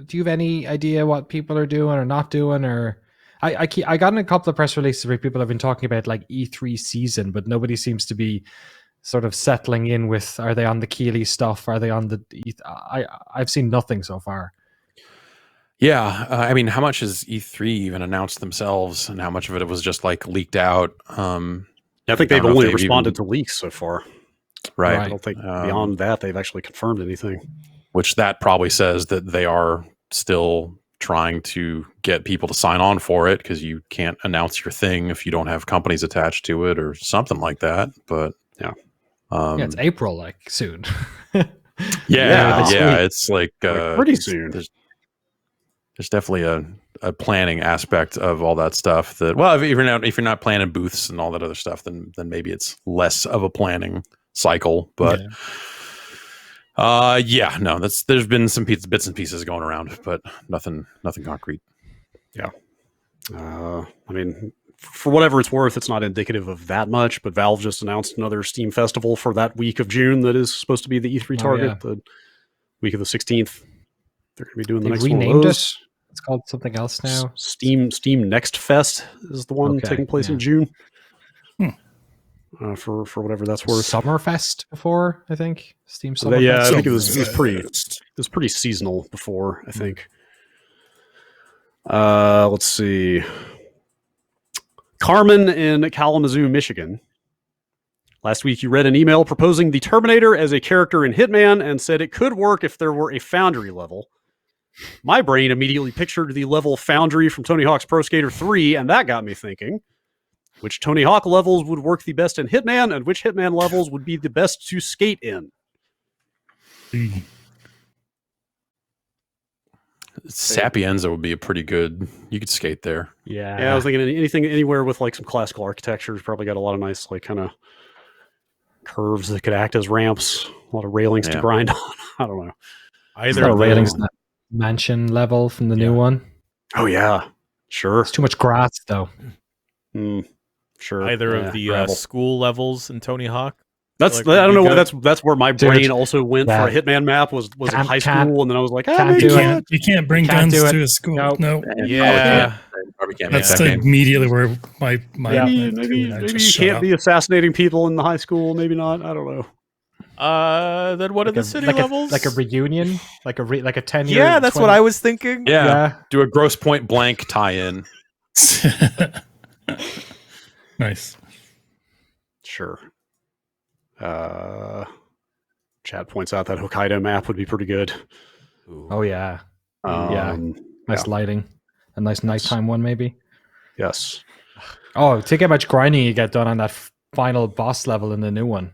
do you have any idea what people are doing or not doing? Or I got in a couple of press releases where people have been talking about like E3 season, but nobody seems to be sort of settling in with. Are they on the Keeley stuff? Are they on the? I've seen nothing so far. Yeah, I mean, how much has E3 even announced themselves, and how much of it was just like leaked out? I think they've only responded to leaks so far. Right. I don't think beyond that they've actually confirmed anything. Which that probably says that they are still trying to get people to sign on for it, because you can't announce your thing if you don't have companies attached to it or something like that. But yeah, it's April, like soon. It's like pretty soon. There's definitely a planning aspect of all that stuff. That if you're not planning booths and all that other stuff, then maybe it's less of a planning cycle. But Yeah, no, there's been some bits and pieces going around, but nothing concrete. Yeah. I mean, for whatever it's worth, it's not indicative of that much, but Valve just announced another Steam festival for that week of June that is supposed to be the E3 target, the week of the 16th. They're going to be doing the next one of renamed those. it. It's called something else now. Steam Next Fest is the one taking place in June. For whatever that's worth. Summerfest before, I think. Steam Summerfest. Yeah, I think it was pretty seasonal before, I think. Let's see. Carmen in Kalamazoo, Michigan. Last week you read an email proposing the Terminator as a character in Hitman and said it could work if there were a Foundry level. My brain immediately pictured the level Foundry from Tony Hawk's Pro Skater 3, and that got me thinking. Which Tony Hawk levels would work the best in Hitman, and which Hitman levels would be the best to skate in? Sapienza would be a pretty good. You could skate there. Yeah, I was thinking anything anywhere with like some classical architecture has probably got a lot of nice like kind of curves that could act as ramps, a lot of railings to grind on. I don't know. Either railings in that mansion level from the new one. Oh yeah, sure. It's too much grass though. Sure. Either of the school levels in Tony Hawk. That's I don't know why that's where my brain also went for a Hitman map was in high school, and then I was like, you can't bring guns to a school. No. Yeah. That's immediately where my maybe you can't be assassinating people in the high school. Maybe not. I don't know. Then what are the city levels? Like a reunion, like a 10-year. Yeah, that's what I was thinking. Yeah. Do a Gross Point Blank tie-in. Nice. Sure. Chad points out that Hokkaido map would be pretty good. Oh yeah. Nice lighting. A nice nighttime one maybe. Yes. Oh, think how much grinding you get done on that final boss level in the new one.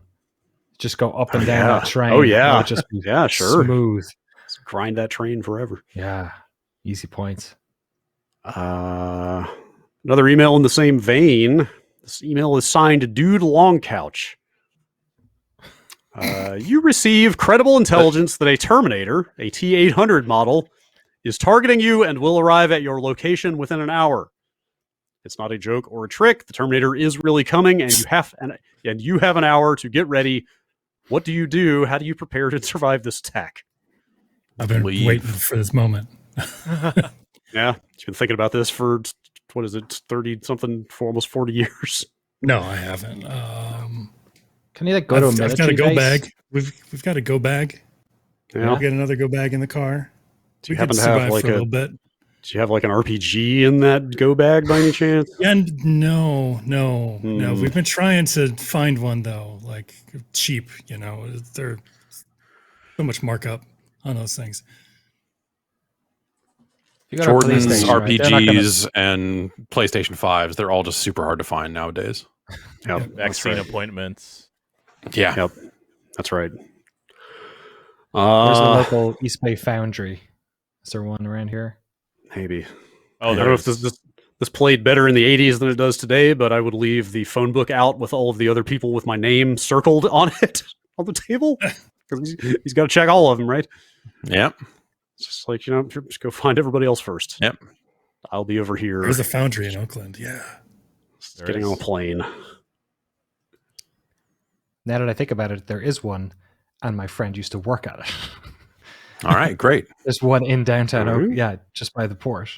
Just go up and down that train. Oh yeah. Just be sure. Smooth. Just grind that train forever. Yeah. Easy points. Another email in the same vein. This email is signed Dude Long Couch. You receive credible intelligence that a Terminator, a T-800 model, is targeting you and will arrive at your location within an hour. It's not a joke or a trick. The Terminator is really coming, and you have an hour to get ready. What do you do? How do you prepare to survive this attack? I've been waiting for this moment. Yeah, you've been thinking about this for, what is it, 30-something, for almost 40 years? No, I haven't. Can you go to a military I've got a go base? bag. We've got a go bag. Yeah. We'll get another go bag in the car. Do you happen to have like a little bit? Do you have like an RPG in that go bag by any chance? And no. We've been trying to find one though, like cheap. You know, they're so much markup on those things. Jordan's RPGs and PlayStation 5s, they're all just super hard to find nowadays. Yep, vaccine appointments. Yeah. Yep. That's right. There's a local East Bay Foundry. Is there one around here? Maybe. Oh, I don't know if this played better in the 80s than it does today, but I would leave the phone book out with all of the other people with my name circled on it on the table. Because he's got to check all of them, right? Yep. It's just like, just go find everybody else first. Yep. I'll be over here. There's a foundry in Oakland. Yeah. Getting on a plane. Now that I think about it, there is one, and my friend used to work at it. All right, great. There's one in downtown. Yeah, just by the port.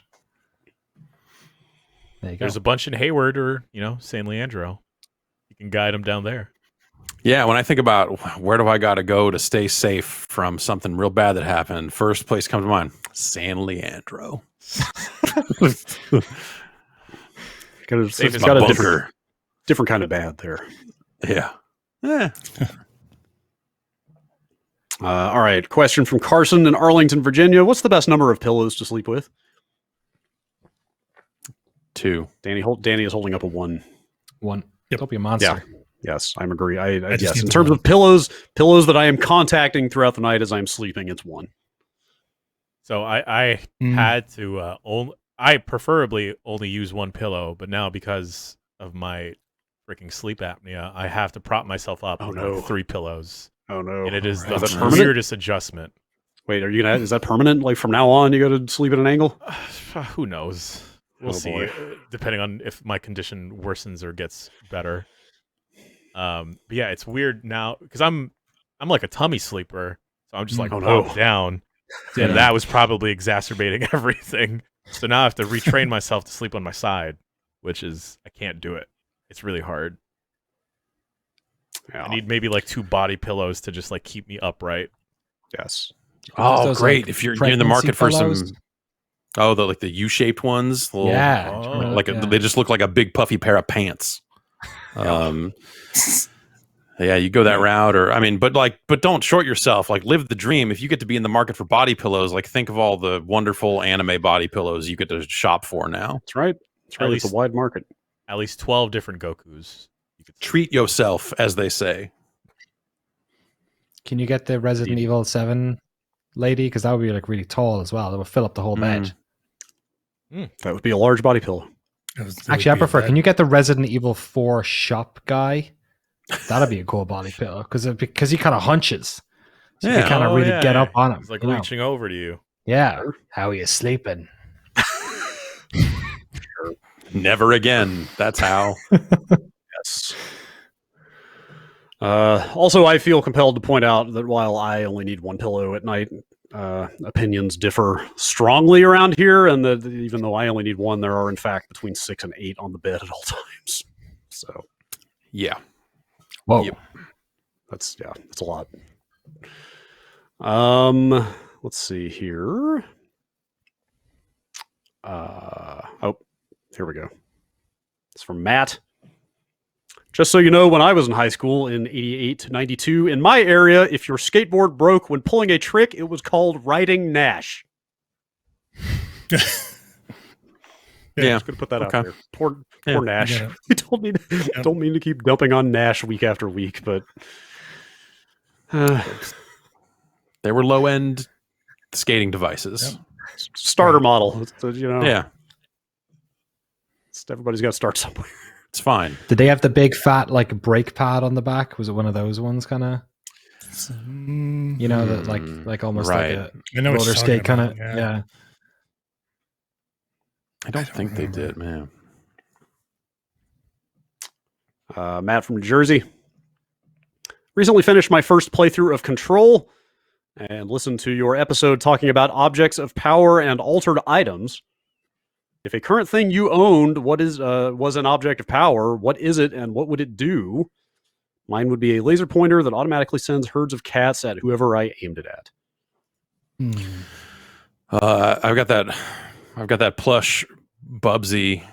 There you go. There's a bunch in Hayward or, San Leandro. You can guide them down there. Yeah, when I think about where do I got to go to stay safe from something real bad that happened, first place comes to mind, San Leandro. It's got a different kind of bad there. Yeah. All right. Question from Carson in Arlington, Virginia. What's the best number of pillows to sleep with? 2. Danny is holding up a 1. 1. Yep. Don't be a monster. Yeah. Yes, I'm agree. Yes. In terms of pillows that I am contacting throughout the night as I'm sleeping, it's 1. So I had to I preferably only use 1 pillow, but now because of my freaking sleep apnea, I have to prop myself up with 3 pillows. Oh no! and it is the Is that permanent? weirdest adjustment. Wait, are you gonna? Is that permanent? Like from now on, you go to sleep at an angle? Who knows? We'll Oh, see, boy. depending on if my condition worsens or gets better. But yeah, it's weird now because I'm like a tummy sleeper, so I'm just like Oh, no. bumped down, Yeah. and that was probably exacerbating everything. So now I have to retrain myself to sleep on my side, which is I can't do it. It's really hard. Yeah. I need maybe like 2 body pillows to just like keep me upright. Yes. Oh, those, great! like, If you're in the market for pregnancy some, the U-shaped ones, little, Yeah. Oh, like yeah. they just look like a big puffy pair of pants. Yeah, you go that route, or I mean, but don't short yourself. Like, live the dream. If you get to be in the market for body pillows, like think of all the wonderful anime body pillows you get to shop for now. That's right. That's right. It's least- a wide market. At least 12 different Gokus. You could Treat yourself, as they say. Can you get the Resident Evil 7 lady? Because that would be like really tall as well. That would fill up the whole bed. That would be a large body pillow. Actually, I prefer. Can you get the Resident Evil 4 shop guy? That'd be a cool body pillow because he kind of hunches. So you kind of really get up on him. It's like you know? reaching over to you. Yeah. How are you sleeping? Never again. That's how. Yes. Also, I feel compelled to point out that while I only need one pillow at night, opinions differ strongly around here, and that even though I only need one, there are in fact between 6 and 8 on the bed at all times. So, Yeah. Whoa. Yep. that's a lot. Let's see here. Here we go. It's from Matt. Just so you know, when I was in high school in 88 to 92, in my area, if your skateboard broke when pulling a trick, it was called riding Nash. Yeah. Just gonna put that out Okay. there. Poor Yeah, Nash. yeah. He told me don't mean to keep dumping on Nash week after week, but They were low-end skating devices. Yep. starter model. So, Yeah. everybody's got to start somewhere. It's fine. Did they have the big fat like brake pad on the back? Was it one of those ones kind of? You know, that like almost Right. like I a know what roller you're skate talking kind of. about, Yeah. I don't think they remember. did, man. Matt from New Jersey. Recently finished my first playthrough of Control and listened to your episode talking about objects of power and altered items. If a current thing you owned was an object of power, what is it and what would it do? Mine would be a laser pointer that automatically sends herds of cats at whoever I aimed it at. I've got that plush Bubsy,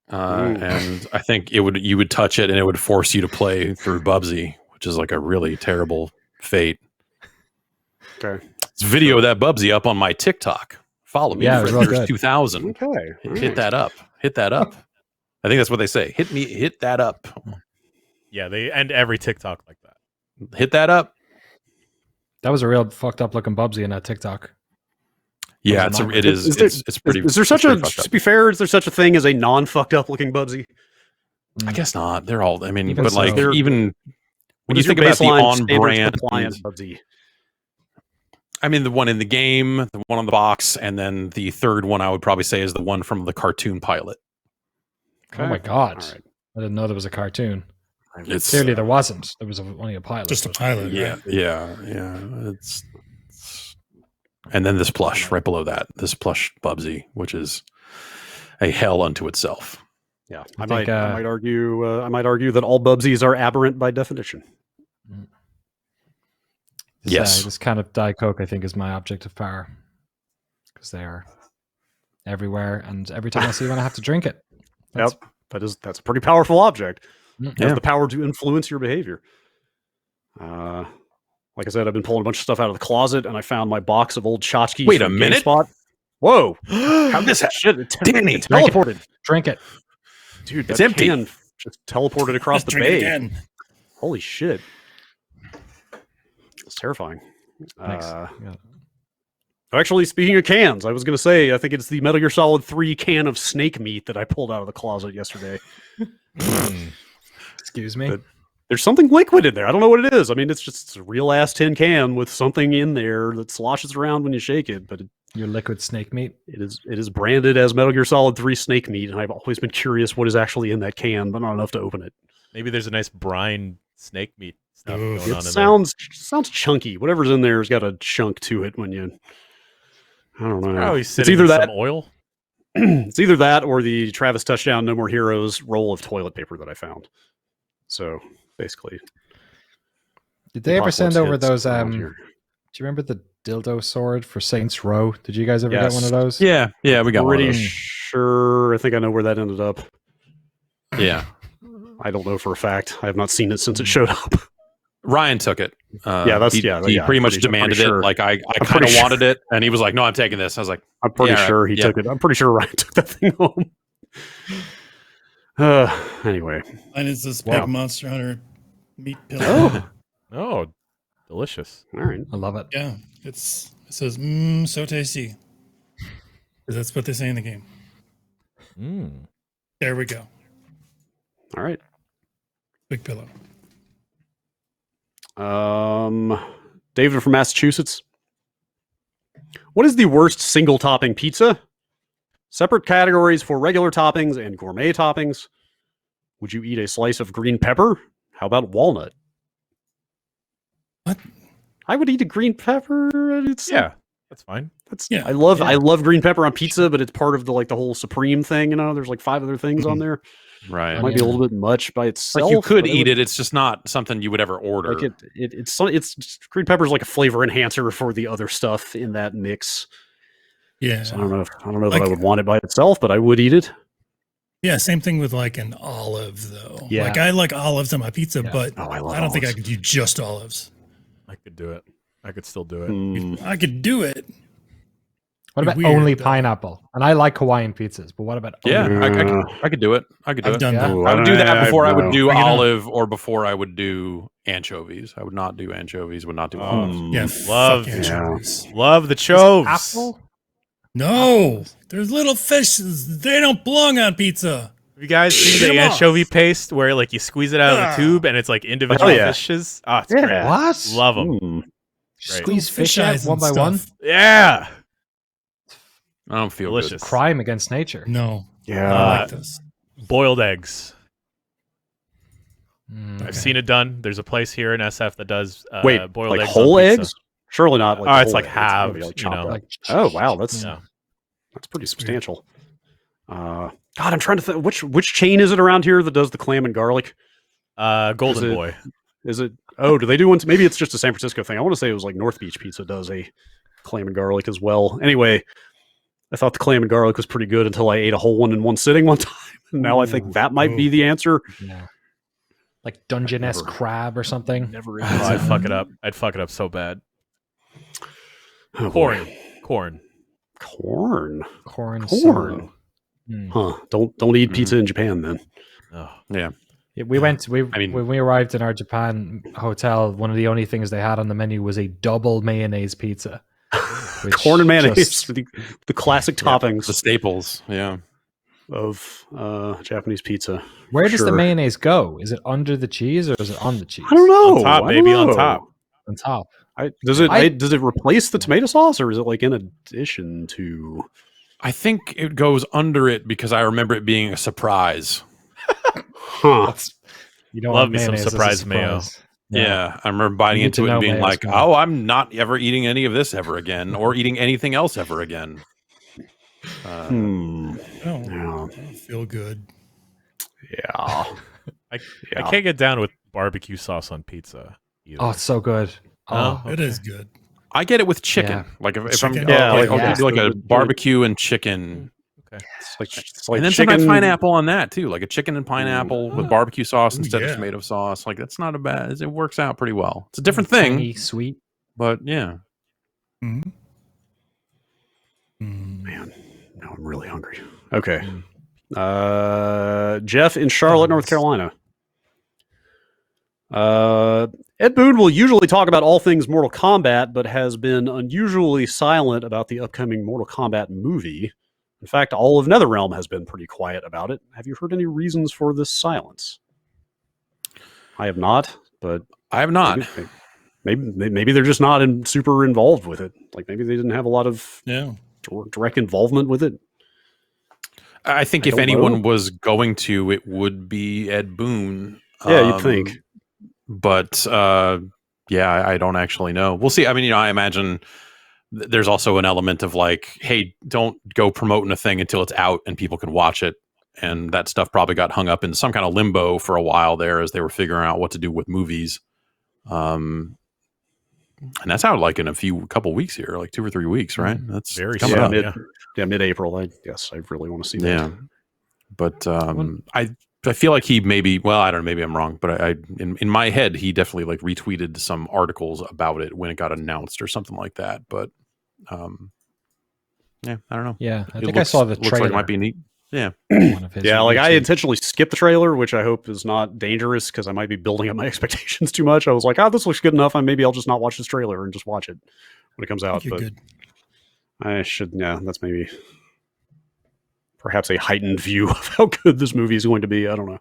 and I think you would touch it and it would force you to play through Bubsy, which is like a really terrible fate. Okay. Let's video that Bubsy up on my TikTok. Follow me, Yeah, it was real Fritters good. 2000. Okay. Hit that up. Hit that up. I think that's what they say. Hit that up. Yeah, they end every TikTok like that. Hit that up. That was a real fucked up looking Bubsy in that TikTok. Yeah, Was it not? it is. Is there- It's pretty. Is there such it's a, pretty fucked to be fair, is there such a thing as a non-fucked up looking Bubsy? up. I guess not. They're all. I mean, Even but like so. even when What you is your think about the baseline standards on-brand, compliant Bubsy? I mean, the one in the game, the one on the box, and then the third one I would probably say is the one from the cartoon pilot. Oh my god! All right. I didn't know there was a cartoon. It's Clearly, there wasn't. There was only a pilot. Just a pilot. yeah, right? yeah. It's and then this plush right below that, this plush Bubsy, which is a hell unto itself. Yeah, I I think, might argue. I might argue that all Bubsies are aberrant by definition. Yes. This kind of Diet Coke, I think, is my object of power because they are everywhere, and every time I see one, I have to drink it. That's- That's a pretty powerful object. Mm. It has the power to influence your behavior. Like I said, I've been pulling a bunch of stuff out of the closet, and I found my box of old tchotchkes. Wait a from minute. GameSpot. Whoa! How'd this happen? Shit! Danny, it teleported, Drink it. dude. It's that empty. can just teleported across the Drink it bay. again. Holy shit! It's terrifying. Thanks. Yeah. Actually, speaking of cans, I was going to say I think it's the Metal Gear Solid 3 can of snake meat that I pulled out of the closet yesterday. Excuse me. But- There's something liquid in there. I don't know what it is. I mean, it's a real ass tin can with something in there that sloshes around when you shake it. But Your liquid snake meat. it is branded as Metal Gear Solid 3 Snake Meat, and I've always been curious what is actually in that can, but not enough to open it. Maybe there's a nice brine snake meat stuff Ooh. going on It in sounds chunky. Whatever's in there has got a chunk to it when you. I don't know. there. Oh, he's It's sitting either in that. some oil. It's either that or the Travis Touchdown No More Heroes roll of toilet paper that I found. So basically, Did they ever send over Apocalypse those? hits around Do here. you remember the dildo sword for Saints Row? Did you guys ever Yes. get one of those? Yeah, we got one of Pretty those. sure. I think I know where that ended up. Yeah, I don't know for a fact. I have not seen it since it showed up. Ryan took it. Yeah, that's- he, yeah, He yeah, pretty much I'm pretty demanded sure. it. Like I kind pretty of sure. wanted it, and he was like, "No, I'm taking this." I was like, I'm pretty Yeah, sure he yeah. took it. I'm pretty sure Ryan took that thing home. Anyway. Mine is this Wow. big Monster Hunter meat pillow. Oh, Oh, delicious. all right. I love it. Yeah, it says so tasty. 'Cause that's what they say in the game. Mm. There we go. All right. Big pillow. David from Massachusetts. What is the worst single topping pizza? Separate categories for regular toppings and gourmet toppings. Would you eat a slice of green pepper? How about walnut? What? I would eat a green pepper. It's Yeah, that's fine. Yeah. I love green pepper on pizza, but it's part of the whole supreme thing. There's like 5 other things on there. "Right." It might be a little bit much by itself. Like you could but I eat would- it. It's just not something you would ever order. Like it's green pepper is like a flavor enhancer for the other stuff in that mix. Yeah. So I don't know if I Like- would want it by itself, but I would eat it. Yeah, same thing with like an olive though. Yeah. Like I like olives on my pizza, Yeah. but Oh, I love I don't think I olives. could do just olives. I could do it. I could still do it. Mm. I could do it. What about Weird, only though. pineapple? And I like Hawaiian pizzas, but what about Yeah, only- I could do it. I could do I've it. done Yeah. that. Ooh, I would do that before I would know. do Bring it on. olive or before I would do anchovies. I would not do anchovies, would not do olives. Yeah, Love- fuck yeah. anchovies. Love the choves. apple? No, there's little fish. They don't belong on pizza. Have you guys seen the Come on. anchovy paste where like you squeeze it out of Ah. the tube and it's like individual yeah. fishes? Oh, it's Yeah. great. What? Love them. Mm. Squeeze Fish fish out eyes one and by one? stuff. Yeah. I don't feel Delicious. Crime against nature. No, Yeah. I like this. Boiled eggs. Mm. I've seen it done. There's a place here in SF that does Wait, boiled like eggs. whole on pizza. eggs? Surely not. Oh, Like it's whole like eggs. Gotta be, halved, chopped you know. up. Like, Oh wow, that's Yeah. pretty substantial. God, I'm trying to think which chain is it around here that does the clam and garlic? Golden Is it- Boy. Is it? Oh, do they do one? Maybe it's just a San Francisco thing. I want to say it was like North Beach Pizza does a clam and garlic as well. Anyway, I thought the clam and garlic was pretty good until I ate a whole one in one sitting one time. And now I think that might be the answer. Yeah. Like Dungeness Never- crab or something. Never. Oh, I'd fuck it up. I'd fuck it up so bad. Oh, boy. Corn. Corn. Corn. Corn. syrup. Mm. Huh. Don't eat pizza in Japan then. Oh. Yeah. Yeah, we went. mean- When we arrived in our Japan hotel, one of the only things they had on the menu was a double mayonnaise pizza. which Corn and mayonnaise, just- the classic toppings The staples. Yeah. of Japanese pizza. Where does the Sure. mayonnaise go? Is it under the cheese or is it on the cheese? I don't know. On top, I baby, don't on know. top. On top. Does it replace the tomato sauce, or is it like in addition to? I think it goes under it because I remember it being a surprise. Huh. You don't Love want me some mayonnaise as a surprise mayo. surprise. Yeah. I remember biting You need into to it and know being mayo's like, good. "Oh, I'm not ever eating any of this ever again, or eating anything else ever again." Hmm. I don't, Yeah. I don't feel good. Yeah. I Yeah. can't get down with barbecue sauce on pizza. Either. Oh, it's so good. Oh, Oh, It is good. I get it with chicken. Yeah. Like if Chicken? I'm Yeah, like, like, I'll do like a the- barbecue and chicken, It's like and then chicken. sometimes pineapple on that too, like a chicken and pineapple with barbecue sauce Ooh, instead yeah. of tomato sauce. Like that's not a bad. It works out pretty well. It's a different thing, tangy, sweet. but yeah. Mhm. Man, now I'm really hungry. Okay. Jeff in Charlotte, North Carolina. Ed Boon will usually talk about all things Mortal Kombat, but has been unusually silent about the upcoming Mortal Kombat movie. In fact, all of NetherRealm has been pretty quiet about it. Have you heard any reasons for this silence? I have not, but I have not. maybe they're just not super involved with it. Like maybe they didn't have a lot of direct involvement with it. I think if anyone was going to, it would be Ed Boon. Yeah, you'd think. But yeah, I don't actually know. We'll see. I mean, I imagine there's also an element of like, hey, don't go promoting a thing until it's out and people can watch it. And that stuff probably got hung up in some kind of limbo for a while there as they were figuring out what to do with movies. And that's out like in a couple weeks here, like 2 or 3 weeks, right? That's very coming soon. up. Mid-April. I guess I really want to see that. Yeah, but I feel like he maybe, well, I don't know, maybe I'm wrong, but I in my head he definitely like retweeted some articles about it when it got announced or something like that. But yeah, I don't know. Yeah, I think I saw the trailer. Looks like it might be neat. Yeah. One of his Yeah, like I retweets. intentionally skipped the trailer, which I hope is not dangerous because I might be building up my expectations too much. I was like, this looks good enough. Maybe I'll just not watch this trailer and just watch it when it comes out. You're But good. I should, that's maybe perhaps a heightened view of how good this movie is going to be. I don't know.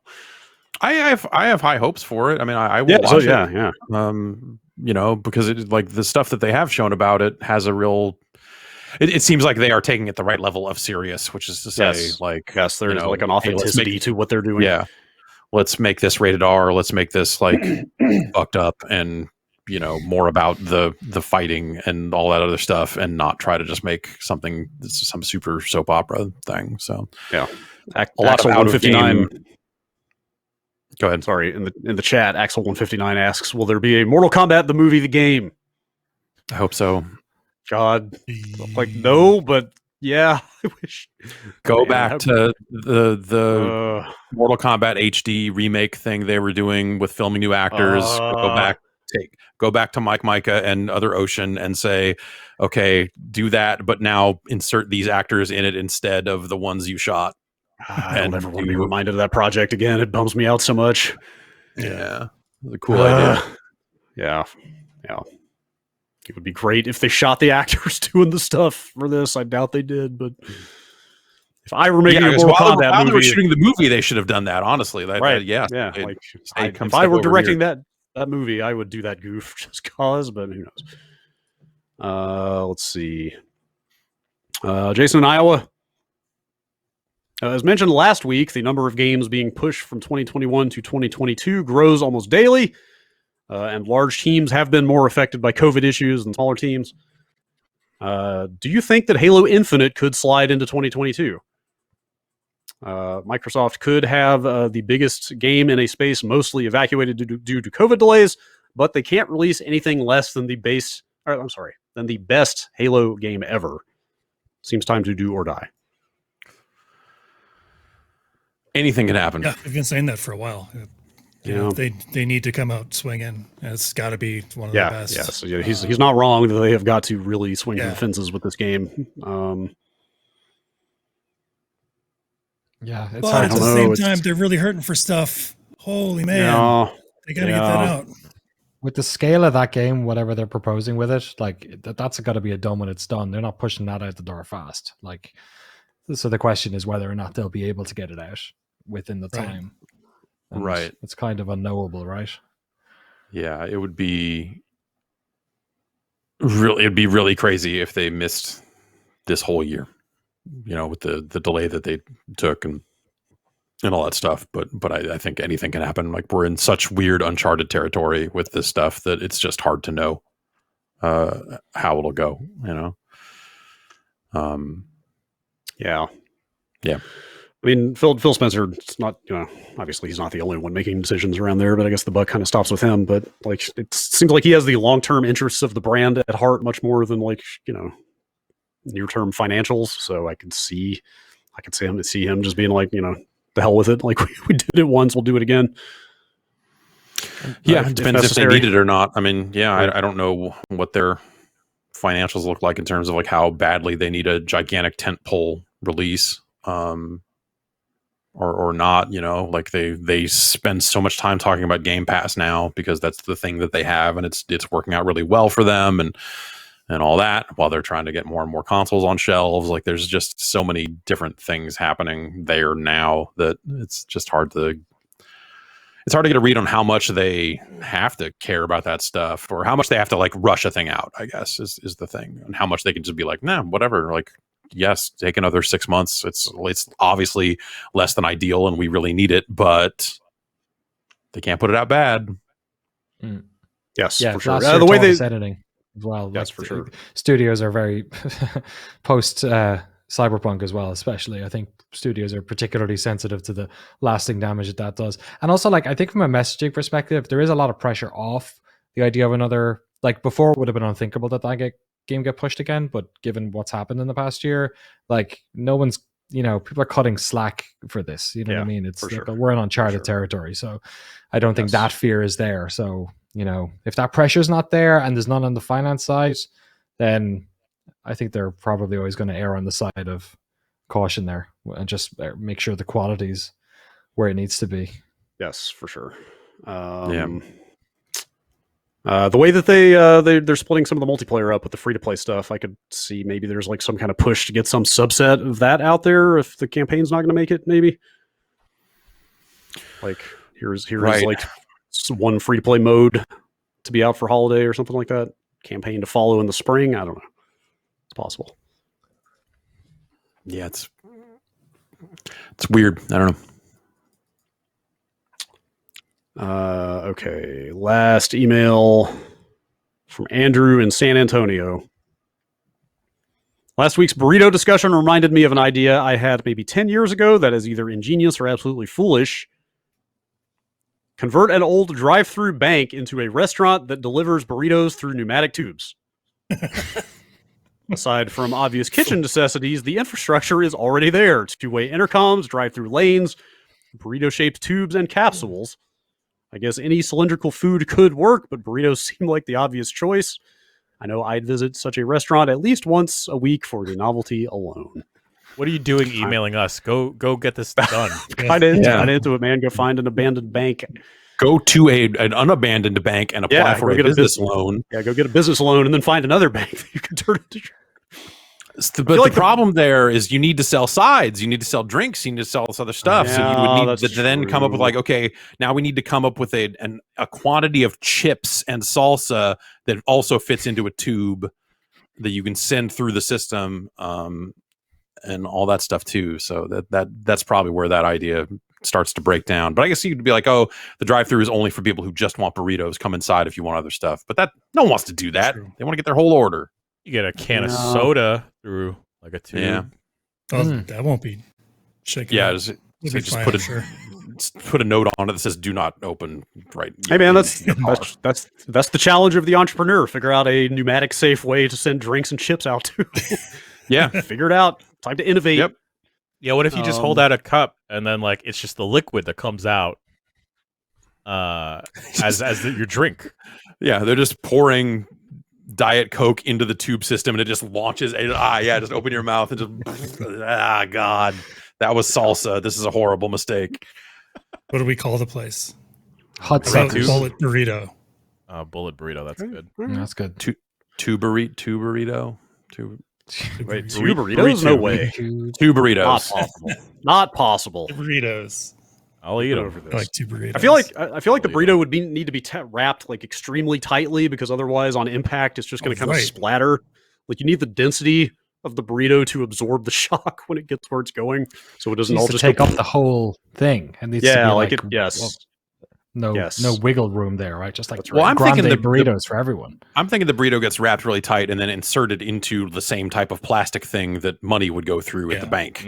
I have high hopes for it. I mean, I will watch it. Yeah. You know, because it like the stuff that they have shown about it has a real. It seems like they are taking it the right level of serious, which is to say, like, yes, there's like an hey, authenticity to what they're doing. Yeah, let's make this rated R. Let's make this like fucked up and more about the fighting and all that other stuff, and not try to just make something some super soap opera thing. So yeah, a lot Axel of out of 159. game. Go ahead. Sorry, in the chat, Axel 159 asks, "Will there be a Mortal Kombat the movie, the game?" I hope so. God, like no, but yeah, I wish. Go back to the Mortal Kombat HD remake thing they were doing with filming new actors. Go back to Mike Micah and Other Ocean and say, okay, do that, but now insert these actors in it instead of the ones you shot. I don't ever want to be reminded of that project again. It bums me out so much. Yeah, it's a cool idea. Yeah. It would be great if they shot the actors doing the stuff for this. I doubt they did, but if I were making a Mortal Kombat movie, they were shooting the movie, they should have done that. Honestly, right? Yeah. Like, if I were directing that movie, I would do that goof just cause. But who knows? Let's see. Jason in Iowa. As mentioned last week, the number of games being pushed from 2021 to 2022 grows almost daily. And large teams have been more affected by COVID issues than smaller teams. Do you think that Halo Infinite could slide into 2022? Microsoft could have the biggest game in a space mostly evacuated due to COVID delays, but they can't release anything less than the best Halo game ever. Seems time to do or die. Anything can happen. Yeah, I've been saying that for a while. They need to come out swinging. It's got to be one of the best. Yeah, so he's not wrong that they have got to really swing for the fences with this game. Yeah, it's but hard at to the same time, they're really hurting for stuff. Holy man, they got to get that out. With the scale of that game, whatever they're proposing with it, like that's got to be a done when it's done. They're not pushing that out the door fast. Like, so the question is whether or not they'll be able to get it out within the time. And right. It's kind of unknowable, right? Yeah, it would be really crazy if they missed this whole year. With the delay that they took and all that stuff. But I think anything can happen. Like, we're in such weird uncharted territory with this stuff that it's just hard to know how it'll go, Yeah. I mean, Phil Spencer, it's not, obviously he's not the only one making decisions around there, but I guess the buck kind of stops with him. But like, it seems like he has the long-term interests of the brand at heart much more than near-term financials. So I could see him just being like, the hell with it. Like, we did it once, we'll do it again. Yeah, it depends if they need it or not. I mean, I don't know what their financials look like in terms of like how badly they need a gigantic tentpole release. Or not, like they spend so much time talking about Game Pass now because that's the thing that they have, and it's working out really well for them and all that, while they're trying to get more and more consoles on shelves. Like, there's just so many different things happening there now that it's just hard to it's hard to get a read on how much they have to care about that stuff, or how much they have to like rush a thing out, I guess is the thing, and how much they can just be like, nah, whatever. Like, yes, take another 6 months. It's obviously less than ideal, and we really need it, but they can't put it out bad. Yes, Yeah, for sure. the The way they editing as well. Yes, for sure. Studios are very post Cyberpunk as well, especially. I think studios are particularly sensitive to the lasting damage that does. And also, like, I think from a messaging perspective, there is a lot of pressure off the idea of another, like, before it would have been unthinkable that game get pushed again, but given what's happened in the past year, like, no one's, people are cutting slack for this. You know what I mean? It's like, we're in uncharted territory. So I don't think that fear is there. So, if that pressure is not there and there's none on the finance side, then I think they're probably always going to err on the side of caution there and just make sure the quality's where it needs to be. Yes, for sure. The way that they're splitting some of the multiplayer up with the free-to-play stuff, I could see maybe there's like some kind of push to get some subset of that out there if the campaign's not going to make it, maybe. Like, here's like one free-to-play mode to be out for holiday or something like that. Campaign to follow in the spring. I don't know. It's possible. Yeah, it's weird. I don't know. Okay. Last email from Andrew in San Antonio. Last week's burrito discussion reminded me of an idea I had maybe 10 years ago that is either ingenious or absolutely foolish. Convert an old drive-through bank into a restaurant that delivers burritos through pneumatic tubes. Aside from obvious kitchen necessities, the infrastructure is already there. Two-way intercoms, drive-through lanes, burrito-shaped tubes, and capsules. I guess any cylindrical food could work, but burritos seem like the obvious choice. I know I'd visit such a restaurant at least once a week for the novelty alone. What are you doing emailing us? Go get this done. Kind of into it, man. Go find an abandoned bank. Go to an unabandoned bank and apply for a business loan. Yeah, go get a business loan and then find another bank that you can turn into. But the problem there is you need to sell sides, you need to sell drinks, you need to sell this other stuff. Yeah, so you would need to then come up with like, okay, now we need to come up with a quantity of chips and salsa that also fits into a tube that you can send through the system, and all that stuff too. So that's probably where that idea starts to break down. But I guess you'd be like, oh, the drive-through is only for people who just want burritos. Come inside if you want other stuff. But that no one wants to do that. They want to get their whole order. You get a can of soda through like a tube. Yeah. Oh, that won't be shaken. Yeah, up. just Fine, put sure. put a note on it that says "Do not open." Right. Hey man, that's the challenge of the entrepreneur. Figure out a pneumatic safe way to send drinks and chips out to. Yeah, figure it out. Time to innovate. Yep. Yeah. What if you just hold out a cup and then like it's just the liquid that comes out as your drink? Yeah, they're just pouring Diet Coke into the tube system and it just launches. Just open your mouth and just God, that was salsa. This is a horrible mistake. What do we call the place? Hot Bullet burrito. Bullet burrito. That's good. That's good. Two burrito. Wait, two burritos? No way. Two burritos. Not possible. Not possible. Burritos. I'll eat over this. I like two burritos. I feel like the burrito would need to be wrapped like extremely tightly because otherwise, on impact, it's just going to kind of splatter. Like you need the density of the burrito to absorb the shock when it gets where it's going, so it doesn't all just take up the whole thing. And needs to be no wiggle room there, right? Just like I'm thinking the burritos for everyone. I'm thinking the burrito gets wrapped really tight and then inserted into the same type of plastic thing that money would go through at the bank.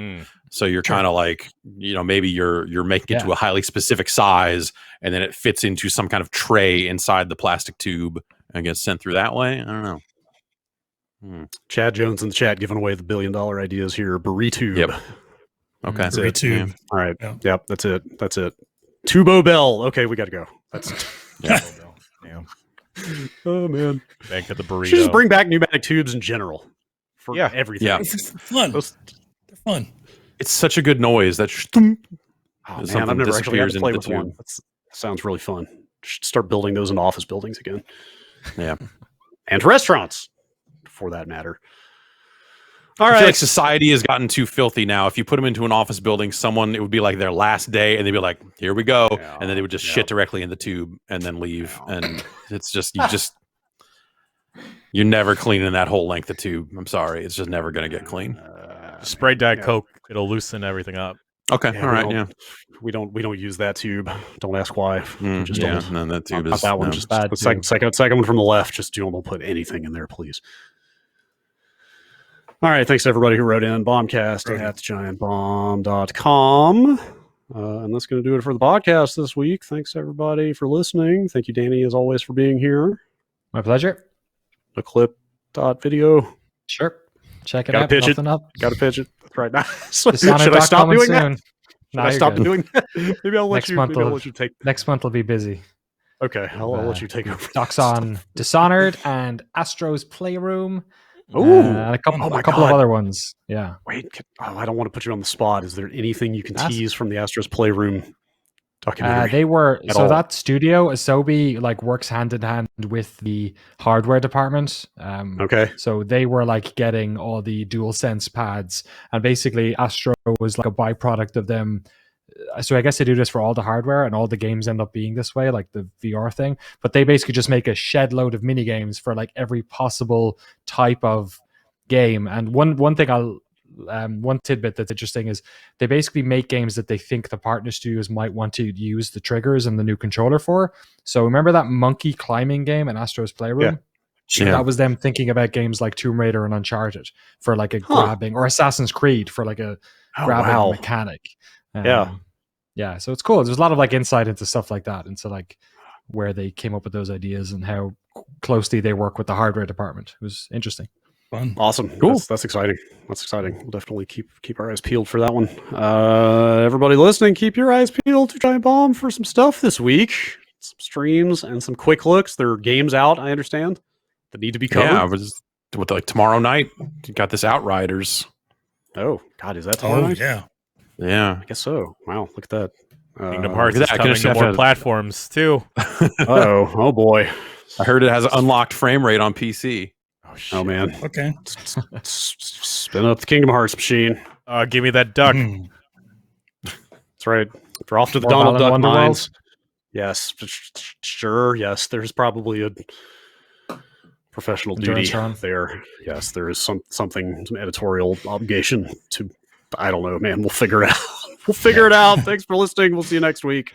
So you're kind of like, maybe you're making it to a highly specific size, and then it fits into some kind of tray inside the plastic tube and gets sent through that way. I don't know. Chad Jones in the chat giving away the $1 billion ideas here. Burrito. Yep. Okay. That's it. Yeah. All right. Yeah. Yep. That's it. Tubo Bell. Okay, we got to go. That's Damn. Oh man. Bank at the burrito. Should just bring back pneumatic tubes in general for everything. Yeah. It's fun. They're fun. It's such a good noise that man, I've never actually had to play with one. That sounds really fun. Should start building those in office buildings again. Yeah. And restaurants, for that matter. All I right. feel like society has gotten too filthy now. If you put them into an office building, it would be like their last day, and they'd be like, "Here we go," Yeah, and then they would just shit directly in the tube and then leave. Yeah. And it's just you're never cleaning that whole length of tube. I'm sorry, it's just never going to get clean. Spray Diet yeah. Coke. It'll loosen everything up. Okay, Yeah, all right, yeah. We don't use that tube. Don't ask why. Just Yeah, don't. and then that tube Not is that one. no. Just Bad the tube. second one from the left. Just don't put anything in there, please. All right. Thanks to everybody who wrote in. Bombcast at giantbomb.com. And that's going to do it for the podcast this week. Thanks everybody for listening. Thank you, Danny, as always, for being here. My pleasure. The clip.video. Sure. Check it Gotta out. pitch it. Nothing up. Got to pitch it. That's right now. Should Dishonored.com I stop doing soon. that? Should Nah, I you're stop good. doing that? Maybe I'll let Next you. month Maybe I'll will- let you take. Next month will be busy. Okay, I'll let you take over. Docs on Dishonored and Astro's Playroom. Ooh. And a couple, Oh my a couple of God. other ones. Yeah. Wait, I don't want to put you on the spot. Is there anything you can That's- tease from the Astros Playroom documentary? They were at so all? that studio Asobi like works hand in hand with the hardware department. Okay. So they were like getting all the DualSense pads, and basically Astro was like a byproduct of them. So I guess they do this for all the hardware, and all the games end up being this way, like the VR thing. But they basically just make a shed load of mini games for like every possible type of game. And one thing one tidbit that's interesting is they basically make games that they think the partner studios might want to use the triggers and the new controller for. So remember that monkey climbing game in Astro's Playroom? Yeah. That was them thinking about games like Tomb Raider and Uncharted for like a grabbing, or Assassin's Creed for like a grabbing mechanic. Yeah. So it's cool. There's a lot of like insight into stuff like that, into like where they came up with those ideas and how closely they work with the hardware department. It was interesting. Fun. Awesome. Cool. That's exciting. That's exciting. We'll definitely keep our eyes peeled for that one. Everybody listening, keep your eyes peeled to Giant Bomb for some stuff this week. Some streams and some quick looks. There are games out, I understand, that need to be covered. Yeah, with like tomorrow night, you got this Outriders. Oh, God, is that tomorrow Oh night? yeah. Yeah. I guess so. Wow, look at that. Kingdom Hearts look is at that. I coming could've to more said- platforms too. Oh boy. I heard it has an unlocked frame rate on PC. Oh man. Okay. Spin up the Kingdom Hearts machine. Give me that duck. Hmm. That's right. We're off to the More Donald Duck Balan Wonderworld? mines. Yes, sure. Yes, there's probably a professional Endurance duty run. there. Yes, there is some editorial obligation to. I don't know, man. We'll figure it out. We'll figure it out. Thanks for listening. We'll see you next week.